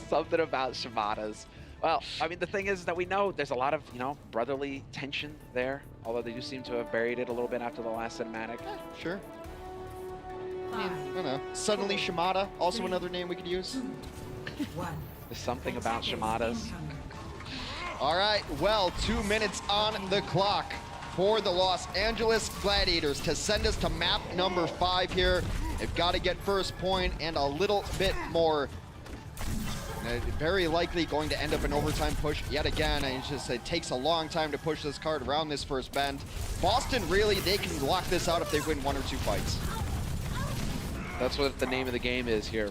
Something about Shamadas. Well, I mean, the thing is that we know there's a lot of, brotherly tension there, although they do seem to have buried it a little bit after the last cinematic. Yeah, sure. I don't know. Suddenly Shamada, also another name we could use. There's something about Shamadas. All right, well, 2 minutes on the clock for the Los Angeles Gladiators to send us to map number 5 here. They've got to get first point and a little bit more. Very likely going to end up an overtime push yet again. It takes a long time to push this card around this first bend. Boston, really, they can lock this out if they win 1 or 2 fights. That's what the name of the game is here.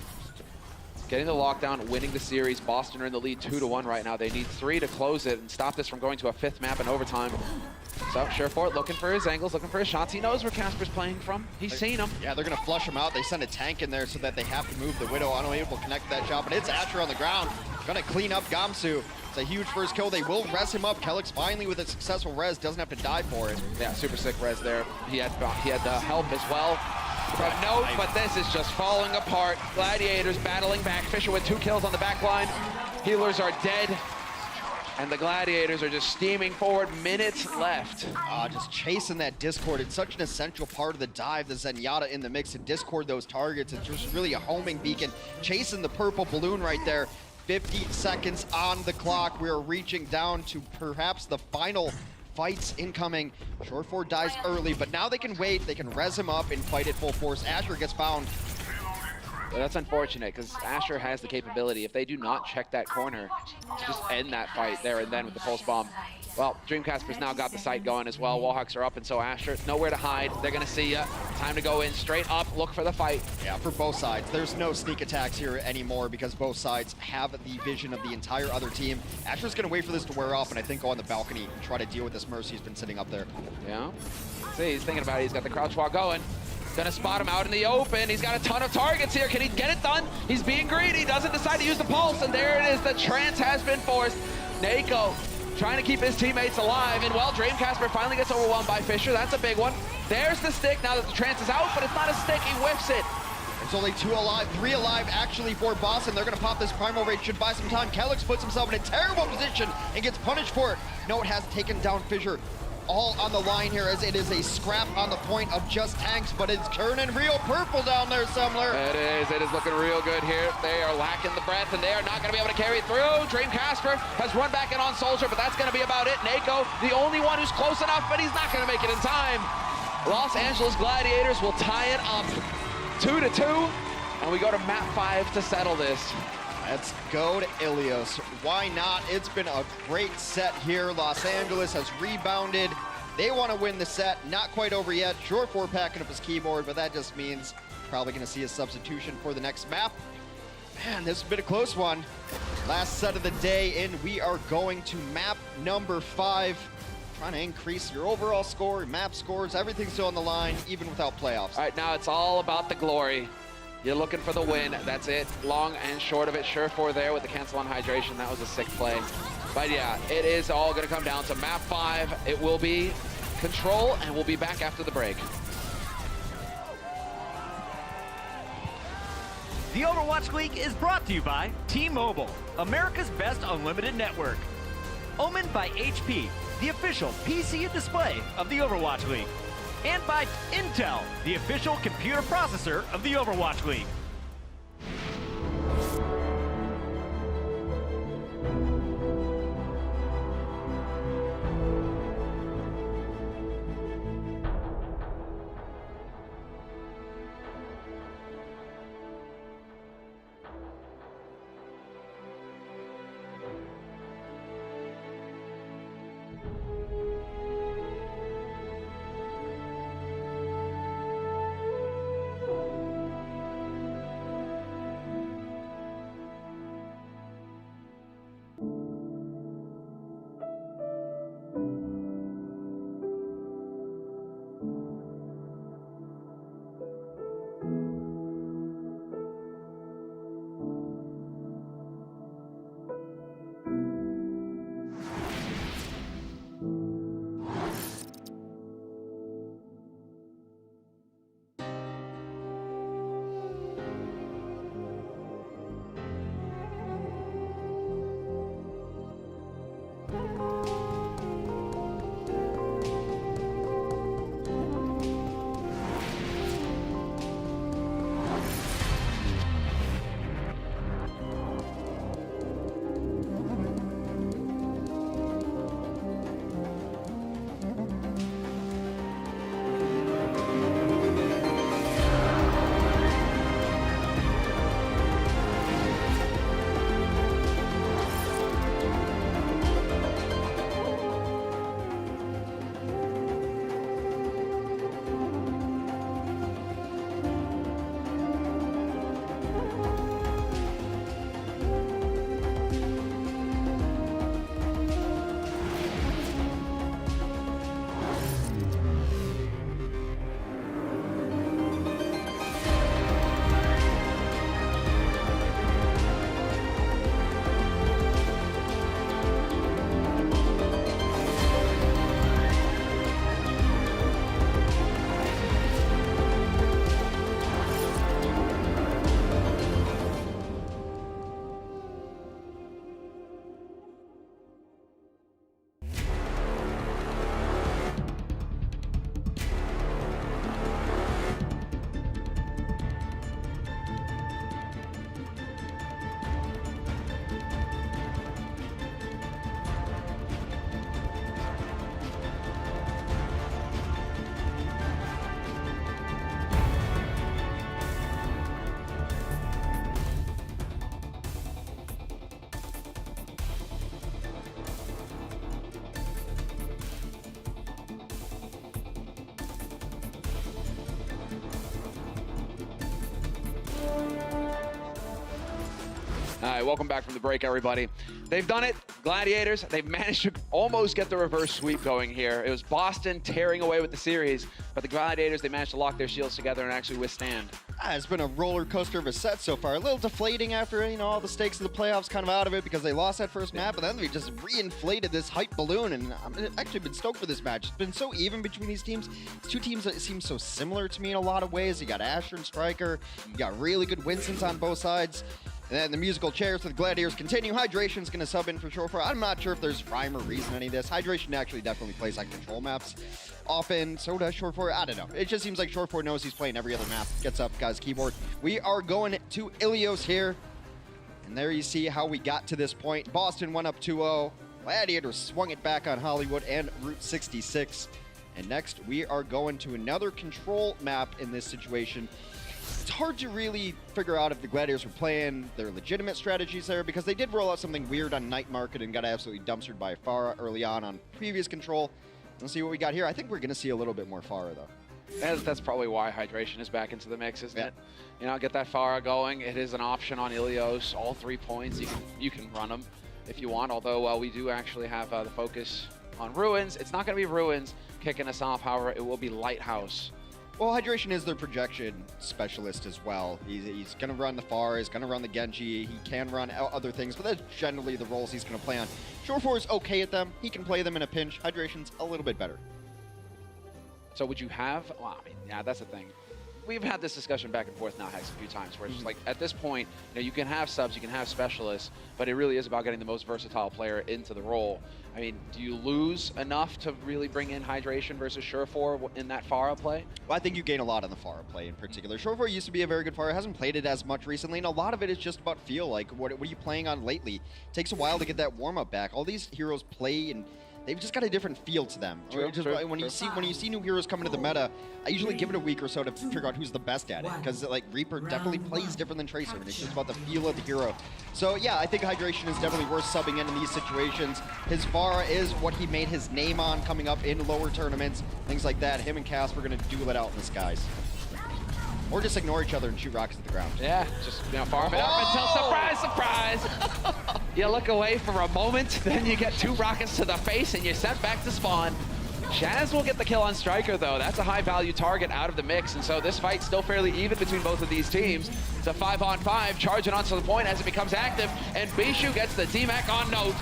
getting the lockdown, winning the series. Boston are in the lead 2-1 right now. They need 3 to close it and stop this from going to a 5th map in overtime. So Surefour looking for his angles, looking for his shots. He knows where Casper's playing from. He's seen him. Yeah, they're going to flush him out. They send a tank in there so that they have to move the Widow. Unable to connect to that shot, but it's Asher on the ground. Going to clean up Gamsu. It's a huge first kill. They will res him up. Kellick's finally with a successful res. Doesn't have to die for it. Yeah, super sick res there. He had help as well. From note, but this is just falling apart. Gladiators battling back. Fisher with 2 kills on the back line. Healers are dead. And the Gladiators are just steaming forward. Minutes left. Just chasing that Discord. It's such an essential part of the dive. The Zenyatta in the mix to Discord those targets. It's just really a homing beacon. Chasing the purple balloon right there. 50 seconds on the clock. We are reaching down to perhaps the final fights incoming. Surefour dies early, but now they can wait. They can res him up and fight at full force. Asher gets found. Well, that's unfortunate because Asher has the capability, if they do not check that corner, to just end that fight there and then with the pulse bomb. Well, Dreamcasper's now got the site going as well. Wallhawks are up, and so Asher, nowhere to hide. They're going to see ya. Time to go in straight up, look for the fight. Yeah, for both sides. There's no sneak attacks here anymore because both sides have the vision of the entire other team. Asher's going to wait for this to wear off and I think go on the balcony and try to deal with this Mercy who's been sitting up there. Yeah. See, he's thinking about it. He's got the crouch walk going. Gonna spot him out in the open. He's got a ton of targets here. Can he get it done? He's being greedy. Doesn't decide to use the pulse, and there it is. The trance has been forced. Nako trying to keep his teammates alive, and well, Dreamcasper finally gets overwhelmed by Fisher. That's a big one. There's the stick now that the trance is out, but it's not a stick. He whiffs it. There's only 2 alive, 3 alive actually for Boston. They're gonna pop this Primal Rage, should buy some time. Kellick puts himself in a terrible position and gets punished for it. No, it has taken down Fisher. All on the line here as it is a scrap on the point of just tanks, but it's turning real purple down there, Sumler. It is looking real good here. They are lacking the breath, and they are not going to be able to carry through. Dreamcasper has run back in on Soldier, but that's going to be about it. Nako, the only one who's close enough, but he's not going to make it in time. Los Angeles Gladiators will tie it up 2-2, and we go to map 5 to settle this. Let's go to Ilios. Why not? It's been a great set here. Los Angeles has rebounded. They want to win the set. Not quite over yet. Surefour packing up his keyboard, but that just means probably going to see a substitution for the next map. Man, this has been a close one. Last set of the day, and we are going to map number 5. Trying to increase your overall score, map scores, everything's still on the line, even without playoffs. All right, now it's all about the glory. You're looking for the win. That's it. Long and short of it. Surefour there with the cancel on hydration. That was a sick play. But yeah, it is all going to come down to map 5. It will be control, and we'll be back after the break. The Overwatch League is brought to you by T-Mobile, America's best unlimited network. Omened by HP, the official PC and display of the Overwatch League. And by Intel, the official computer processor of the Overwatch League. right, welcome back from the break, everybody. They've done it. Gladiators, they've managed to almost get the reverse sweep going here. It was Boston tearing away with the series, but the Gladiators, they managed to lock their shields together and actually withstand. It's been a roller coaster of a set so far. A little deflating after, all the stakes of the playoffs kind of out of it because they lost that first map, but then they just reinflated this hype balloon, and I've actually been stoked for this match. It's been so even between these teams. It's two teams that seem so similar to me in a lot of ways. You got Asher and Striker. You got really good Winston's on both sides. And then the musical chairs for the Gladiators continue. Hydration's going to sub in for Shore4. I'm not sure if there's rhyme or reason in any of this. Hydration actually definitely plays on control maps often. So does Shore4. I don't know. It just seems like Shore4 knows he's playing every other map. Gets up, guys, keyboard. We are going to Ilios here. And there you see how we got to this point. Boston went up 2-0. Gladiators swung it back on Hollywood and Route 66. And next, we are going to another control map in this situation. It's hard to really figure out if the Gladiators were playing their legitimate strategies there because they did roll out something weird on Night Market and got absolutely dumpstered by Farah early on previous control. Let's see what we got here. I think we're going to see a little bit more Farah, though. That's probably why Hydration is back into the mix, isn't it? Get that Farah going. It is an option on Ilios. All 3 points. You can run them if you want, although we do actually have the focus on Ruins. It's not going to be Ruins kicking us off, however, it will be Lighthouse. Well, Hydration is their projection specialist as well. He's going to run the Farah, he's going to run the Genji, he can run other things, but that's generally the roles he's going to play on. Shore4 is okay at them. He can play them in a pinch. Hydration's a little bit better. So would you have, well, I mean, yeah, that's the thing. We've had this discussion back and forth now, Hex, a few times, where it's just like, at this point, you can have subs, you can have specialists, but it really is about getting the most versatile player into the role. I mean, do you lose enough to really bring in Hydration versus Shore4 in that Farah play? Well, I think you gain a lot on the Farah play in particular. Shore4 used to be a very good Farah, hasn't played it as much recently, and a lot of it is just about feel. Like, what are you playing on lately? It takes a while to get that warm-up back. All these heroes play and they've just got a different feel to them. When you see new heroes come into the meta, I usually give it a week or so to figure out who's the best at it, because like Reaper definitely plays different than Tracer, and it's just about the feel of the hero. So yeah, I think Hydration is definitely worth subbing in these situations. His Farah is what he made his name on coming up in lower tournaments, things like that. Him and Casper are going to duel it out in the skies. Or just ignore each other and shoot rockets at the ground. Yeah, just farm it up until surprise, surprise. You look away for a moment, then you get 2 rockets to the face and you're sent back to spawn. Shaz will get the kill on Striker, though. That's a high-value target out of the mix, and so this fight's still fairly even between both of these teams. It's a 5-on-5, charging onto the point as it becomes active, and Bishu gets the DMAC on note.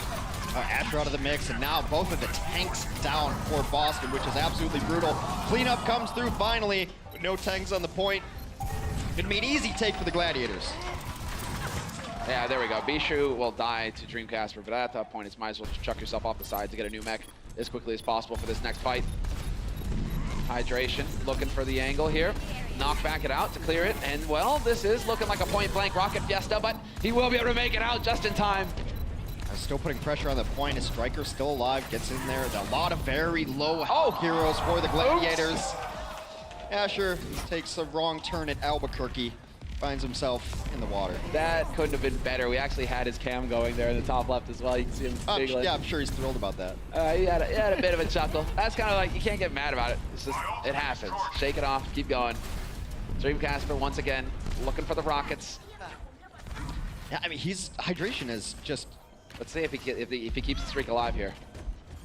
Asher out of the mix, and now both of the tanks down for Boston, which is absolutely brutal. Cleanup comes through finally, with no tanks on the point. Gonna be an easy take for the Gladiators. Yeah, there we go. Bishu will die to Dreamcasper, but at that point, it's might as well just chuck yourself off the side to get a new mech as quickly as possible for this next fight. Hydration looking for the angle here. Knock back it out to clear it, and well, this is looking like a point-blank rocket fiesta, but he will be able to make it out just in time. Still putting pressure on the point. His Striker still alive, gets in there. A lot of very low heroes for the Gladiators. Oops. Asher takes a wrong turn at Albuquerque, finds himself in the water. That couldn't have been better. We actually had his cam going there in the top left as well. You can see him giggling. Yeah, I'm sure he's thrilled about that. He had a bit of a chuckle. That's kind of like, you can't get mad about it. It's just, it happens. Shake it off, keep going. Dreamcasper once again, looking for the rockets. Yeah, I mean, Hydration is just... Let's see if he keeps the streak alive here.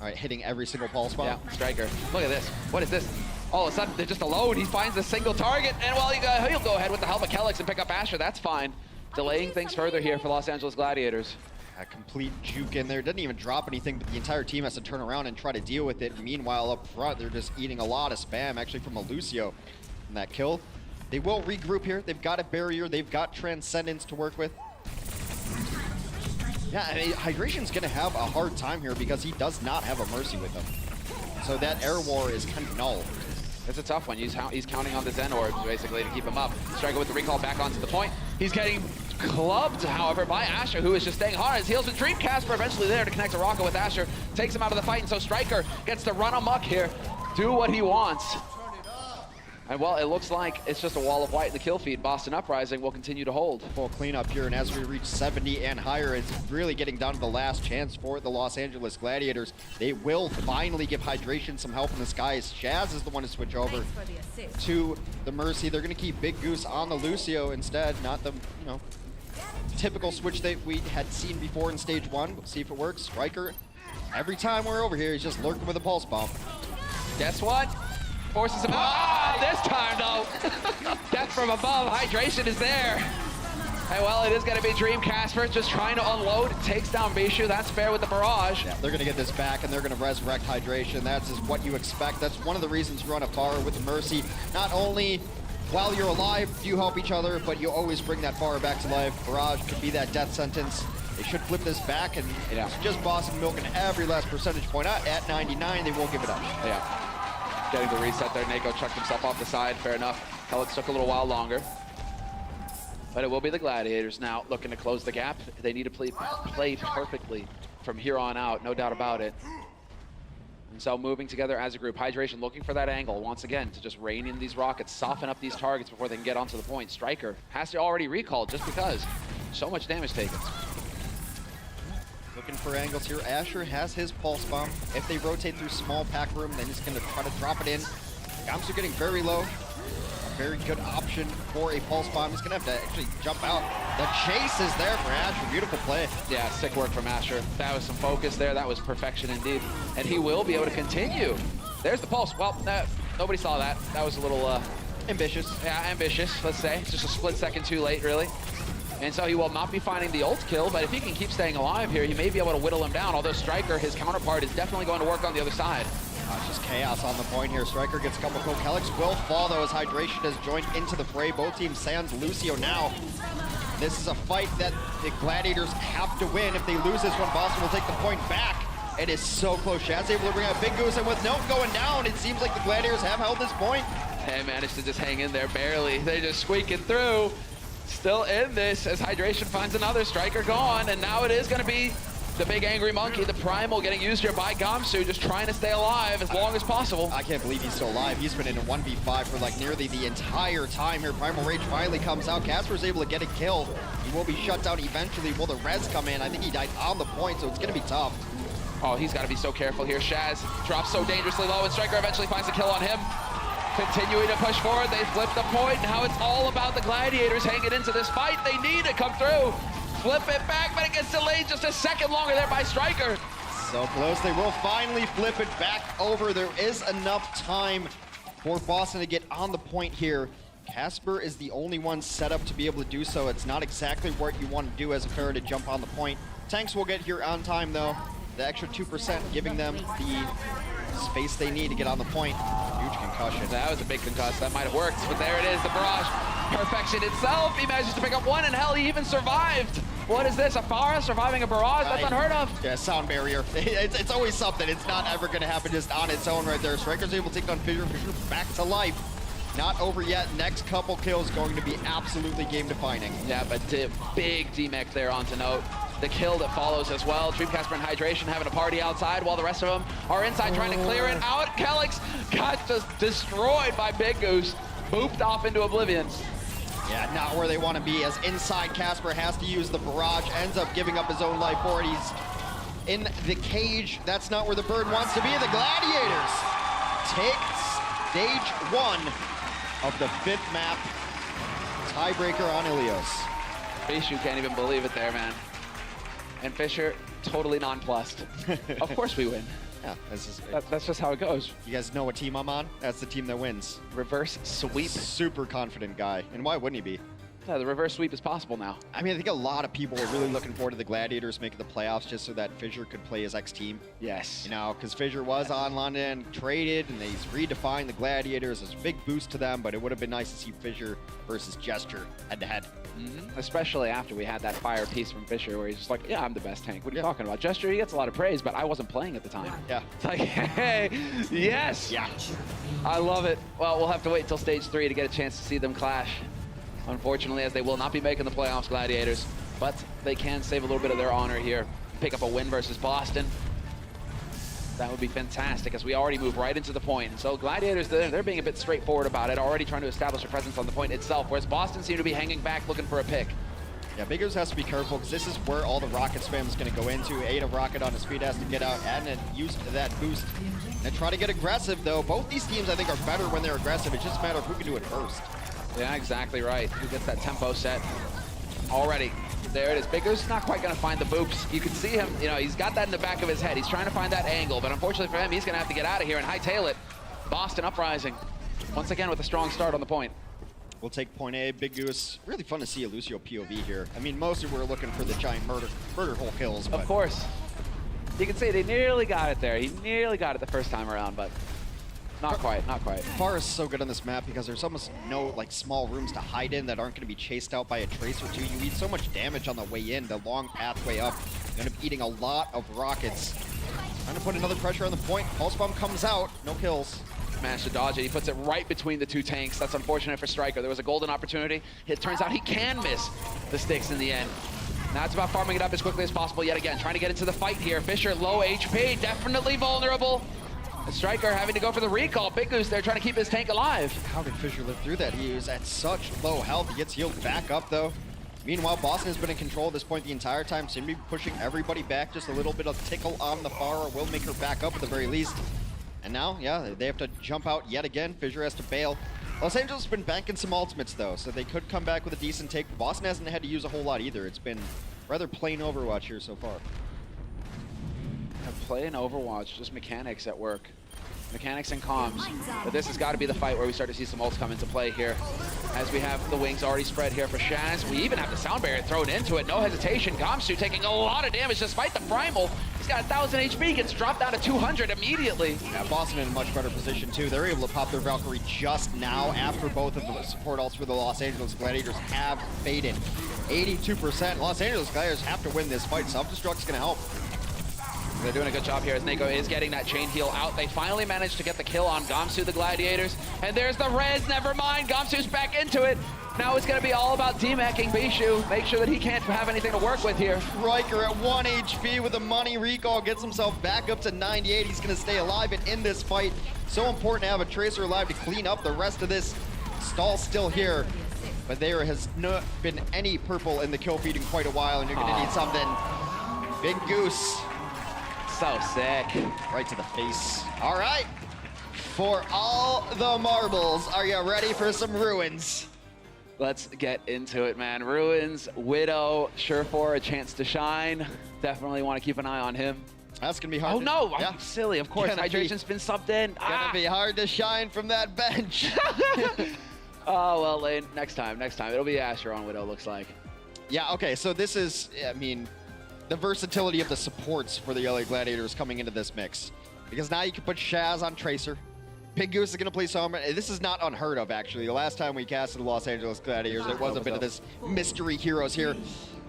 All right, hitting every single ball spot. Yeah, Striker. Look at this. What is this? All of a sudden, they're just alone. He finds a single target, and well, he'll go ahead with the help of Kelix and pick up Asher. That's fine. Delaying things further here for Los Angeles Gladiators. A complete juke in there. Doesn't even drop anything, but the entire team has to turn around and try to deal with it. Meanwhile, up front, they're just eating a lot of spam, actually, from a Lucio in that kill. They will regroup here. They've got a barrier. They've got Transcendence to work with. Yeah, I mean, Hydration's going to have a hard time here because he does not have a Mercy with him. So that Air War is kind of null. It's a tough one. He's counting on the Zen Orbs, basically, to keep him up. Striker with the recall back onto the point. He's getting clubbed, however, by Asher, who is just staying hard. His heels with Dreamcasper eventually there to connect a rocket with Asher. Takes him out of the fight, and so Striker gets to run amok here, do what he wants. And well, it looks like it's just a wall of white in the kill feed. Boston Uprising will continue to hold. Full cleanup here, and as we reach 70 and higher, it's really getting down to the last chance for the Los Angeles Gladiators. They will finally give Hydration some help in the skies. Shaz is the one to switch over to the Mercy. They're going to keep Big Goose on the Lucio instead, not the, typical switch that we had seen before in stage 1. We'll see if it works. Striker, every time we're over here, he's just lurking with a pulse bomb. Guess what? Forces him out. Ah, this time, though. Death from above. Hydration is there. Hey, well, it is going to be Dream Casper just trying to unload. Takes down Bishu. That's fair with the barrage. Yeah, they're going to get this back, and they're going to resurrect Hydration. That's just what you expect. That's one of the reasons you run a bar with Mercy. Not only while you're alive do you help each other, but you always bring that bar back to life. Barrage could be that death sentence. They should flip this back, and it's just Boston milking every last percentage point. At 99, they won't give it up. Yeah. Getting the reset there. Nako chucked himself off the side. Fair enough. Helix took a little while longer. But it will be the Gladiators now looking to close the gap. They need to play perfectly from here on out, no doubt about it. And so moving together as a group, Hydration looking for that angle once again to just rein in these rockets, soften up these targets before they can get onto the point. Striker has to already recall just because so much damage taken. Looking for angles here. Asher has his pulse bomb. If they rotate through small pack room, then he's going to try to drop it in. Gamsu getting very low. A very good option for a pulse bomb. He's going to have to actually jump out. The chase is there for Asher. Beautiful play. Yeah, sick work from Asher. That was some focus there. That was perfection indeed. And he will be able to continue. There's the pulse. Well, nobody saw that. That was a little... ambitious. Yeah, ambitious, let's say. It's just a split second too late, really. And so he will not be finding the ult kill, but if he can keep staying alive here, he may be able to whittle him down, although Striker, his counterpart, is definitely going to work on the other side. It's just chaos on the point here. Striker gets a couple cool. Helix will fall, though, as Hydration has joined into the fray. Both teams sans Lucio now. This is a fight that the Gladiators have to win. If they lose this one, Boston will take the point back. It is so close. Shaz able to bring out Big Goose, and with no going down, it seems like the Gladiators have held this point. They managed to just hang in there barely. They just squeaking through. Still in this as Hydration finds another. Striker gone, and now it is going to be the big angry monkey, the Primal, getting used here by Gamsu, just trying to stay alive as long as possible. I can't believe he's still alive. He's been in a 1v5 for like nearly the entire time here. Primal Rage finally comes out. Casper's able to get a kill. He will be shut down eventually. Will the res come in? I think he died on the point, so it's going to be tough. Oh, he's got to be so careful here. Shaz drops so dangerously low, and Striker eventually finds a kill on him. Continuing to push forward, they flip the point. Now it's all about the Gladiators hanging into this fight. They need to come through. Flip it back, but it gets delayed just a second longer there by Striker. So close, they will finally flip it back over. There is enough time for Boston to get on the point here. Casper is the only one set up to be able to do so. It's not exactly what you want to do as a player to jump on the point. Tanks will get here on time though. The extra 2% giving them the space they need to get on the point. Huge concussion. That was a big concussion. That might have worked, but there it is, the barrage. Perfection itself. He manages to pick up one, and hell, he even survived. What is this, a Pharah surviving a barrage? That's unheard of. Yeah, sound barrier. It's always something. It's not ever going to happen just on its own right there. Striker's able to take down Fissure. Fissure back to life. Not over yet. Next couple kills going to be absolutely game-defining. Yeah, but big D-Mech there on to note. The kill that follows as well. Dream Casper and Hydration having a party outside while the rest of them are inside trying to clear it out. Kelix got just destroyed by Big Goose. Booped off into oblivion. Yeah, not where they want to be, as inside Casper has to use the barrage, ends up giving up his own life for it. He's in the cage. That's not where the bird wants to be. The Gladiators take stage 1 of the 5th map. Tiebreaker on Ilios. Bishu can't even believe it there, man. And Fissure, totally nonplussed. Of course we win. Yeah, that's just how it goes. You guys know what team I'm on? That's the team that wins. Reverse sweep. Super confident guy. And why wouldn't he be? Yeah, the reverse sweep is possible now. I mean, I think a lot of people are really looking forward to the Gladiators making the playoffs just so that Fissure could play his ex-team. Yes. You know, because Fissure was on London, traded, and he's redefined the Gladiators. It's a big boost to them, but it would have been nice to see Fissure versus Gesture head-to-head. Especially after we had that fire piece from Fissure where he's just like, yeah, I'm the best tank. What are you talking about? Gesture, he gets a lot of praise, but I wasn't playing at the time. Yeah. It's like, hey, yes. Yeah. I love it. Well, we'll have to wait till stage 3 to get a chance to see them clash. Unfortunately, as they will not be making the playoffs, Gladiators, but they can save a little bit of their honor here. Pick up a win versus Boston. That would be fantastic, as we already move right into the point. And so Gladiators, they're being a bit straightforward about it, already trying to establish a presence on the point itself, whereas Boston seem to be hanging back looking for a pick. Yeah, Big Goose has to be careful, because this is where all the rocket spam is going to go into. Ada Rocket on his feet has to get out, and use that boost. And try to get aggressive, though. Both these teams, I think, are better when they're aggressive. It's just a matter of who can do it first. Yeah, exactly right. Who gets that tempo set already. There it is. Big Goose not quite going to find the boops. You can see him, you know, he's got that in the back of his head. He's trying to find that angle, but unfortunately for him, he's going to have to get out of here and hightail it. Boston Uprising, once again with a strong start on the point. We'll take point A. Big Goose. Really fun to see a Lucio POV here. I mean, mostly we're looking for the giant murder hole kills. But of course. You can see they nearly got it there. He nearly got it the first time around, but not quite, not quite. Far is so good on this map because there's almost no like small rooms to hide in that aren't going to be chased out by a trace or two. You eat so much damage on the way in, the long pathway up. You end up eating a lot of rockets. Trying to put another pressure on the point. Pulse Bomb comes out, no kills. Managed to dodge it. He puts it right between the two tanks. That's unfortunate for Striker. There was a golden opportunity. It turns out he can miss the sticks in the end. Now it's about farming it up as quickly as possible yet again. Trying to get into the fight here. Fisher, low HP, definitely vulnerable. The Striker having to go for the recall. Big Goose there trying to keep his tank alive. How did Fisher live through that? He was at such low health. He gets healed back up though. Meanwhile, Boston has been in control at this point the entire time. Seem to be pushing everybody back. Just a little bit of tickle on the far or will make her back up at the very least. And now, yeah, they have to jump out yet again. Fisher has to bail. Los Angeles has been banking some ultimates though, so they could come back with a decent take. Boston hasn't had to use a whole lot either. It's been rather plain Overwatch here so far. Playing Overwatch, just mechanics at work. Mechanics and comms. But this has got to be the fight where we start to see some ults come into play here. As we have the wings already spread here for Shaz. We even have the sound barrier thrown into it. No hesitation. Gamsu taking a lot of damage despite the primal. He's got 1,000 HP, gets dropped down to 200 immediately. Yeah, Boston in a much better position too. They're able to pop their Valkyrie just now after both of the support ults for the Los Angeles Gladiators have faded. 82%. Los Angeles Gladiators have to win this fight. Self-destruct's gonna help. They're doing a good job here as Nako is getting that chain heal out. They finally managed to get the kill on Gamsu, the Gladiators. And there's the res, never mind. Gamsu's back into it. Now it's going to be all about demecking Bishu. Make sure that he can't have anything to work with here. Riker at 1 HP with a money recall gets himself back up to 98. He's going to stay alive and in this fight. So important to have a Tracer alive to clean up the rest of this. Stall still here. But there has not been any purple in the kill feed in quite a while, and you're going to need something. Big Goose. So sick. Right to the face. All right. For all the marbles, are you ready for some ruins? Let's get into it, man. Ruins, Widow, Surefor, a chance to shine. Definitely want to keep an eye on him. That's going to be hard. Oh, no. Yeah. I'm silly. Of course. Hydration's been subbed in. Gonna be hard to shine from that bench. Oh, well, Lane, next time. It'll be Asher on Widow, looks like. Yeah, okay. So this is, I mean, the versatility of the supports for the LA Gladiators coming into this mix. Because now you can put Shaz on Tracer. Big Goose is going to play Sombra. This is not unheard of, actually. The last time we casted the Los Angeles Gladiators, it was a bit of this mystery heroes here.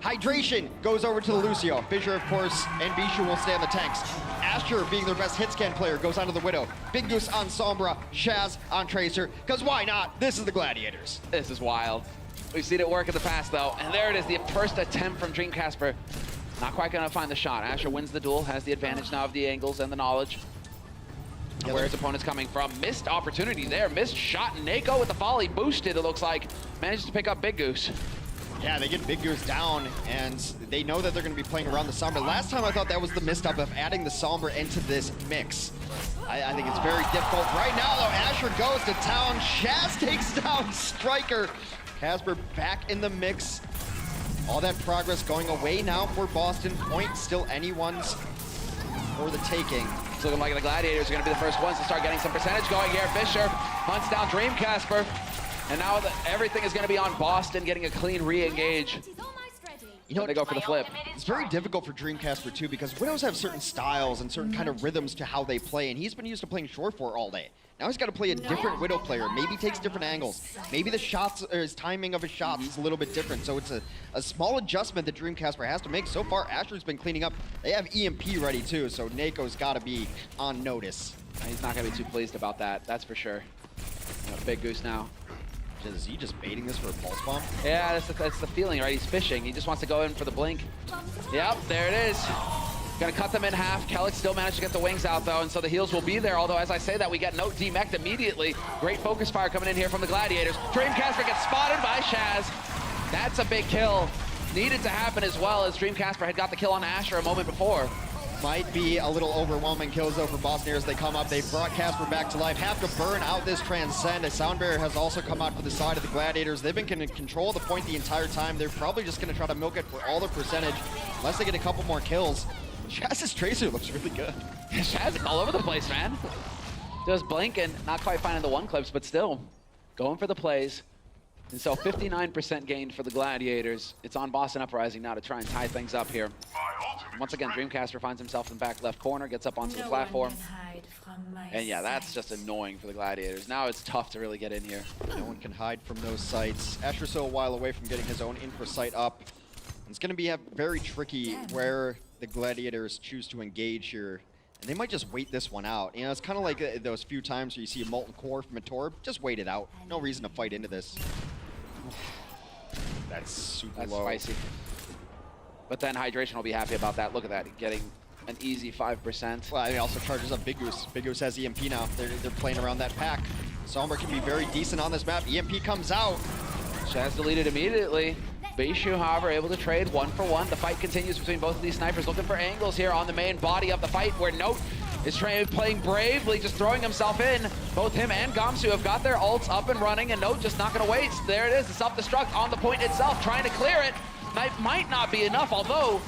Hydration goes over to the Lucio. Fisher, of course, and Bishu will stay on the tanks. Asher, being their best hit scan player, goes onto the Widow. Big Goose on Sombra, Shaz on Tracer. Because why not? This is the Gladiators. This is wild. We've seen it work in the past, though. And there it is, the first attempt from Dreamcasper. Not quite going to find the shot. Asher wins the duel, has the advantage now of the angles and the knowledge. And where his opponent's coming from. Missed opportunity there. Missed shot. Nako with the volley boosted, it looks like. Managed to pick up Big Goose. Yeah, they get Big Goose down, and they know that they're going to be playing around the Sombra. Last time I thought that was the misstep of adding the Sombra into this mix. I think it's very difficult. Right now, though, Asher goes to town. Shaz takes down Striker. Casper back in the mix. All that progress going away now for Boston. Point still anyone's for the taking. It's looking like the Gladiators are going to be the first ones to start getting some percentage going here. Fisher hunts down Dreamcasper. And now everything is going to be on Boston getting a clean re-engage. You know, they go for the flip. It's very difficult for Dreamcasper too because Widows have certain styles and certain kind of rhythms to how they play, and he's been used to playing Surefor all day. Now he's got to play a different Widow player. Maybe takes different angles. Maybe the shots, or his timing of his shots is a little bit different. So it's a small adjustment that Dreamcasper has to make. So far, Asher's been cleaning up. They have EMP ready too, so Nako's got to be on notice. He's not going to be too pleased about that, that's for sure. Big Goose now. Is he just baiting this for a pulse bomb? Yeah, that's the feeling, right? He's fishing. He just wants to go in for the blink. Yep, there it is. Gonna cut them in half. Kellic still managed to get the wings out, though, and so the heals will be there. Although, as I say that, we get no demect immediately. Great focus fire coming in here from the Gladiators. Dreamcasper gets spotted by Shaz. That's a big kill. Needed to happen as well, as Dreamcasper had got the kill on Asher a moment before. Might be a little overwhelming kills though for Boston here as they come up. They've brought Casper back to life. Have to burn out this Transcend. A Sound Barrier has also come out to the side of the Gladiators. They've been in control of the point the entire time. They're probably just going to try to milk it for all the percentage unless they get a couple more kills. Shaz's Tracer looks really good. Shaz is all over the place, man. Just blinking, not quite finding the one clips, but still going for the plays. And so 59% gained for the Gladiators. It's on Boston Uprising now to try and tie things up here. Once again, Dreamcaster finds himself in the back left corner, gets up onto the platform. And yeah, that's just annoying for the Gladiators. Now it's tough to really get in here. No one can hide from those sights. Asher's still a while away from getting his own infra sight up. It's going to be very tricky where the Gladiators choose to engage here. And they might just wait this one out. You know, it's kind of like those few times where you see a Molten Core from a Torb. Just wait it out. No reason to fight into this. That's super low. That's spicy. But then Hydration will be happy about that. Look at that, getting an easy 5%. Well, he also charges up Big Goose. Big Goose has EMP now. They're playing around that pack. Sombra can be very decent on this map. EMP comes out. Shaz deleted immediately. Bishu, however, able to trade 1-for-1. The fight continues between both of these snipers, looking for angles here on the main body of the fight, where Note is playing bravely, just throwing himself in. Both him and Gamsu have got their ults up and running, and Note just not going to wait. There it is, the self-destruct on the point itself, trying to clear it. Knife might not be enough, although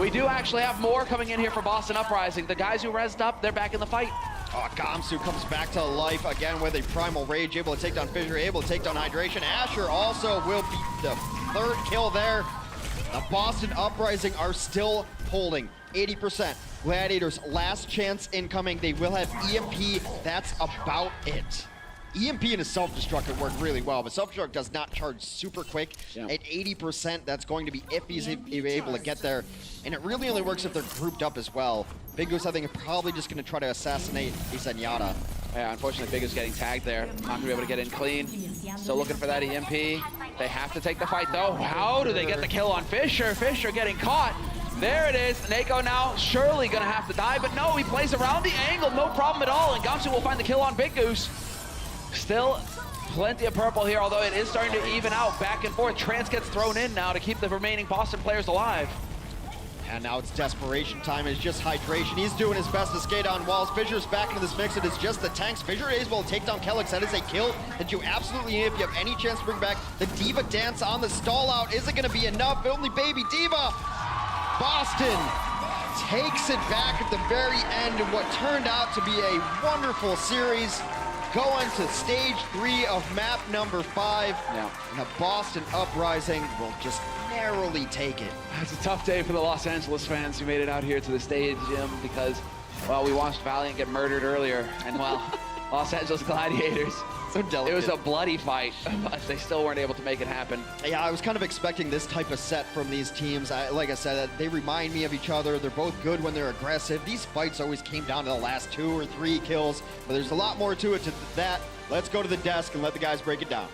we do actually have more coming in here for Boston Uprising. The guys who rezzed up, they're back in the fight. Oh, Gamsu comes back to life again with a Primal Rage, able to take down Fissure, able to take down Hydration. Asher also will beat the third kill there. The Boston Uprising are still holding 80%. Gladiators, last chance incoming. They will have EMP. That's about it. EMP and a self-destruct could work really well, but self-destruct does not charge super quick. Yeah. At 80%, that's going to be if he's able to get there. And it really only works if they're grouped up as well. Big Goose, I think, is probably just going to try to assassinate a Zenyatta. Yeah, unfortunately, Big is getting tagged there. Not going to be able to get in clean. Still looking for that EMP. They have to take the fight, though. How do they get the kill on Fissure? Fissure getting caught. There it is. Neko now surely going to have to die, but no, he plays around the angle. No problem at all, and Gamsu will find the kill on Big Goose. Still plenty of purple here, although it is starting to even out back and forth. Trance gets thrown in now to keep the remaining Boston players alive. And now it's desperation time. It's just Hydration. He's doing his best to skate on walls. Fissure's back into this mix. It is just the tanks. Fissure is able to take down Kellex. That is a kill that you absolutely need if you have any chance to bring back the Diva dance on the stall out. Is it going to be enough? Only Baby Diva. Boston takes it back at the very end in what turned out to be a wonderful series. Going to stage 3 of map number 5. Yeah. And the Boston Uprising will just narrowly take it. It's a tough day for the Los Angeles fans who made it out here to the stadium because, well, we watched Valiant get murdered earlier. And, well, Los Angeles Gladiators. So delicate. It was a bloody fight, but they still weren't able to make it happen. Yeah, I was kind of expecting this type of set from these teams. Like I said, they remind me of each other. They're both good when they're aggressive. These fights always came down to the last 2 or 3 kills, but there's a lot more to it to that. Let's go to the desk and let the guys break it down.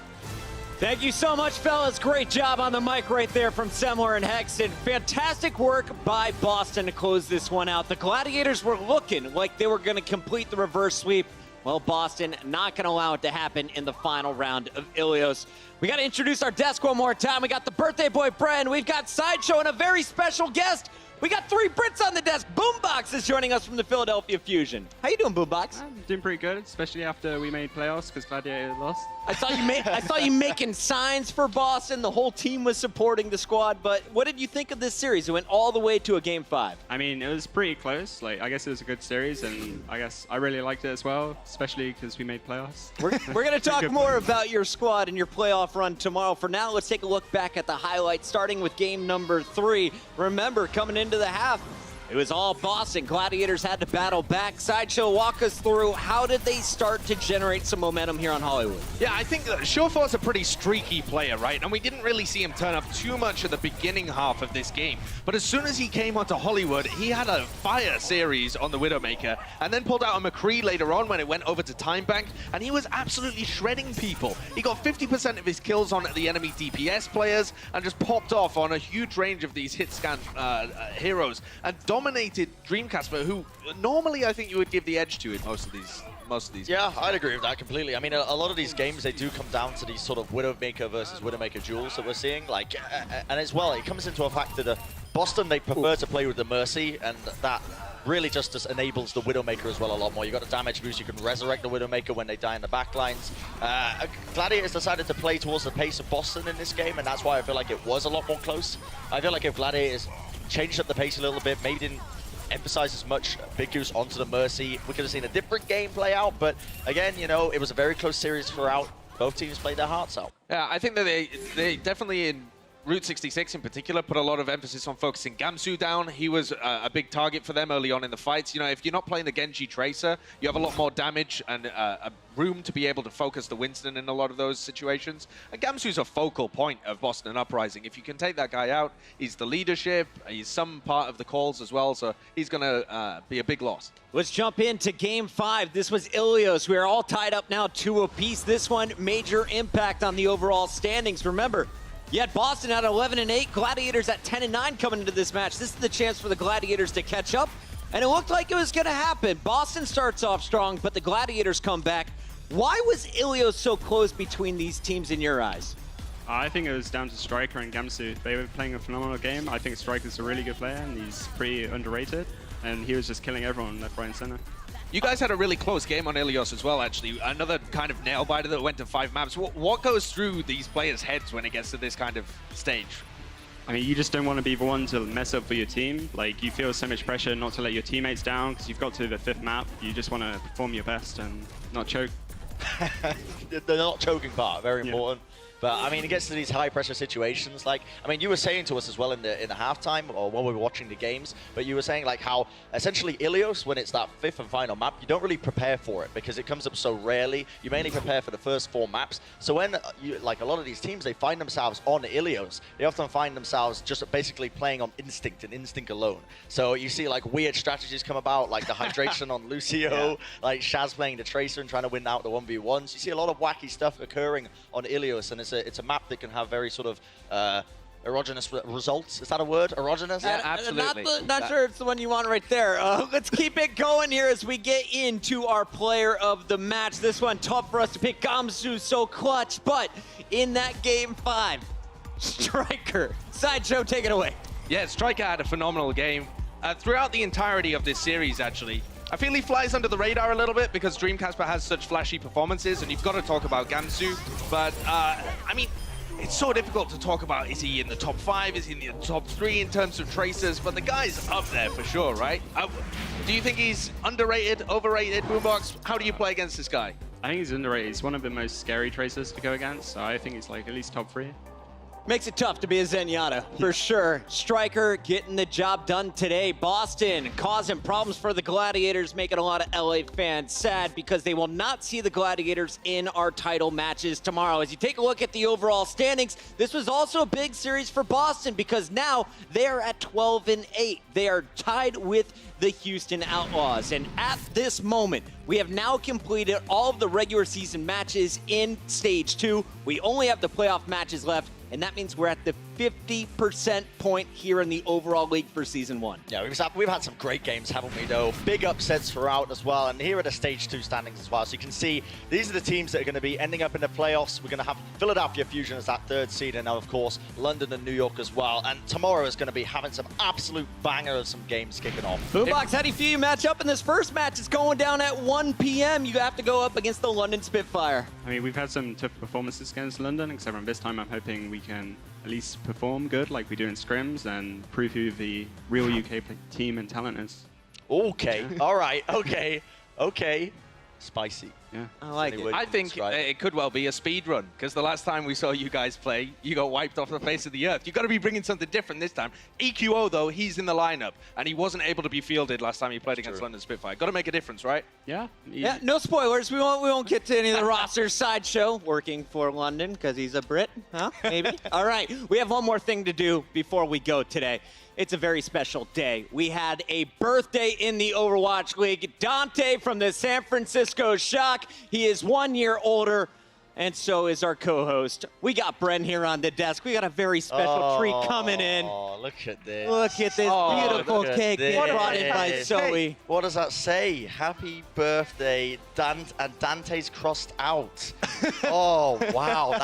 Thank you so much, fellas. Great job on the mic right there from Semler and Hexton. Fantastic work by Boston to close this one out. The Gladiators were looking like they were going to complete the reverse sweep. Well, Boston not going to allow it to happen in the final round of Ilios. We got to introduce our desk one more time. We got the birthday boy, Bren. We've got Sideshow and a very special guest. We got 3 Brits on the desk. Boombox is joining us from the Philadelphia Fusion. How you doing, Boombox? I'm doing pretty good, especially after we made playoffs because Gladiator lost. I saw you making signs for Boston. The whole team was supporting the squad. But what did you think of this series? It went all the way to a Game 5. I mean, it was pretty close. I guess it was a good series, and I guess I really liked it as well, especially because we made playoffs. We're going to talk more about your squad and your playoff run tomorrow. For now, let's take a look back at the highlights, starting with game number 3. Remember, coming into the half, it was all Boston. Gladiators had to battle back. Sideshow, walk us through how did they start to generate some momentum here on Hollywood? Yeah, I think Surefour's a pretty streaky player, right? And we didn't really see him turn up too much at the beginning half of this game. But as soon as he came onto Hollywood, he had a fire series on the Widowmaker and then pulled out a McCree later on when it went over to Time Bank, and he was absolutely shredding people. He got 50% of his kills on the enemy DPS players and just popped off on a huge range of these hit scan heroes. And dominated Dreamcasper, who normally I think you would give the edge to in most of these Yeah, I'd agree with that completely. I mean, a lot of these games, they do come down to these sort of Widowmaker versus Widowmaker duels that we're seeing. Like, and as well, it comes into a factor that Boston, they prefer to play with the Mercy, and that really just enables the Widowmaker as well a lot more. You got a damage boost, you can resurrect the Widowmaker when they die in the backlines. Gladiators decided to play towards the pace of Boston in this game, and that's why I feel like it was a lot more close. I feel like if Gladiators changed up the pace a little bit, maybe didn't emphasize as much Big Goose onto the Mercy, we could have seen a different game play out. But again, you know, it was a very close series throughout. Both teams played their hearts out. Yeah, I think that they definitely in Route 66 in particular put a lot of emphasis on focusing Gamsu down. He was a big target for them early on in the fights. You know, if you're not playing the Genji Tracer, you have a lot more damage and a room to be able to focus the Winston in a lot of those situations. And Gamsu's a focal point of Boston and Uprising. If you can take that guy out, he's the leadership, he's some part of the calls as well, so he's going to be a big loss. Let's jump into Game 5. This was Ilios. We are all tied up now 2 apiece. This one, major impact on the overall standings. Remember, you had Boston at 11-8, Gladiators at 10-9 coming into this match. This is the chance for the Gladiators to catch up, and it looked like it was going to happen. Boston starts off strong, but the Gladiators come back. Why was Ilios so close between these teams in your eyes? I think it was down to Striker and Gamsu. They were playing a phenomenal game. I think Striker's a really good player, and he's pretty underrated, and he was just killing everyone left, right, and center. You guys had a really close game on Ilios as well, actually. Another kind of nail-biter that went to 5 maps. What goes through these players' heads when it gets to this kind of stage? I mean, you just don't want to be the one to mess up for your team. Like, you feel so much pressure not to let your teammates down because you've got to the 5th map. You just want to perform your best and not choke. The not choking part, very important. But I mean, it gets to these high pressure situations. Like, I mean, you were saying to us as well in the halftime, or while we were watching the games, but you were saying like how essentially Ilios, when it's that 5th and final map, you don't really prepare for it because it comes up so rarely. You mainly prepare for the first 4 maps. So when you, like a lot of these teams, they find themselves on Ilios, they often find themselves just basically playing on instinct and instinct alone. So you see like weird strategies come about, like the hydration on Lucio, like Shaz playing the Tracer and trying to win out the 1v1s. You see a lot of wacky stuff occurring on Ilios, and it's a map that can have very sort of erogenous results. Is that a word? Erogenous? Yeah, absolutely. Not sure it's the one you want right there. Let's keep it going here as we get into our player of the match. This one tough for us to pick. Gamsu so clutch, but in that Game 5, Striker. Sideshow, take it away. Yeah, Striker had a phenomenal game. Throughout the entirety of this series, actually. I feel he flies under the radar a little bit because Dreamcasper has such flashy performances, and you've got to talk about Gamsu. But, I mean, it's so difficult to talk about, is he in the top 5, is he in the top 3 in terms of tracers? But the guy's up there for sure, right? Do you think he's underrated, overrated, Boombox? How do you play against this guy? I think he's underrated. He's one of the most scary tracers to go against, so I think he's like at least top 3. Makes it tough to be a Zenyatta, for sure. Striker getting the job done today. Boston causing problems for the Gladiators, making a lot of LA fans sad because they will not see the Gladiators in our title matches tomorrow. As you take a look at the overall standings, this was also a big series for Boston because now they're at 12-8. They are tied with the Houston Outlaws. And at this moment, we have now completed all of the regular season matches in Stage 2. We only have the playoff matches left, and that means we're at the 50% point here in the overall league for Season 1. Yeah, we've had some great games, haven't we, though? Big upsets throughout as well, and here are the Stage 2 standings as well. So you can see these are the teams that are going to be ending up in the playoffs. We're going to have Philadelphia Fusion as that 3rd seed, and now, of course, London and New York as well. And tomorrow is going to be having some absolute banger of some games kicking off. Boombox, how do you feel you match up in this first match? It's going down at 1 p.m. You have to go up against the London Spitfire. I mean, we've had some tough performances against London, except for this time I'm hoping we can at least perform good like we do in scrims and prove who the real UK team and talent is. Okay, all right, okay. Spicy. Yeah. I like it. I think it could well be a speed run because the last time we saw you guys play, you got wiped off the face of the earth. You've got to be bringing something different this time. EQO, though, he's in the lineup, and he wasn't able to be fielded last time he played against London Spitfire. Got to make a difference, right? Yeah. Yeah, no spoilers. We won't get to any of the rosters. Sideshow working for London because he's a Brit, huh? Maybe. All right, we have one more thing to do before we go today. It's a very special day. We had a birthday in the Overwatch League. Dante from the San Francisco Shock. He is 1 year older. And so is our co-host. We got Bren here on the desk. We got a very special treat coming in. Oh, look at this. Look at this beautiful cake being brought in by Zoe. What does that say? Happy birthday, Dante's crossed out. Oh, wow.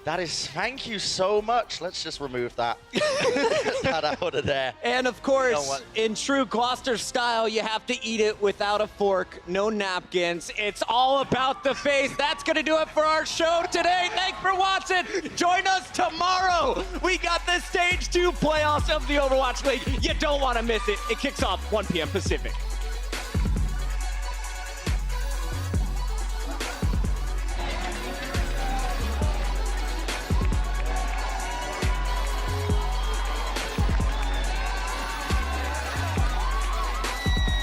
That is, thank you so much. Let's just remove that. Get that out of there. And of course, in true Gloucester style, you have to eat it without a fork, no napkins. It's all about the face. That's going to do it for our show today. Thanks for watching. Join us tomorrow. We got the Stage 2 playoffs of the Overwatch League. You don't want to miss it. It kicks off 1 p.m. Pacific.